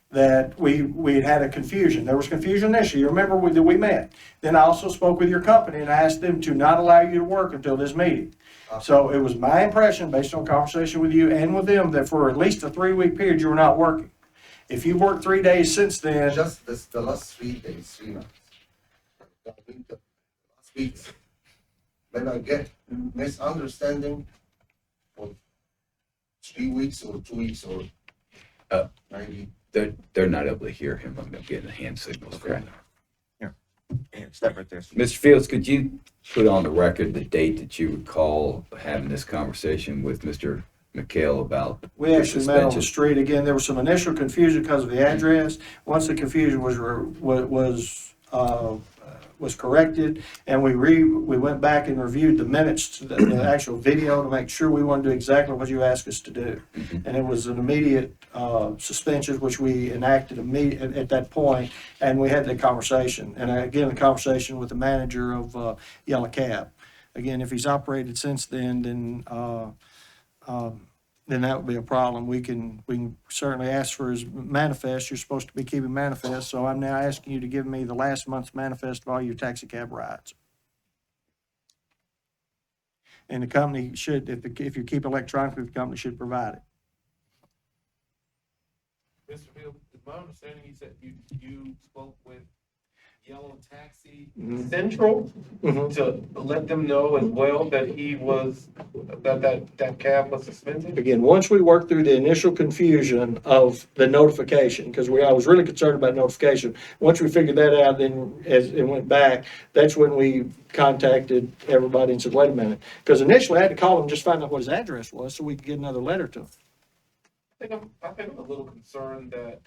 that we had a confusion. There was confusion initially. You remember that we met. Then I also spoke with your company and asked them to not allow you to work until this meeting. So it was my impression, based on conversation with you and with them, that for at least a 3-week period, you were not working. If you've worked 3 days since then. Just the last 3 days, 3 months. The last weeks. When I get misunderstanding for 3 weeks or 2 weeks or maybe. They're not able to hear him. I'm getting hand signals from them. Yeah, step right there. Mr. Fields, could you put on the record the date that you recall having this conversation with Mr. McHale about We actually met on the suspension? street again. There was some initial confusion because of the address. Once the confusion was corrected, and we went back and reviewed the minutes, the actual video, to make sure we wanted to do exactly what you asked us to do. And it was an immediate suspension, which we enacted at that point, and we had the conversation. And again, the conversation with the manager of Yellow Cab. Again, if he's operated since then, then that would be a problem. We can certainly ask for his manifest. You're supposed to be keeping manifest, so I'm now asking you to give me the last month's manifest of all your taxi cab rides. And the company should, if you keep electronically, the company should provide it. Mr. Field, is my understanding he said you spoke with Yellow Taxi Central to let them know as well that he was, that cab was suspended? Again, once we work through the initial confusion of the notification, because I was really concerned about notification. Once we figured that out, then as it went back, that's when we contacted everybody and said, wait a minute. Because initially I had to call him, just find out what his address was so we could get another letter to him. I think I'm a little concerned that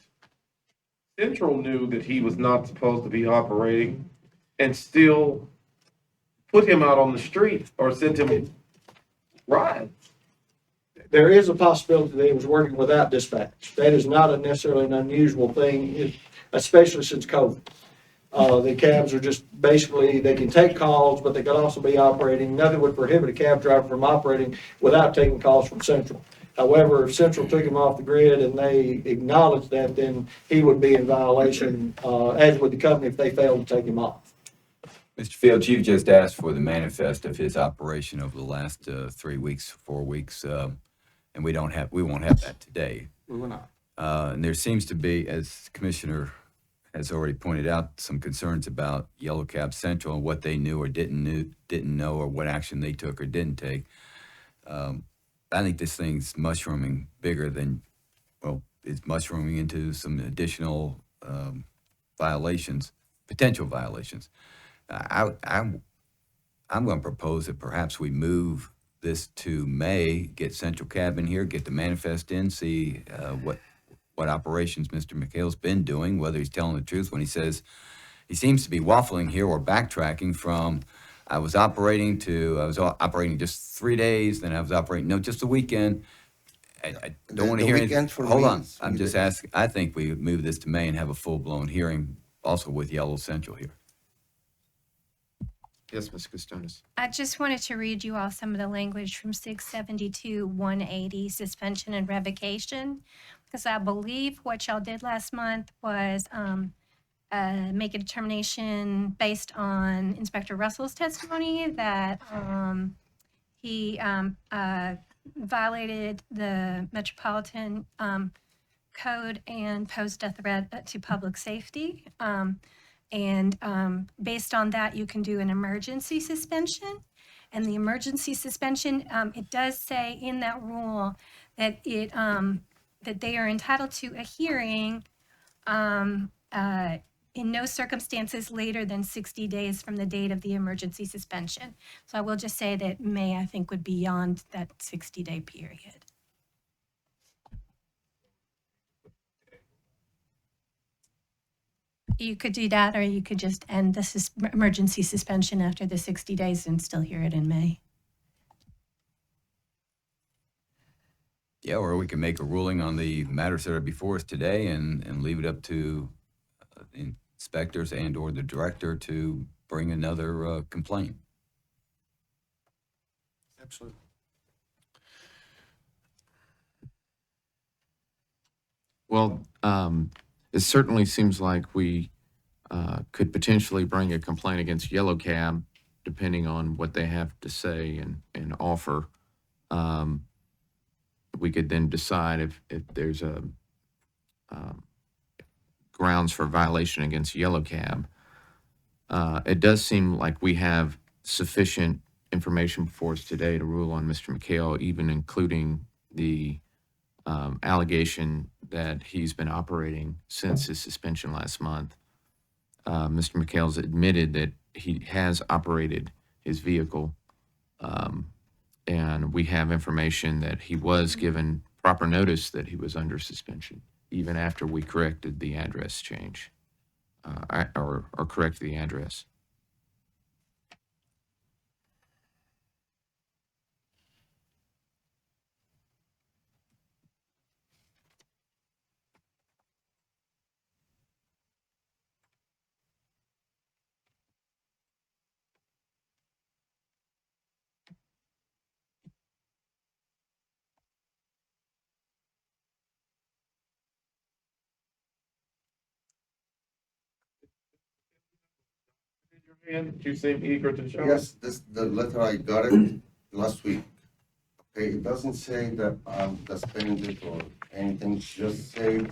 Central knew that he was not supposed to be operating and still put him out on the street or sent him rides. There is a possibility that he was working without dispatch. That is not necessarily an unusual thing, especially since COVID. The cabs are just basically, they can take calls, but they could also be operating. Nothing would prohibit a cab driver from operating without taking calls from Central. However, if Central took him off the grid and they acknowledged that, then he would be in violation, as would the company if they failed to take him off. Mr. Fields, you've just asked for the manifest of his operation over the last 3 weeks, 4 weeks, and we won't have that today. We will not. And there seems to be, as the Commissioner has already pointed out, some concerns about Yellow Cab Central and what they knew or didn't know, or what action they took or didn't take. I think this thing's mushrooming bigger than, well, it's mushrooming into some additional violations, potential violations. I'm going to propose that perhaps we move this to May, get Central Cab in here, get the manifest in, see what operations Mr. McHale's been doing, whether he's telling the truth when he says he seems to be waffling here or backtracking from I was operating just 3 days, then I was operating, no, just a weekend. I don't want to hear anything. Hold on, I'm just asking, I think we move this to May and have a full-blown hearing also with Yellow Central here. Yes, Ms. Costonis. I just wanted to read you all some of the language from 672-180, suspension and revocation, because I believe what y'all did last month was make a determination based on Inspector Russell's testimony that he violated the Metropolitan code and posed a threat to public safety. And based on that, you can do an emergency suspension. And the emergency suspension, it does say in that rule that that they are entitled to a hearing in no circumstances later than 60 days from the date of the emergency suspension. So I will just say that May, I think, would be beyond that 60-day period. You could do that, or you could just end the emergency suspension after the 60 days and still hear it in May. Yeah, or we can make a ruling on the matters that are before us today and leave it up to the inspectors and or the director to bring another complaint. Absolutely. Well, it certainly seems like we could potentially bring a complaint against Yellow Cab, depending on what they have to say and offer. We could then decide if there's a grounds for violation against Yellow Cab. It does seem like we have sufficient information before us today to rule on Mr. McHale, even including the allegation that he's been operating since his suspension last month. Mr. McHale's admitted that he has operated his vehicle, and we have information that he was given proper notice that he was under suspension, even after we corrected the address change, or corrected the address. And you seem eager to show. Yes, the letter I got it last week. Okay, it doesn't say that I'm suspended or anything, it just say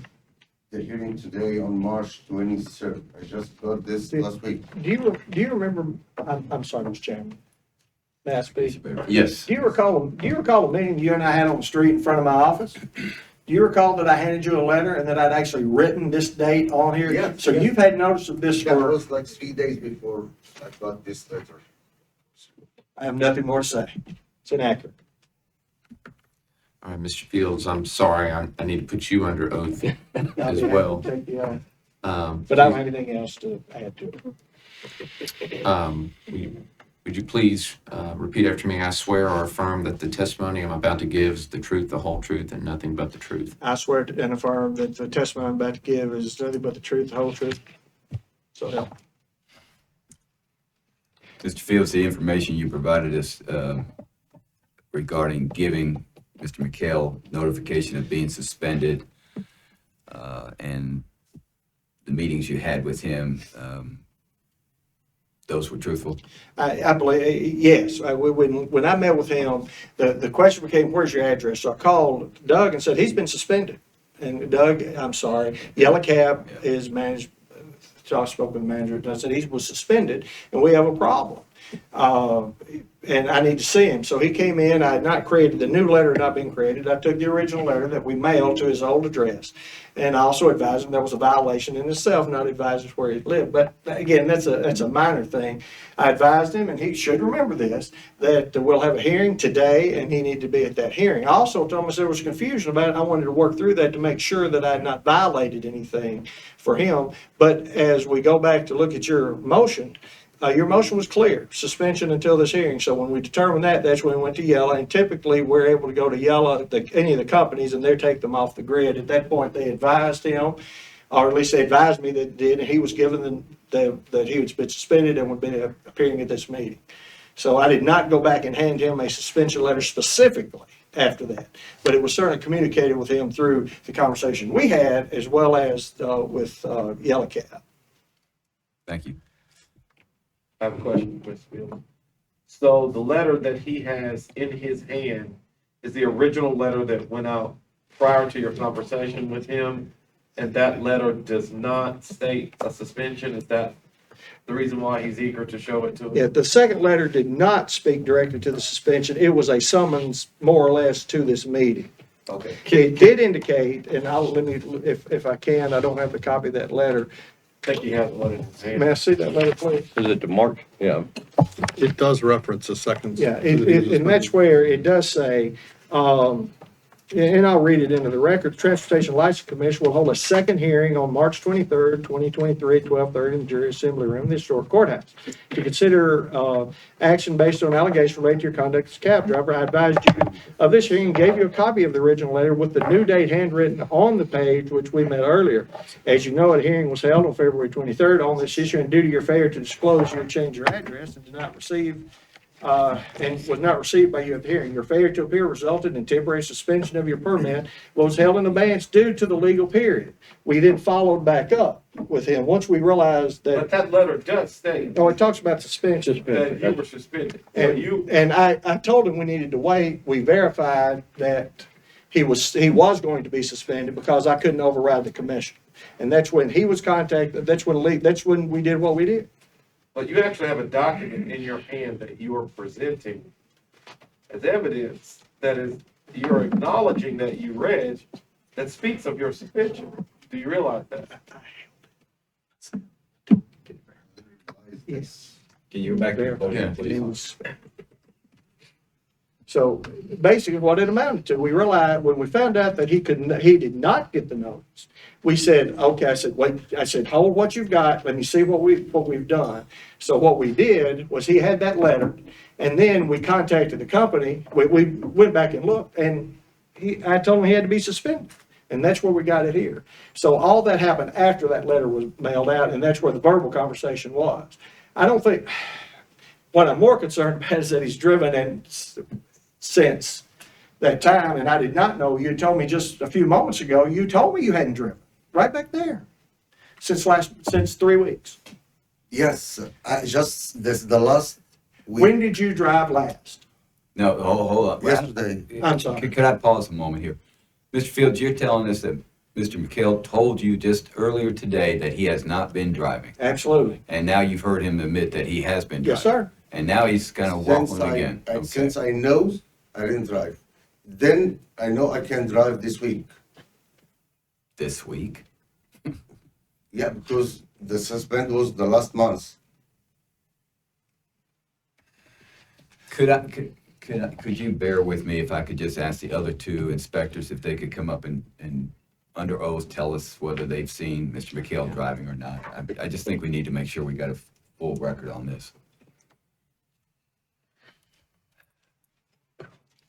the hearing today on March 23rd. I just got this last week. Do you remember, I'm sorry, Mr. Chairman. May I speak? Yes. Do you recall a meeting you and I had on the street in front of my office? Do you recall that I handed you a letter and that I'd actually written this date on here? Yeah. So you've had notice of this That for, was like 3 days before I got this letter. I have nothing more to say. It's inaccurate. All right, Mr. Fields, I'm sorry, I need to put you under oath as well. Take the oath. Um, But I don't have anything else to add to it. Would you please repeat after me? I swear or affirm that the testimony I'm about to give is the truth, the whole truth, and nothing but the truth. I swear and affirm that the testimony I'm about to give is nothing but the truth, the whole truth. So help. Mr. Fields, the information you provided us regarding giving Mr. McHale notification of being suspended and the meetings you had with him, those were truthful? I believe, yes. When I met with him, the question became, where's your address? So I called Doug and said, he's been suspended. And Doug, I'm sorry, Yellow Cab is managed, so I spoke with the manager, and I said, he was suspended and we have a problem. And I need to see him. So he came in, I had not created, the new letter had not been created. I took the original letter that we mailed to his old address. And I also advised him there was a violation in itself, not advised us where he lived. But again, that's a minor thing. I advised him, and he should remember this, that we'll have a hearing today and he needed to be at that hearing. I also told him, there was confusion about it. I wanted to work through that to make sure that I had not violated anything for him. But as we go back to look at your motion was clear, suspension until this hearing. So when we determined that, that's when we went to Yellow. And typically, we're able to go to Yellow, any of the companies, and they take them off the grid. At that point, they advised him, or at least they advised me that did, and he was given that he would be suspended and would be appearing at this meeting. So I did not go back and hand him a suspension letter specifically after that. But it was certainly communicated with him through the conversation we had, as well as with Yellow Cab. Thank you. I have a question, Mr. Fields. So the letter that he has in his hand is the original letter that went out prior to your conversation with him, and that letter does not state a suspension. Is that the reason why he's eager to show it to us? Yeah, the second letter did not speak directly to the suspension. It was a summons, more or less, to this meeting. Okay. It did indicate, and let me, if I can, I don't have the copy of that letter. I think he has one in his hand. May I see that letter, please? Is it the March? Yeah. It does reference a second. Yeah, and that's where it does say, and I'll read it into the record. The Transportation License Commission will hold a second hearing on March 23rd, 2023, at 12:30 in the jury assembly room in the historic courthouse to consider action based on allegations related to your conduct as a cab driver. I advised you of this hearing and gave you a copy of the original letter with the new date handwritten on the page, which we met earlier. As you know, a hearing was held on February 23rd on this issue, and due to your failure to disclose you had changed your address and did not receive and was not received by you at the hearing. Your failure to appear resulted in temporary suspension of your permit, was held in abeyance due to the legal period. We then followed back up with him once we realized that. But that letter does state Oh, it talks about suspension. that you were suspended. So And I told him we needed to wait. We verified that he was going to be suspended because I couldn't override the commission. And that's when he was contacted. That's when we did what we did. But you actually have a document in your hand that you are presenting as evidence that is, you're acknowledging that you read, that speaks of your suspension. Do you realize that? Yes. Can you go back to the podium, please? So basically what it amounted to, we realized when we found out that he did not get the notice, we said, okay, I said, hold what you've got. Let me see what we've done. So what we did was he had that letter, and then we contacted the company. We went back and looked, and I told him he had to be suspended. And that's where we got it here. So all that happened after that letter was mailed out, and that's where the verbal conversation was. I don't think, what I'm more concerned about is that he's driven and since that time, and I did not know. You told me just a few moments ago, you told me you hadn't driven, right back there, since 3 weeks. Yes, this the last week. When did you drive last? No, hold up. Yesterday. I'm sorry. Could I pause a moment here? Mr. Fields, you're telling us that Mr. McHale told you just earlier today that he has not been driving. Absolutely. And now you've heard him admit that he has been driving. Yes, sir. And now he's kind of waffling again. Okay. Since I know I didn't drive, then I know I can drive this week. This week? Yeah, because the suspend was the last month. Could you bear with me if I could just ask the other two inspectors if they could come up and under oath tell us whether they've seen Mr. McHale driving or not? I just think we need to make sure we got a full record on this.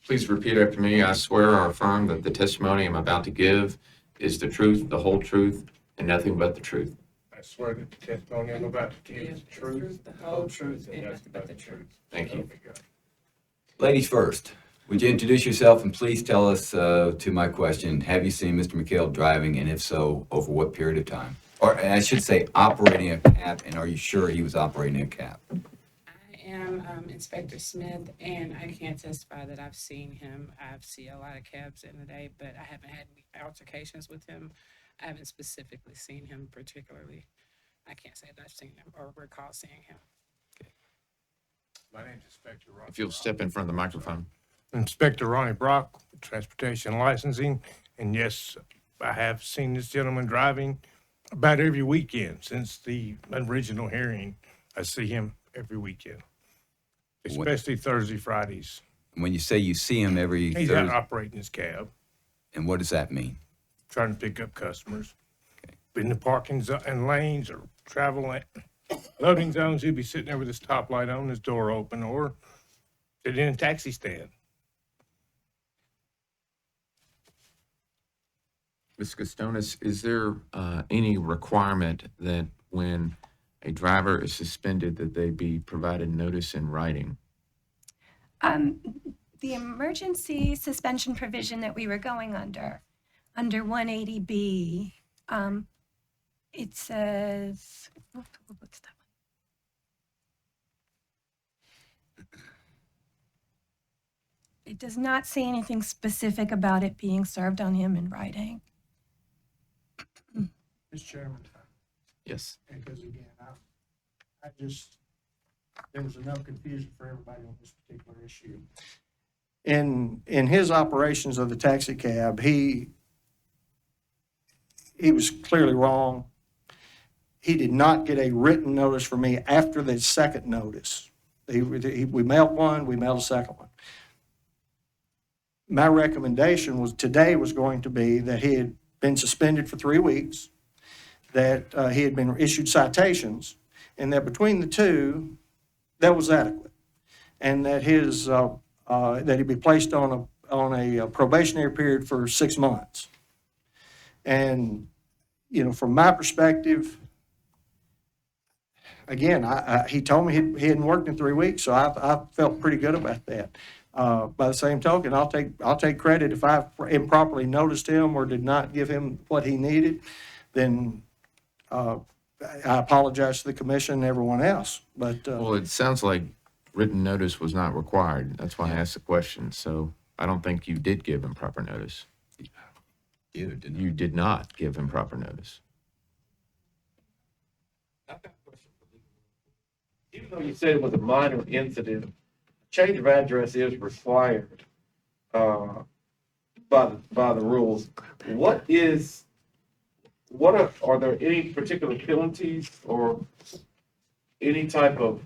Please repeat after me. I swear or affirm that the testimony I'm about to give is the truth, the whole truth, and nothing but the truth. I swear that the testimony I'm about to give is the truth, the whole truth, and nothing but the truth. Thank you. Ladies first, would you introduce yourself and please tell us, to my question, have you seen Mr. McHale driving, and if so, over what period of time? Or I should say, operating a cab, and are you sure he was operating a cab? I am Inspector Smith, and I can't testify that I've seen him. I've seen a lot of cabs in the day, but I haven't had any altercations with him. I haven't specifically seen him particularly. I can't say that I've seen him or recall seeing him. My name's Inspector Ron. If you'll step in front of the microphone. Inspector Ronnie Brock, Transportation Licensing, and yes, I have seen this gentleman driving about every weekend since the original hearing. I see him every weekend, especially Thursday, Fridays. When you say you see him every He's out Thursday, operating his cab, and what does that mean? trying to pick up customers. In the parking and lanes or loading zones, he'd be sitting there with his top light on, his door open, or sitting in a taxi stand. Ms. Costonis, is there any requirement that when a driver is suspended that they be provided notice in writing? The emergency suspension provision that we were going under 180B, it says, what's that one? It does not say anything specific about it being served on him in writing. Mr. Chairman. Yes. Because again, there was enough confusion for everybody on this particular issue. In his operations of the taxi cab, he was clearly wrong. He did not get a written notice from me after the second notice. We mailed one, we mailed a second one. My recommendation today was going to be that he had been suspended for 3 weeks, that he had been issued citations, and that between the two, that was adequate. And that that he be placed on a probationary period for 6 months. And, from my perspective, again, he told me he hadn't worked in 3 weeks, so I felt pretty good about that. By the same token, I'll take credit if I improperly noticed him or did not give him what he needed, then I apologize to the commission and everyone else. But Well, it sounds like written notice was not required. That's why I asked the question. So I don't think you did give him proper notice. Either did You did not give him proper notice. Even though you said it was a minor incident, change of address is required by the rules. Are there any particular penalties or any type of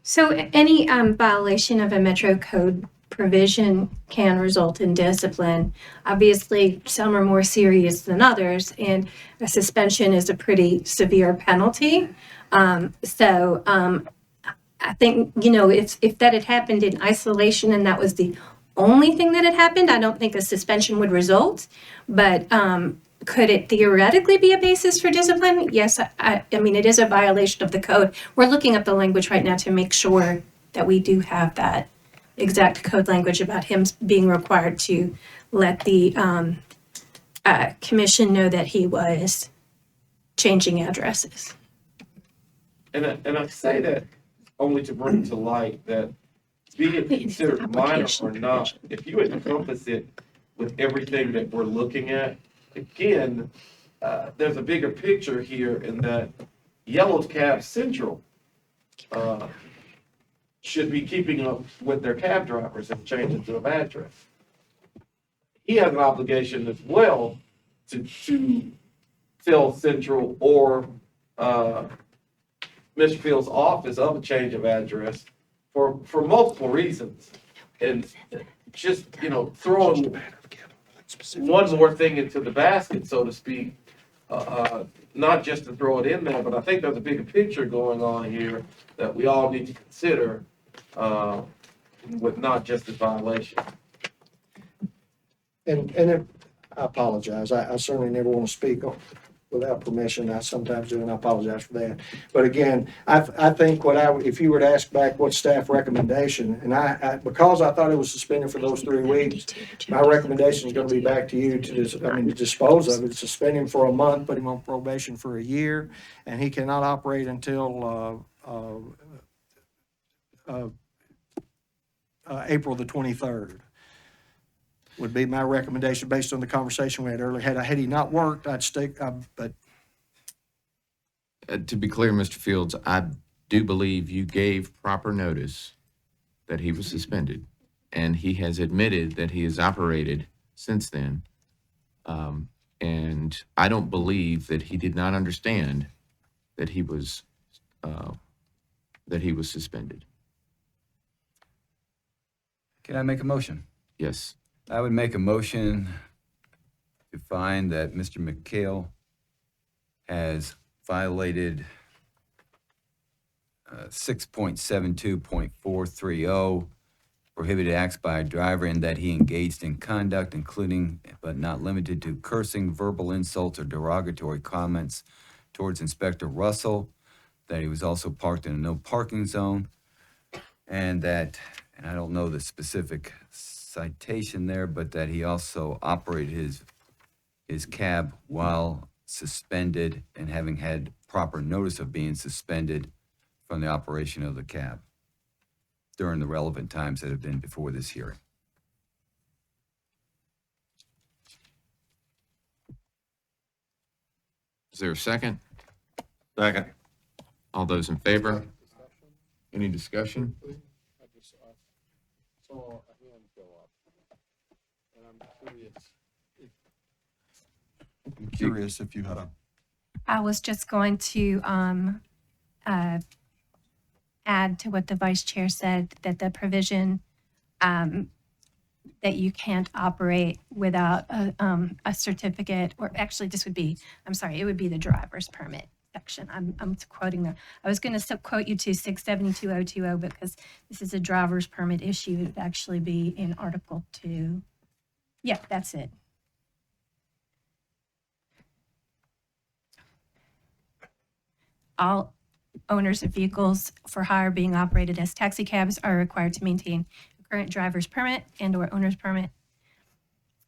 So any violation of a Metro Code provision can result in discipline. Obviously, some are more serious than others, and a suspension is a pretty severe penalty. I think, if that had happened in isolation and that was the only thing that had happened, I don't think a suspension would result. But could it theoretically be a basis for discipline? Yes, I mean, it is a violation of the code. We're looking up the language right now to make sure that we do have that exact code language about him being required to let the commission know that he was changing addresses. And I say that only to bring to light that be it considered minor or not, if you encompass it with everything that we're looking at, again, there's a bigger picture here in that Yellow Cab Central should be keeping up with their cab drivers and changing to an address. He has an obligation as well to tell Central or Mr. Fields' office of a change of address for multiple reasons. And just, throwing one more thing into the basket, so to speak, not just to throw it in there, but I think there's a bigger picture going on here that we all need to consider with not just the violation. And I apologize. I certainly never want to speak without permission. I sometimes do, and I apologize for that. But again, I think if you were to ask back what staff recommendation, and because I thought it was suspended for those 3 weeks, my recommendation is going to be back to you to dispose of it, suspend him for a month, put him on probation for a year, and he cannot operate until April the 23rd. Would be my recommendation based on the conversation we had earlier. Had he not worked, I'd stick, but. To be clear, Mr. Fields, I do believe you gave proper notice that he was suspended, and he has admitted that he has operated since then. And I don't believe that he did not understand that he was suspended. Can I make a motion? Yes. I would make a motion to find that Mr. McHale has violated 6.72.430, prohibited acts by a driver, and that he engaged in conduct, including but not limited to cursing, verbal insults, or derogatory comments towards Inspector Russell, that he was also parked in a no parking zone, and that, and I don't know the specific citation there, but that he also operated his cab while suspended and having had proper notice of being suspended from the operation of the cab during the relevant times that have been before this hearing. Is there a second? Second. All those in favor? Any discussion? I'm curious if you had a. I was just going to add to what the vice chair said, that the provision that you can't operate without a certificate, or actually this would be, I'm sorry, it would be the driver's permit section. I'm quoting there. I was going to quote you to 672.020 because this is a driver's permit issue. It would actually be in Article 2. Yeah, that's it. All owners of vehicles for hire being operated as taxi cabs are required to maintain a current driver's permit and/or owner's permit.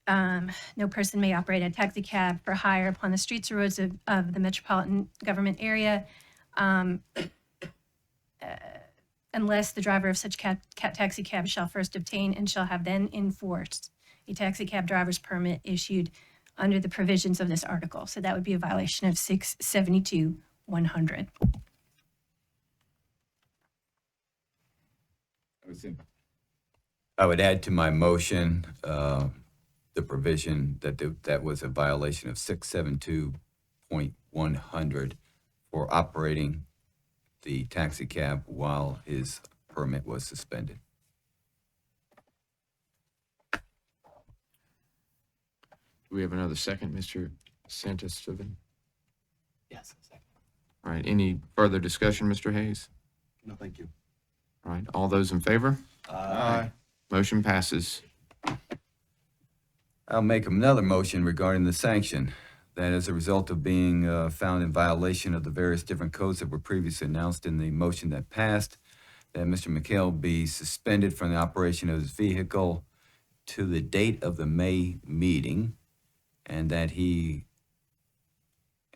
No person may operate a taxi cab for hire upon the streets or roads of the metropolitan government area unless the driver of such taxi cab shall first obtain and shall have then enforced a taxi cab driver's permit issued under the provisions of this article. So that would be a violation of 672.100. I would add to my motion the provision that was a violation of 672.100 for operating the taxi cab while his permit was suspended. Do we have another second, Mr. Santos-Steuben? Yes, second. All right, any further discussion, Mr. Hayes? No, thank you. All right, all those in favor? Aye. Motion passes. I'll make another motion regarding the sanction, that as a result of being found in violation of the various different codes that were previously announced in the motion that passed, that Mr. McHale be suspended from the operation of his vehicle to the date of the May meeting, and that he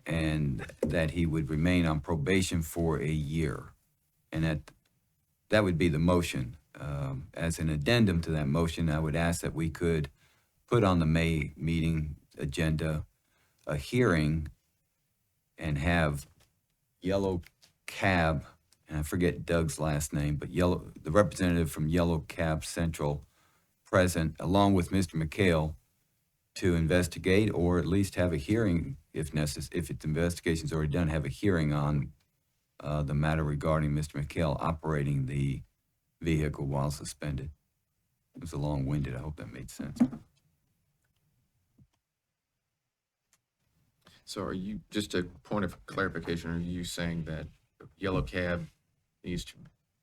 and that he would remain on probation for a year. And that would be the motion. As an addendum to that motion, I would ask that we could put on the May meeting agenda a hearing and have Yellow Cab, and I forget Doug's last name, but the representative from Yellow Cab Central present, along with Mr. McHale, to investigate or at least have a hearing if necessary. If its investigation's already done, have a hearing on the matter regarding Mr. McHale operating the vehicle while suspended. It was a long-winded. I hope that made sense. So are you, just a point of clarification, are you saying that Yellow Cab needs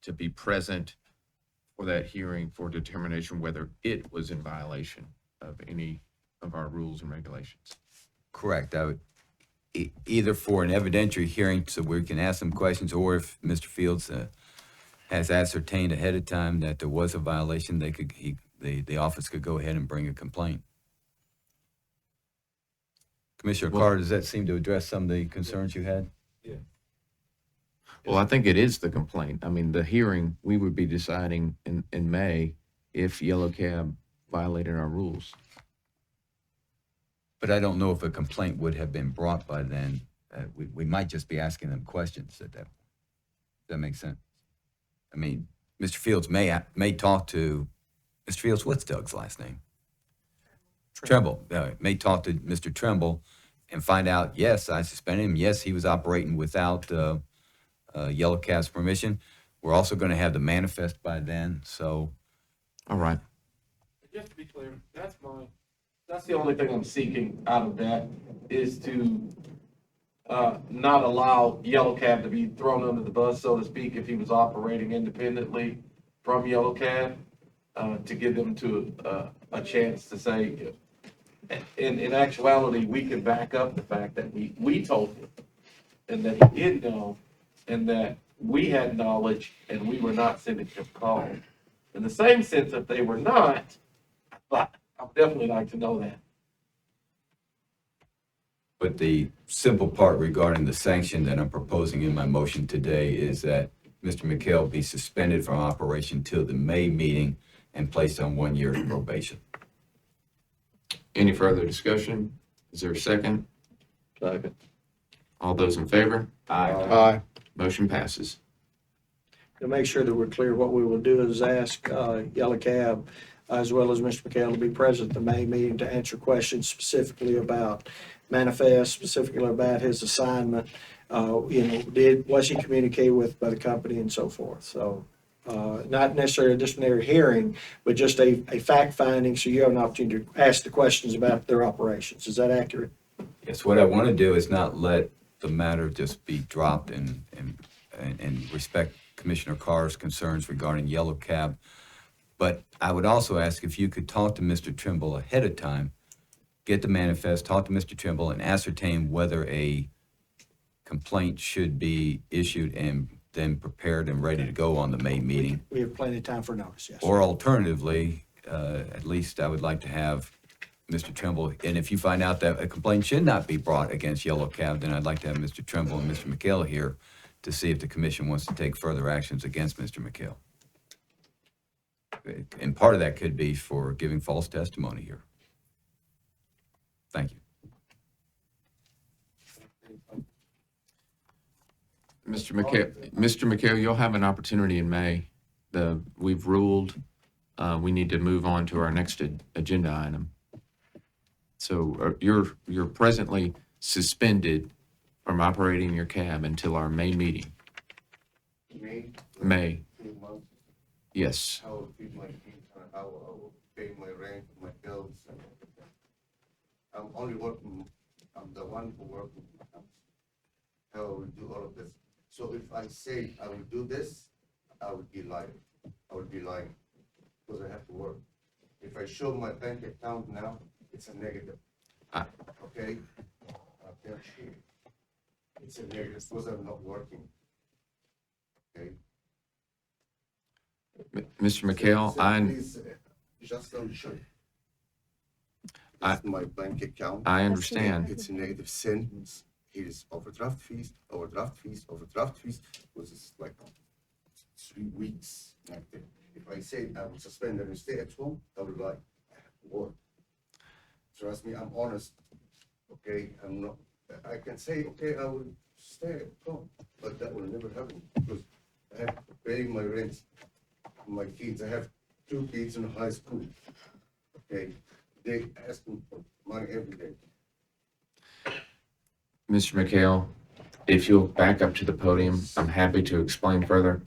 to be present for that hearing for determination whether it was in violation of any of our rules and regulations? Correct. I would either for an evidentiary hearing so we can ask some questions, or if Mr. Fields has ascertained ahead of time that there was a violation, the office could go ahead and bring a complaint. Commissioner Carter, does that seem to address some of the concerns you had? Yeah. Well, I think it is the complaint. I mean, the hearing, we would be deciding in May if Yellow Cab violated our rules. But I don't know if a complaint would have been brought by then. We might just be asking them questions at that point. Does that make sense? I mean, Mr. Fields may talk to, Mr. Fields, what's Doug's last name? Tremble. May talk to Mr. Tremble and find out, yes, I suspended him. Yes, he was operating without Yellow Cab's permission. We're also going to have the manifest by then, so. All right. Just to be clear, that's the only thing I'm seeking out of that, is to not allow Yellow Cab to be thrown under the bus, so to speak, if he was operating independently from Yellow Cab, to give them a chance to say, in actuality, we can back up the fact that we told him, and that he did know, and that we had knowledge, and we were not sending him calls. In the same sense, if they were not, but I would definitely like to know that. But the simple part regarding the sanction that I'm proposing in my motion today is that Mr. McHale be suspended from operation till the May meeting and placed on 1 year probation. Any further discussion? Is there a second? Second. All those in favor? Aye. Motion passes. To make sure that we're clear, what we will do is ask Yellow Cab as well as Mr. McHale to be present at the May meeting to answer questions specifically about manifest, specifically about his assignment. Was he communicated with by the company and so forth? So not necessarily a disciplinary hearing, but just a fact finding, so you have an opportunity to ask the questions about their operations. Is that accurate? Yes, what I want to do is not let the matter just be dropped and respect Commissioner Carr's concerns regarding Yellow Cab. But I would also ask if you could talk to Mr. Trimble ahead of time, get the manifest, talk to Mr. Trimble, and ascertain whether a complaint should be issued and then prepared and ready to go on the May meeting. We have plenty of time for notice, yes. Or alternatively, at least I would like to have Mr. Trimble, and if you find out that a complaint should not be brought against Yellow Cab, then I'd like to have Mr. Trimble and Mr. McHale here to see if the commission wants to take further actions against Mr. McHale. And part of that could be for giving false testimony here. Thank you. Mr. McHale, you'll have an opportunity in May. We've ruled we need to move on to our next agenda item. So you're presently suspended from operating your cab until our May meeting. May. Yes. I will feed my kids, I will pay my rent, my bills. I'm only working, I'm the one who works. I will do all of this. So if I say I will do this, I would be lying. I would be lying because I have to work. If I show my bank account now, it's a negative. Okay? It's a negative because I'm not working. Okay? Mr. McHale, Please, just don't show. It's my bank account. I understand. It's a negative sentence. here is overdraft fees, overdraft fees, overdraft fees. It was like 3 weeks. Like that. If I say I will suspend and stay at home, I will lie. I have to work. Trust me, I'm honest. Okay, I'm not. I can say, okay, I will stay at home, but that will never happen because I have to pay my rent, my kids. I have 2 kids in high school. Okay, they ask me for money every day. Mr. McHale, if you'll back up to the podium, I'm happy to explain further.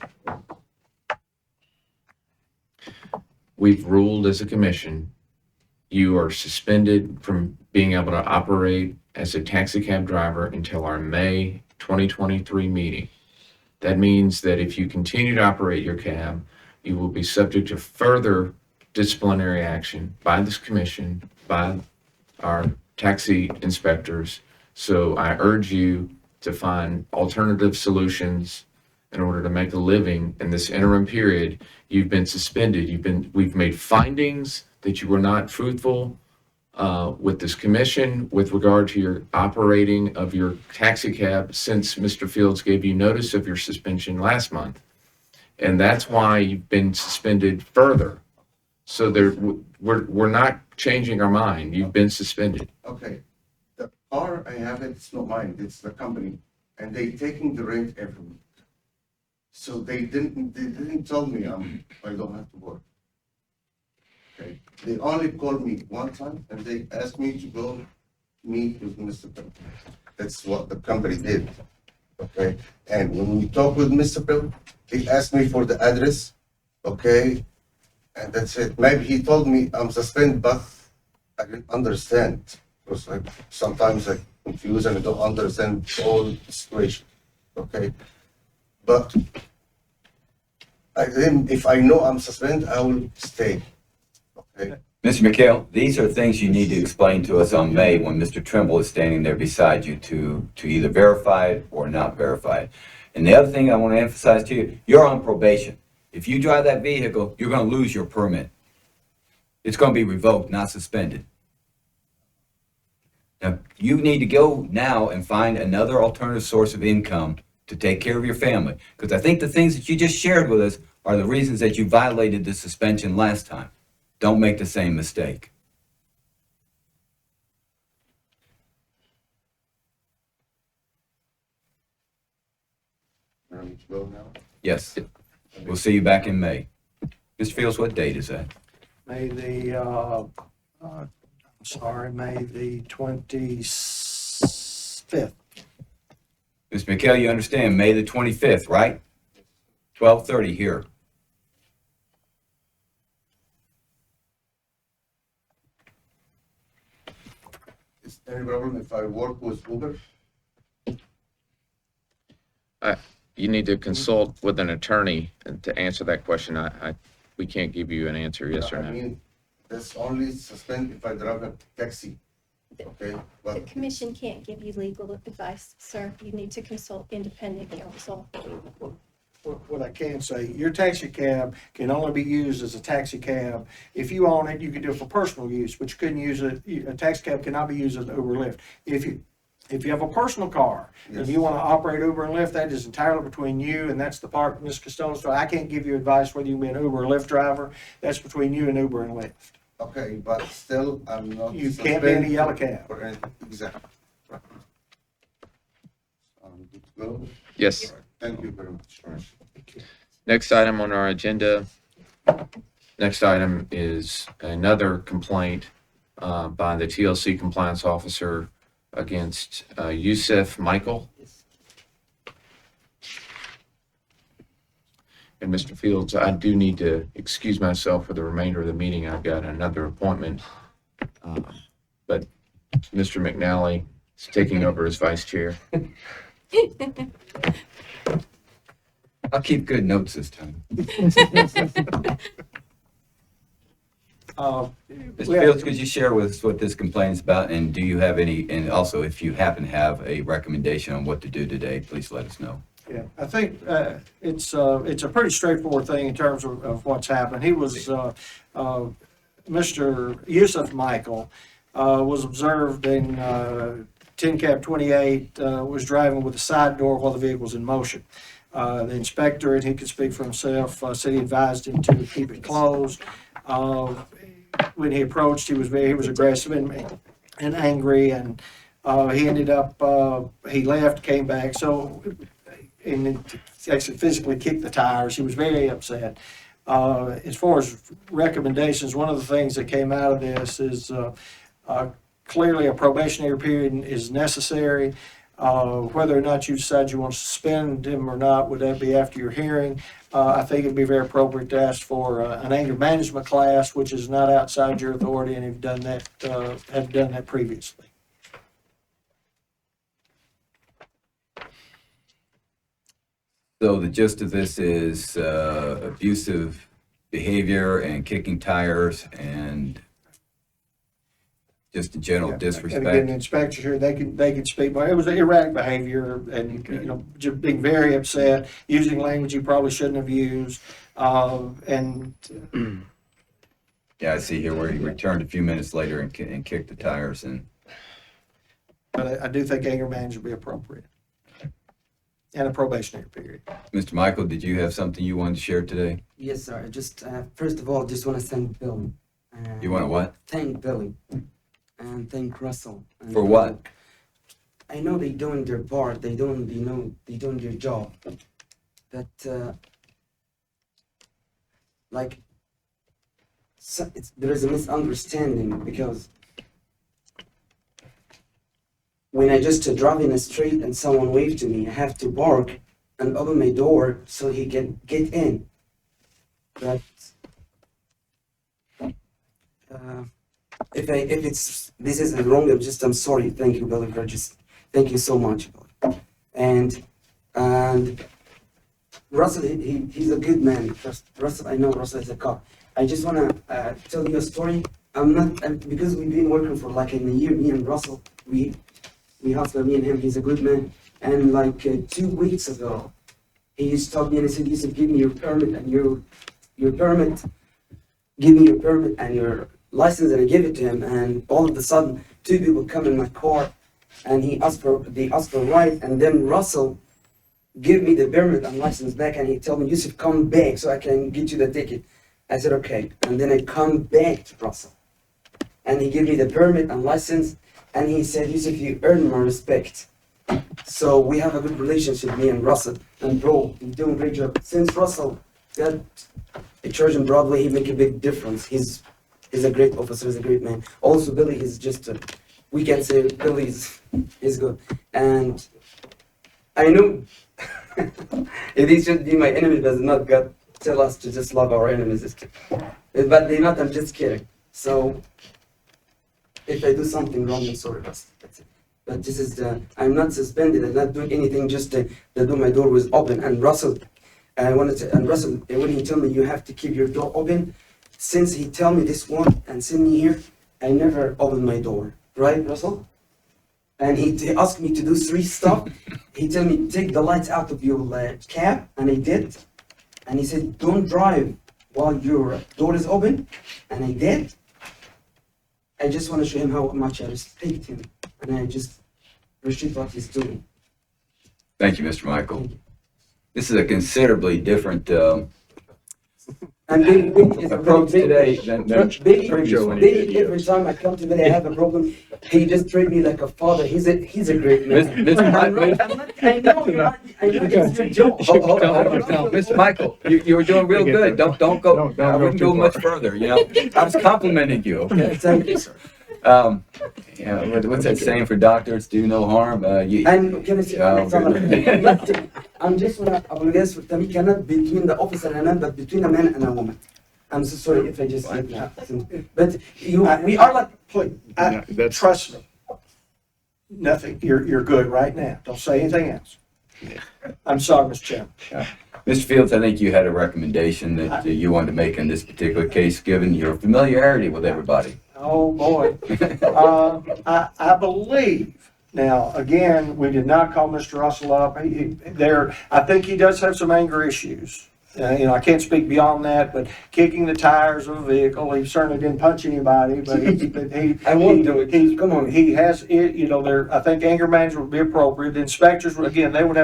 We've ruled as a commission, you are suspended from being able to operate as a taxi cab driver until our May 2023 meeting. That means that if you continue to operate your cab, you will be subject to further disciplinary action by this commission, by our taxi inspectors. So I urge you to find alternative solutions in order to make a living in this interim period. You've been suspended. We've made findings that you were not truthful with this commission with regard to your operating of your taxi cab since Mr. Fields gave you notice of your suspension last month. And that's why you've been suspended further. So we're not changing our mind. You've been suspended. Okay, the car I have, it's not mine, it's the company, and they taking the rent every week. So they didn't tell me I don't have to work. Okay, they only called me one time and they asked me to go meet with Mr. Bill. That's what the company did. Okay, and when we talked with Mr. Bill, he asked me for the address. Okay, and that's it. Maybe he told me I'm suspended, but I didn't understand. Because like sometimes I confuse and I don't understand all the situation. Okay, but if I know I'm suspended, I will stay. Okay. Mr. McHale, these are things you need to explain to us on May when Mr. Trimble is standing there beside you to either verify it or not verify it. And the other thing I want to emphasize to you, you're on probation. If you drive that vehicle, you're going to lose your permit. It's going to be revoked, not suspended. Now, you need to go now and find another alternative source of income to take care of your family. Because I think the things that you just shared with us are the reasons that you violated the suspension last time. Don't make the same mistake. Yes. We'll see you back in May. Mr. Fields, what date is that? May the 25th. Ms. McHale, you understand, May the 25th, right? 12:30 here. Is there any problem if I work with Uber? You need to consult with an attorney to answer that question. We can't give you an answer, yes or I no. mean, that's only suspend if I drive a taxi. Okay, The but commission can't give you legal advice, sir. You need to consult independent counsel. What I can say, your taxi cab can only be used as a taxi cab. If you own it, you can do it for personal use, but you couldn't use it, a taxi cab cannot be used as an Uber Lyft. If you have a personal car and you want to operate Uber and Lyft, that is entirely between you, and that's the part Ms. Costello. So I can't give you advice whether you be an Uber or Lyft driver. That's between you and Uber and Lyft. okay, but still I'm not. You can't be in a suspended yellow cab. or anything. Exactly. Right. Good to go? Yes. Thank you very much. Next item on our agenda. Next item is another complaint by the TLC compliance officer against Yusef Michael. And Mr. Fields, I do need to excuse myself for the remainder of the meeting. I've got another appointment. But Mr. McNally is taking over as vice chair. I'll keep good notes this time. Mr. Fields, could you share with us what this complaint is about, and do you have any, and also if you happen to have a recommendation on what to do today, please let us know. Yeah, I think it's a pretty straightforward thing in terms of what's happened. He was Mr. Yusef Michael was observed in 10 cab 28 was driving with the side door while the vehicle was in motion. The inspector, and he could speak for himself, said he advised him to keep it closed. When he approached, he was aggressive and angry, and he ended up, he left, came back, and then actually physically kicked the tires. He was very upset. As far as recommendations, one of the things that came out of this is clearly a probationary period is necessary. Whether or not you decide you want to suspend him or not, would that be after your hearing? I think it'd be very appropriate to ask for an anger management class, which is not outside your authority, and have done that previously. So the gist of this is abusive behavior and kicking tires and just a general And again, disrespect. the inspectors here, they can speak, but it was erratic behavior and, just being very upset, using language you probably shouldn't have used, and. Yeah, I see here where he returned a few minutes later and kicked the tires and. But I do think anger management would be appropriate. And a probationary period. Mr. Michael, did you have something you wanted to share today? Yes, sir. I just, first of all, just want to thank Billy. You want to what? Thank Billy. And thank Russell. And For what? I know they're doing their part. They're doing their job. But, there is a misunderstanding because when I just drive in the street and someone waved to me, I have to bark and open my door so he can get in. But if this is wrong, I'm sorry. Thank you, Billy Burgess. Thank you so much. And Russell, he's a good man. Russell, I know Russell is a cop. I just want to tell you a story. Because we've been working for like a year, me and Russell, we hustle, me and him, he's a good man. And 2 weeks ago, he stopped me and he said, "Yusuf, give me your permit and your permit, give me your permit and your license," and I give it to him. And all of a sudden, 2 people come in my car, and they asked for a ride, and then Russell give me the permit and license back, and he told me, "Yusuf, come back so I can get you the ticket." I said, "Okay," and then I come back to Russell, and he gave me the permit and license, and he said, "Yusuf, you earn my respect." So we have a good relationship, me and Russell, and bro, he's doing a great job. Since Russell got a church in Broadway, he make a big difference. He's a great officer, he's a great man. Also, Billy is just, we can say Billy is good. And I know if he should be my enemy, does not God tell us to just love our enemies. But they're not, I'm just kidding. So if I do something wrong, I'm sorry, Russell. That's it. But this is I'm not suspended, I'm not doing anything, just the door, my door was open. And Russell, Russell, when he told me you have to keep your door open, since he tell me this one and send me here, I never open my door. Right, Russell? And he asked me to do 3 stuff. He told me, take the lights out of your cab, and I did. And he said, don't drive while your door is open, and I did. I just want to show him how much I respect him, and I just appreciate what he's doing. Thank you, Mr. Michael. This is a considerably different And Billy is a approach today than Billy, previous one. Billy, every time I come to Billy, I have a problem. He just treats me like a father. He's a great man. I know it's a joke. Hold on. Mr. Michael, you were doing real good. Don't go. I wouldn't go much further. I was complimenting you. Okay? Thank you, sir. What's that saying for doctors? Do no harm. And can I say, I'm just want to apologize for Tammy, cannot between the officer and a man, but between a man and a woman. I'm so sorry if I just said that. But we are like, Please, trust me. Nothing. You're good right now. Don't say anything else. I'm sorry, Mr. Chairman. Mr. Fields, I think you had a recommendation that you wanted to make in this particular case, given your familiarity with everybody. Oh, boy. I believe, now, again, we did not call Mr. Russell up. I think he does have some anger issues. I can't speak beyond that, but kicking the tires of a vehicle, he certainly didn't punch anybody, but he. I won't do it. Come on. He has, I think anger management would be appropriate. The inspectors, again, they might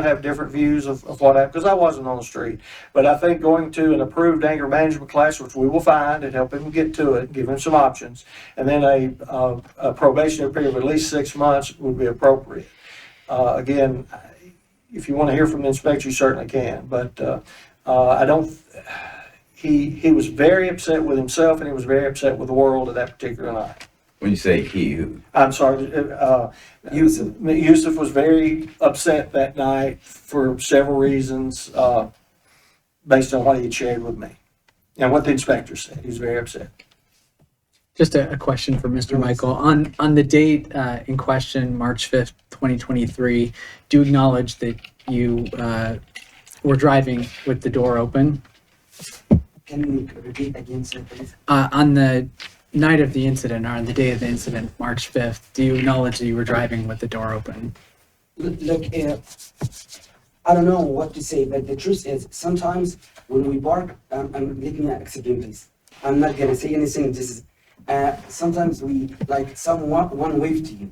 have different views of what happened, because I wasn't on the street. But I think going to an approved anger management class, which we will find, and help him get to it, give him some options, and then a probationary period of at least 6 months would be appropriate. Again, if you want to hear from the inspector, you certainly can, but I don't, he was very upset with himself, and he was very upset with the world at that particular night. When you say he, who? I'm sorry, Yusuf was very upset that night for several reasons, based on what he had shared with me, and what the inspector said. He was very upset. Just a question for Mr. Michael. On the date in question, March 5th, 2023, do you acknowledge that you were driving with the door open? Can you repeat again, sir, please? On the night of the incident, or on the day of the incident, March 5th, do you acknowledge that you were driving with the door open? Look, I don't know what to say, but the truth is, sometimes when we bark, let me explain, please. I'm not gonna say anything. This is sometimes we like someone wave to you.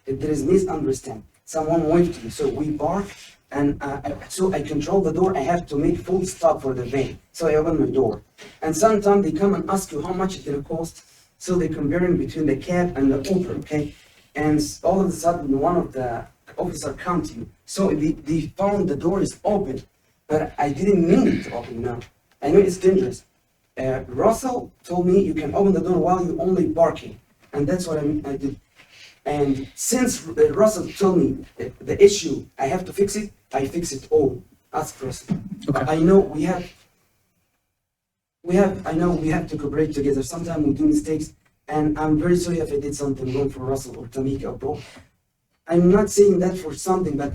If there is misunderstanding, someone wave to you, so we bark, and so I control the door. I have to make full stop for the van, so I open the door. And sometimes they come and ask you how much it's gonna cost. So they're comparing between the cab and the Uber, okay? And all of a sudden, one of the officer come to you. So they found the door is open, but I didn't mean it to open now. I know it's dangerous. Russell told me you can open the door while you're only barking, and that's what I did. And since Russell told me the issue, I have to fix it, I fix it all. Ask Russell. Okay. I know we have to cooperate together. Sometimes we do mistakes, and I'm very sorry if I did something wrong for Russell or Tamika or Paul. I'm not saying that for something, but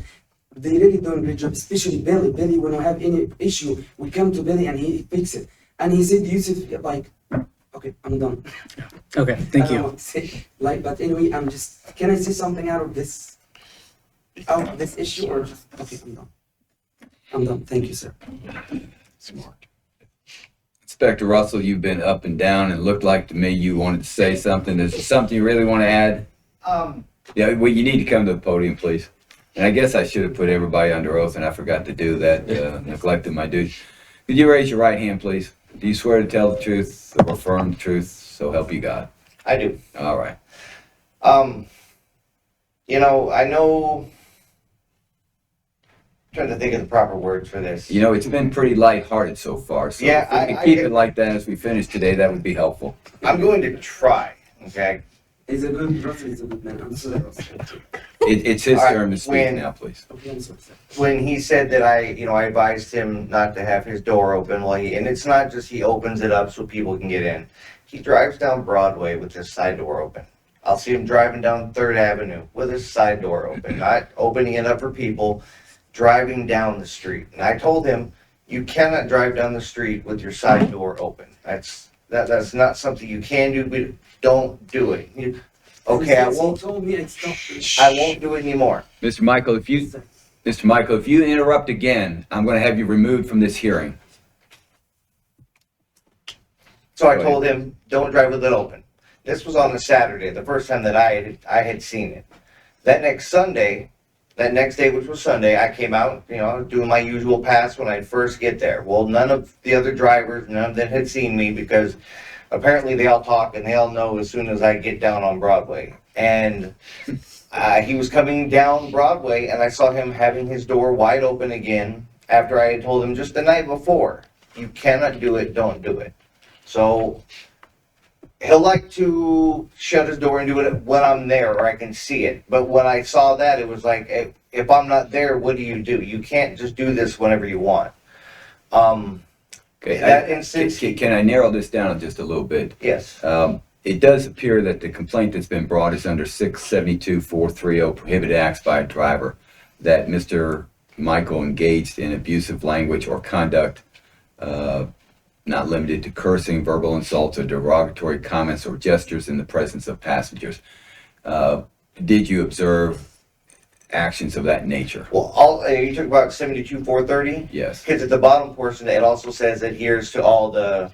they really do a great job, especially Billy. Billy, when we have any issue, we come to Billy and he fixes it. And he said, Yusuf, like, okay, I'm done. Okay, thank you. But anyway, can I say something out of this issue, or just, okay, I'm done. I'm done. Thank you, sir. Smart. Inspector Russell, you've been up and down, and looked like to me you wanted to say something. Is there something you really want to add? Yeah, well, you need to come to the podium, please. And I guess I should have put everybody under oath, and I forgot to do that, neglected my duty. Could you raise your right hand, please? Do you swear to tell the truth, or affirm the truth, so help you God? I do. All right. I know, trying to think of the proper words for this. It's been pretty lighthearted so far, so Yeah, if we could keep it like that as we finish today, that would be helpful. I'm going to try, okay? He's a good man. I'm sorry. It's his All right, turn to speak now, please. Okay, I'm sorry, sir. When he said that I advised him not to have his door open, and it's not just he opens it up so people can get in. He drives down Broadway with his side door open. I'll see him driving down 3rd Avenue with his side door open, not opening it up for people, driving down the street. And I told him, you cannot drive down the street with your side door open. That's not something you can do, but don't do it. Okay, I won't do it anymore. Mr. Michael, if you interrupt again, I'm going to have you removed from this hearing. So I told him, don't drive with it open. This was on a Saturday, the first time that I had seen it. That next day, which was Sunday, I came out, doing my usual pass when I first get there. Well, none of the other drivers, none of them had seen me, because apparently they all talk and they all know as soon as I get down on Broadway. And he was coming down Broadway, and I saw him having his door wide open again after I had told him just the night before, you cannot do it, don't do it. So he'll like to shut his door and do it when I'm there or I can see it. But when I saw that, it was like, if I'm not there, what do? You can't just do this whenever you want. Okay, can I narrow this down just a little bit? Yes. It does appear that the complaint that's been brought is under 672-430, prohibited acts by a driver, that Mr. Michael engaged in abusive language or conduct, not limited to cursing, verbal insults, or derogatory comments or gestures in the presence of passengers. Did you observe actions of that nature? Well, all, you talk about 72-430? Yes. Because at the bottom portion, it also says adheres to all the,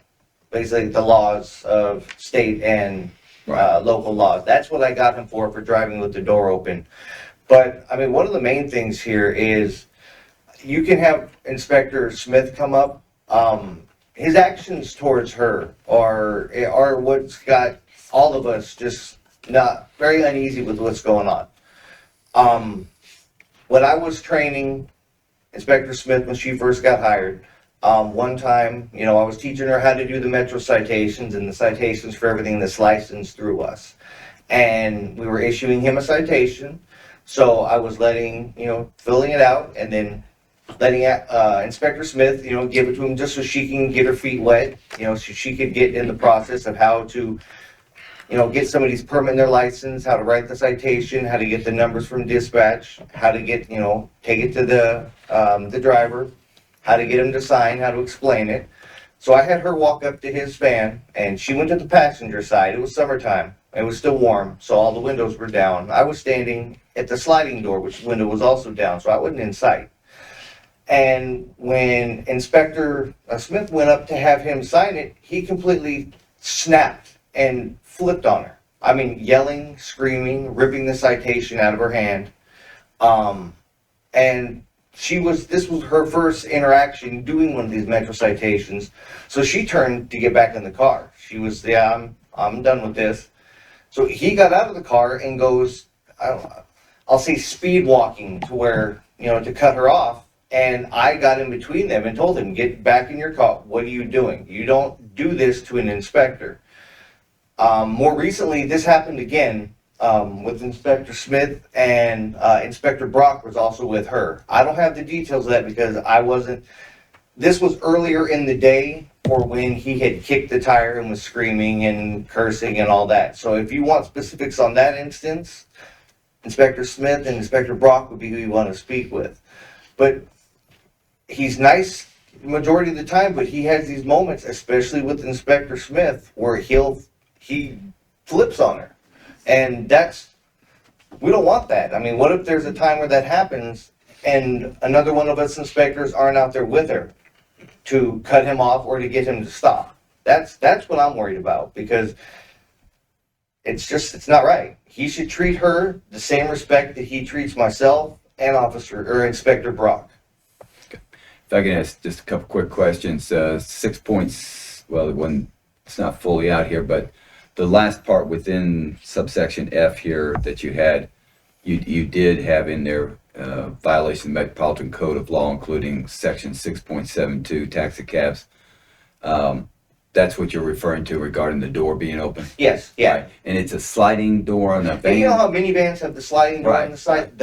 basically the laws of state and local laws. That's what I got him for driving with the door open. But, I mean, one of the main things here is you can have Inspector Smith come up. His actions towards her are what's got all of us just not very uneasy with what's going on. When I was training Inspector Smith when she first got hired, one time, I was teaching her how to do the Metro citations and the citations for everything that's licensed through us. And we were issuing him a citation. So I was filling it out and then letting Inspector Smith, give it to him just so she can get her feet wet, so she could get in the process of how to, get somebody's permit and their license, how to write the citation, how to get the numbers from dispatch, how to get, take it to the driver, how to get him to sign, how to explain it. So I had her walk up to his van and she went to the passenger side. It was summertime. It was still warm, so all the windows were down. I was standing at the sliding door, which window was also down, so I wasn't in sight. And when Inspector Smith went up to have him sign it, he completely snapped and flipped on her. I mean, yelling, screaming, ripping the citation out of her hand. And this was her first interaction doing one of these Metro citations. So she turned to get back in the car. She was, I'm done with this. So he got out of the car and goes, I'll say speed walking to where, to cut her off. And I got in between them and told him, get back in your car. What are you doing? You don't do this to an inspector. More recently, this happened again with Inspector Smith, and Inspector Brock was also with her. I don't have the details of that because this was earlier in the day or when he had kicked the tire and was screaming and cursing and all that. So if you want specifics on that instance, Inspector Smith and Inspector Brock would be who you want to speak with. But he's nice majority of the time, but he has these moments, especially with Inspector Smith, where he flips on her. And we don't want that. I mean, what if there's a time where that happens and another one of us inspectors aren't out there with her to cut him off or to get him to stop? That's what I'm worried about, because it's not right. He should treat her the same respect that he treats myself and Inspector Brock. If I can ask just a couple quick questions, 6 points, well, it's not fully out here, but the last part within subsection F here that you had, you did have in there violation of the Metropolitan Code of Law, including section 6.72 taxi cabs. That's what you're referring to regarding the door being open? Yes, yeah. Right. And it's a sliding door on the van? And you know how minivans have the sliding door on the side?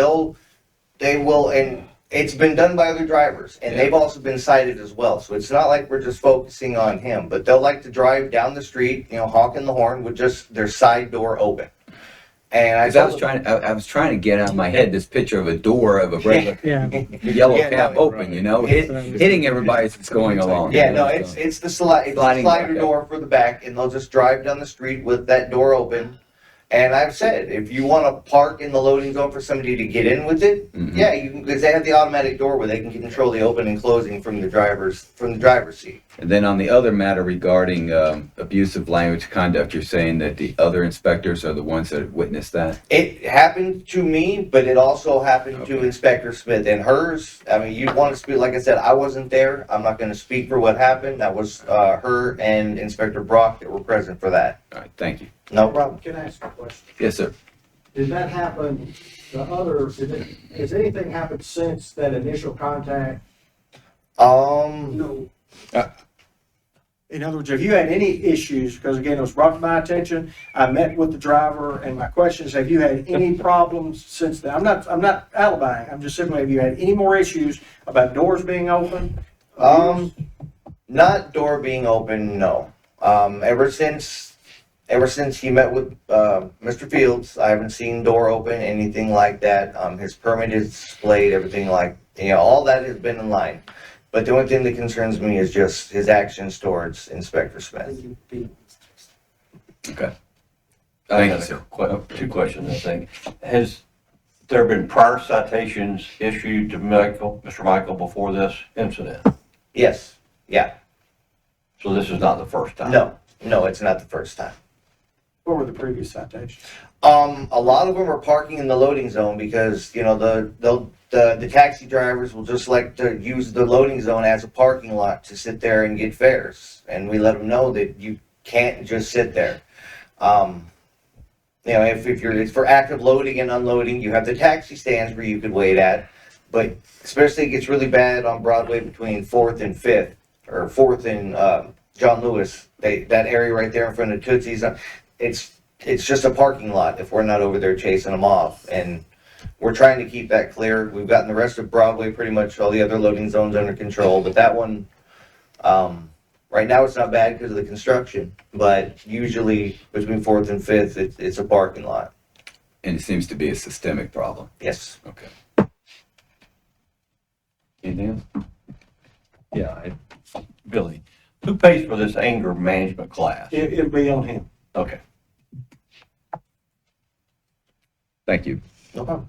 They will, and it's been done by other drivers, and they've also been cited as well. So it's not like we're just focusing on him, but they'll like to drive down the street, honking the horn with just their side door open. And I was trying to get out of my head this picture of a door of a regular yellow cab open, hitting everybody as it's going along. Yeah, no, it's the slider door for the back, and they'll just drive down the street with that door open. And I've said, if you want to park in the loading zone for somebody to get in with it, yeah, you can, because they have the automatic door where they can control the open and closing from the driver's seat. And then on the other matter regarding abusive language conduct, you're saying that the other inspectors are the ones that witnessed that? It happened to me, but it also happened to Inspector Smith. And hers, I mean, you want to speak, like I said, I wasn't there. I'm not going to speak for what happened. That was her and Inspector Brock that were present for that. All right, thank you. No problem. Can I ask a question? Yes, sir. Did that happen, has anything happened since that initial contact? No. In other words, have you had any issues, because again, it was brought to my attention, I met with the driver, and my question is, have you had any problems since then? I'm not alibiing, I'm just simply, have you had any more issues about doors being open? Not door being open, no. Ever since he met with Mr. Fields, I haven't seen door open, anything like that. His permit is displayed, everything all that has been in line. But the only thing that concerns me is just his actions towards Inspector Smith. Okay. I have two questions, I think. Has There have been prior citations issued to Mr. Michael before this incident. Yes, yeah. So this is not the first time? No, it's not the first time. What were the previous citations? A lot of them are parking in the loading zone because, you know, the taxi drivers will just like to use the loading zone as a parking lot to sit there and get fares. And we let them know that you can't just sit there. You know, if it's for active loading and unloading, you have the taxi stands where you could wait at. But especially it gets really bad on Broadway between 4th and 5th, or 4th and John Lewis. That area right there in front of Tootsie's, it's just a parking lot if we're not over there chasing them off. And we're trying to keep that clear. We've gotten the rest of Broadway, pretty much all the other loading zones under control. But that one, right now it's not bad because of the construction. But usually between 4th and 5th, it's a parking lot. And it seems to be a systemic problem. Yes. Okay. Anything else? Yeah, Billy, who pays for this anger management class? It'll be on him. Okay. Thank you. No problem.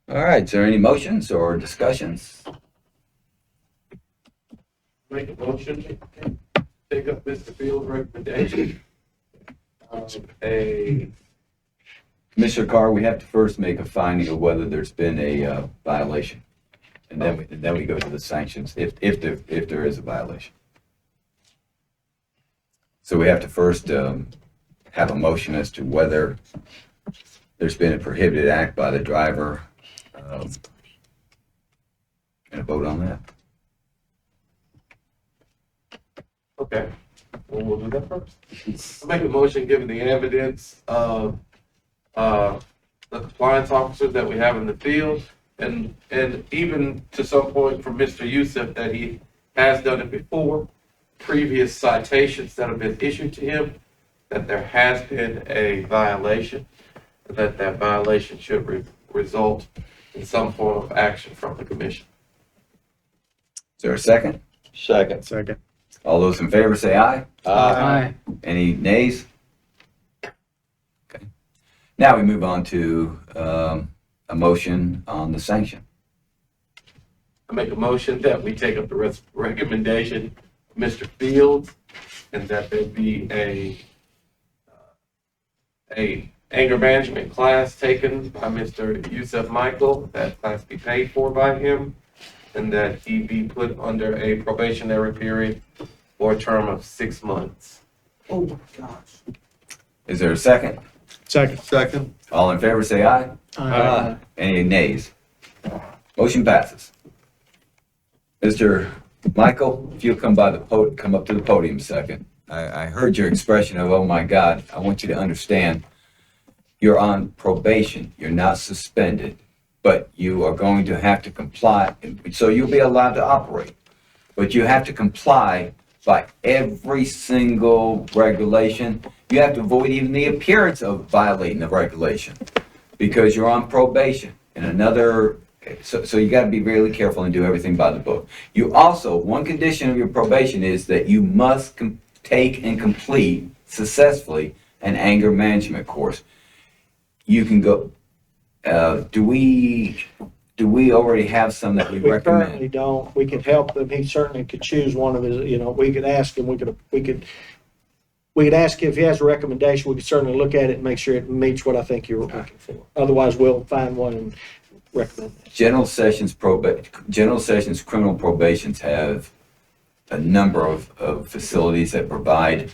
All right, is there any motions or discussions? Make a motion, take up Mr. Fields' recommendation. Commissioner Carr, we have to first make a finding of whether there's been a violation. And then we go to the sanctions, if there is a violation. So we have to first have a motion as to whether there's been a prohibited act by the driver, and a vote on that. Okay, well, we'll do that first. I'll make a motion, given the evidence of the compliance officers that we have in the field, and even to some point from Mr. Youssef that he has done it before, previous citations that have been issued to him, that there has been a violation, that violation should result in some form of action from the commission. Is there a second? Second. All those in favor say aye. Aye. Any nays? Okay. Now we move on to a motion on the sanction. I make a motion that we take up the recommendation of Mr. Fields, and that there be a anger management class taken by Mr. Youssef Michael, that class be paid for by him, and that he be put under a probationary period for a term of 6 months. Oh my gosh. Is there a second? Second. All in favor say aye. Aye. Any nays? Motion passes. Mr. Michael, if you'll come up to the podium a second. I heard your expression of, oh my God. I want you to understand, you're on probation. You're not suspended, but you are going to have to comply. So you'll be allowed to operate, but you have to comply by every single regulation. You have to avoid even the appearance of violating the regulation because you're on probation. So you got to be really careful and do everything by the book. You also, one condition of your probation is that you must take and complete successfully an anger management course. You can go, do we already have some that we recommend? Currently don't. We could help him. He certainly could choose one of his, we could ask him, we could ask if he has a recommendation. We could certainly look at it and make sure it meets what I think you're looking for. Otherwise, we'll find one and recommend it. General Sessions criminal probations have a number of facilities that provide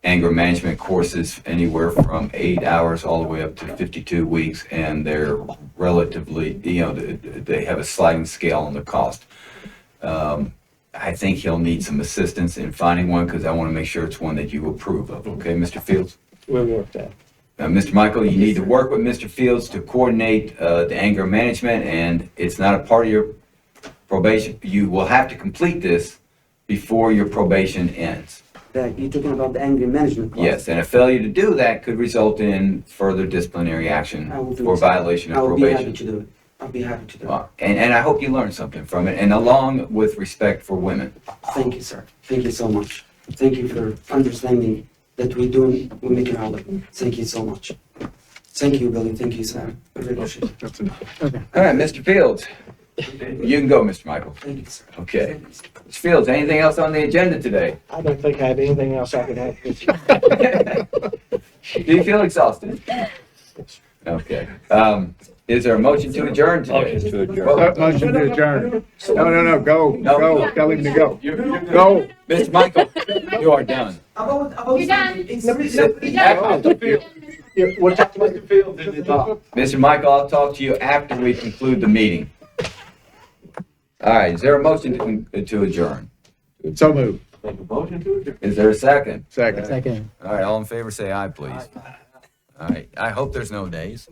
anger management courses anywhere from 8 hours all the way up to 52 weeks, and they're relatively, they have a sliding scale on the cost. I think he'll need some assistance in finding one because I want to make sure it's one that you approve of. Okay, Mr. Fields? We'll work that. Mr. Michael, you need to work with Mr. Fields to coordinate the anger management, and it's not a part of your probation. You will have to complete this before your probation ends. You're talking about the anger management class? Yes, and a failure to do that could result in further disciplinary action for violation of probation. I'll be happy to do it. I'll be happy to do it. And I hope you learn something from it, and along with respect for women. Thank you, sir. Thank you so much. Thank you for understanding that we're making all of it. Thank you so much. Thank you, Billy. Thank you, Sam. I really appreciate it. All right, Mr. Fields. You can go, Mr. Michael. Thank you, sir. Okay. Mr. Fields, anything else on the agenda today? I don't think I have anything else I can add. Do you feel exhausted? Okay. Is there a motion to adjourn today? Motion to adjourn. No, go. Tell him to go. Go. Mr. Michael, you are done. You're done. We'll talk to Mr. Fields in the top. Mr. Michael, I'll talk to you after we conclude the meeting. All right, is there a motion to adjourn? So moved. Motion to adjourn. Is there a second? Second. All right, all in favor, say aye, please. All right, I hope there's no nays.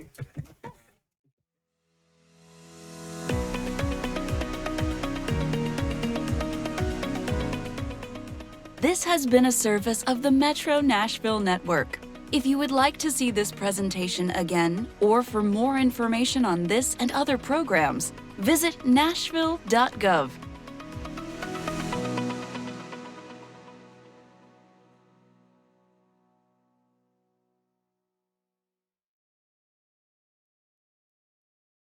This has been a service of the Metro Nashville Network. If you would like to see this presentation again, or for more information on this and other programs, visit nashville.gov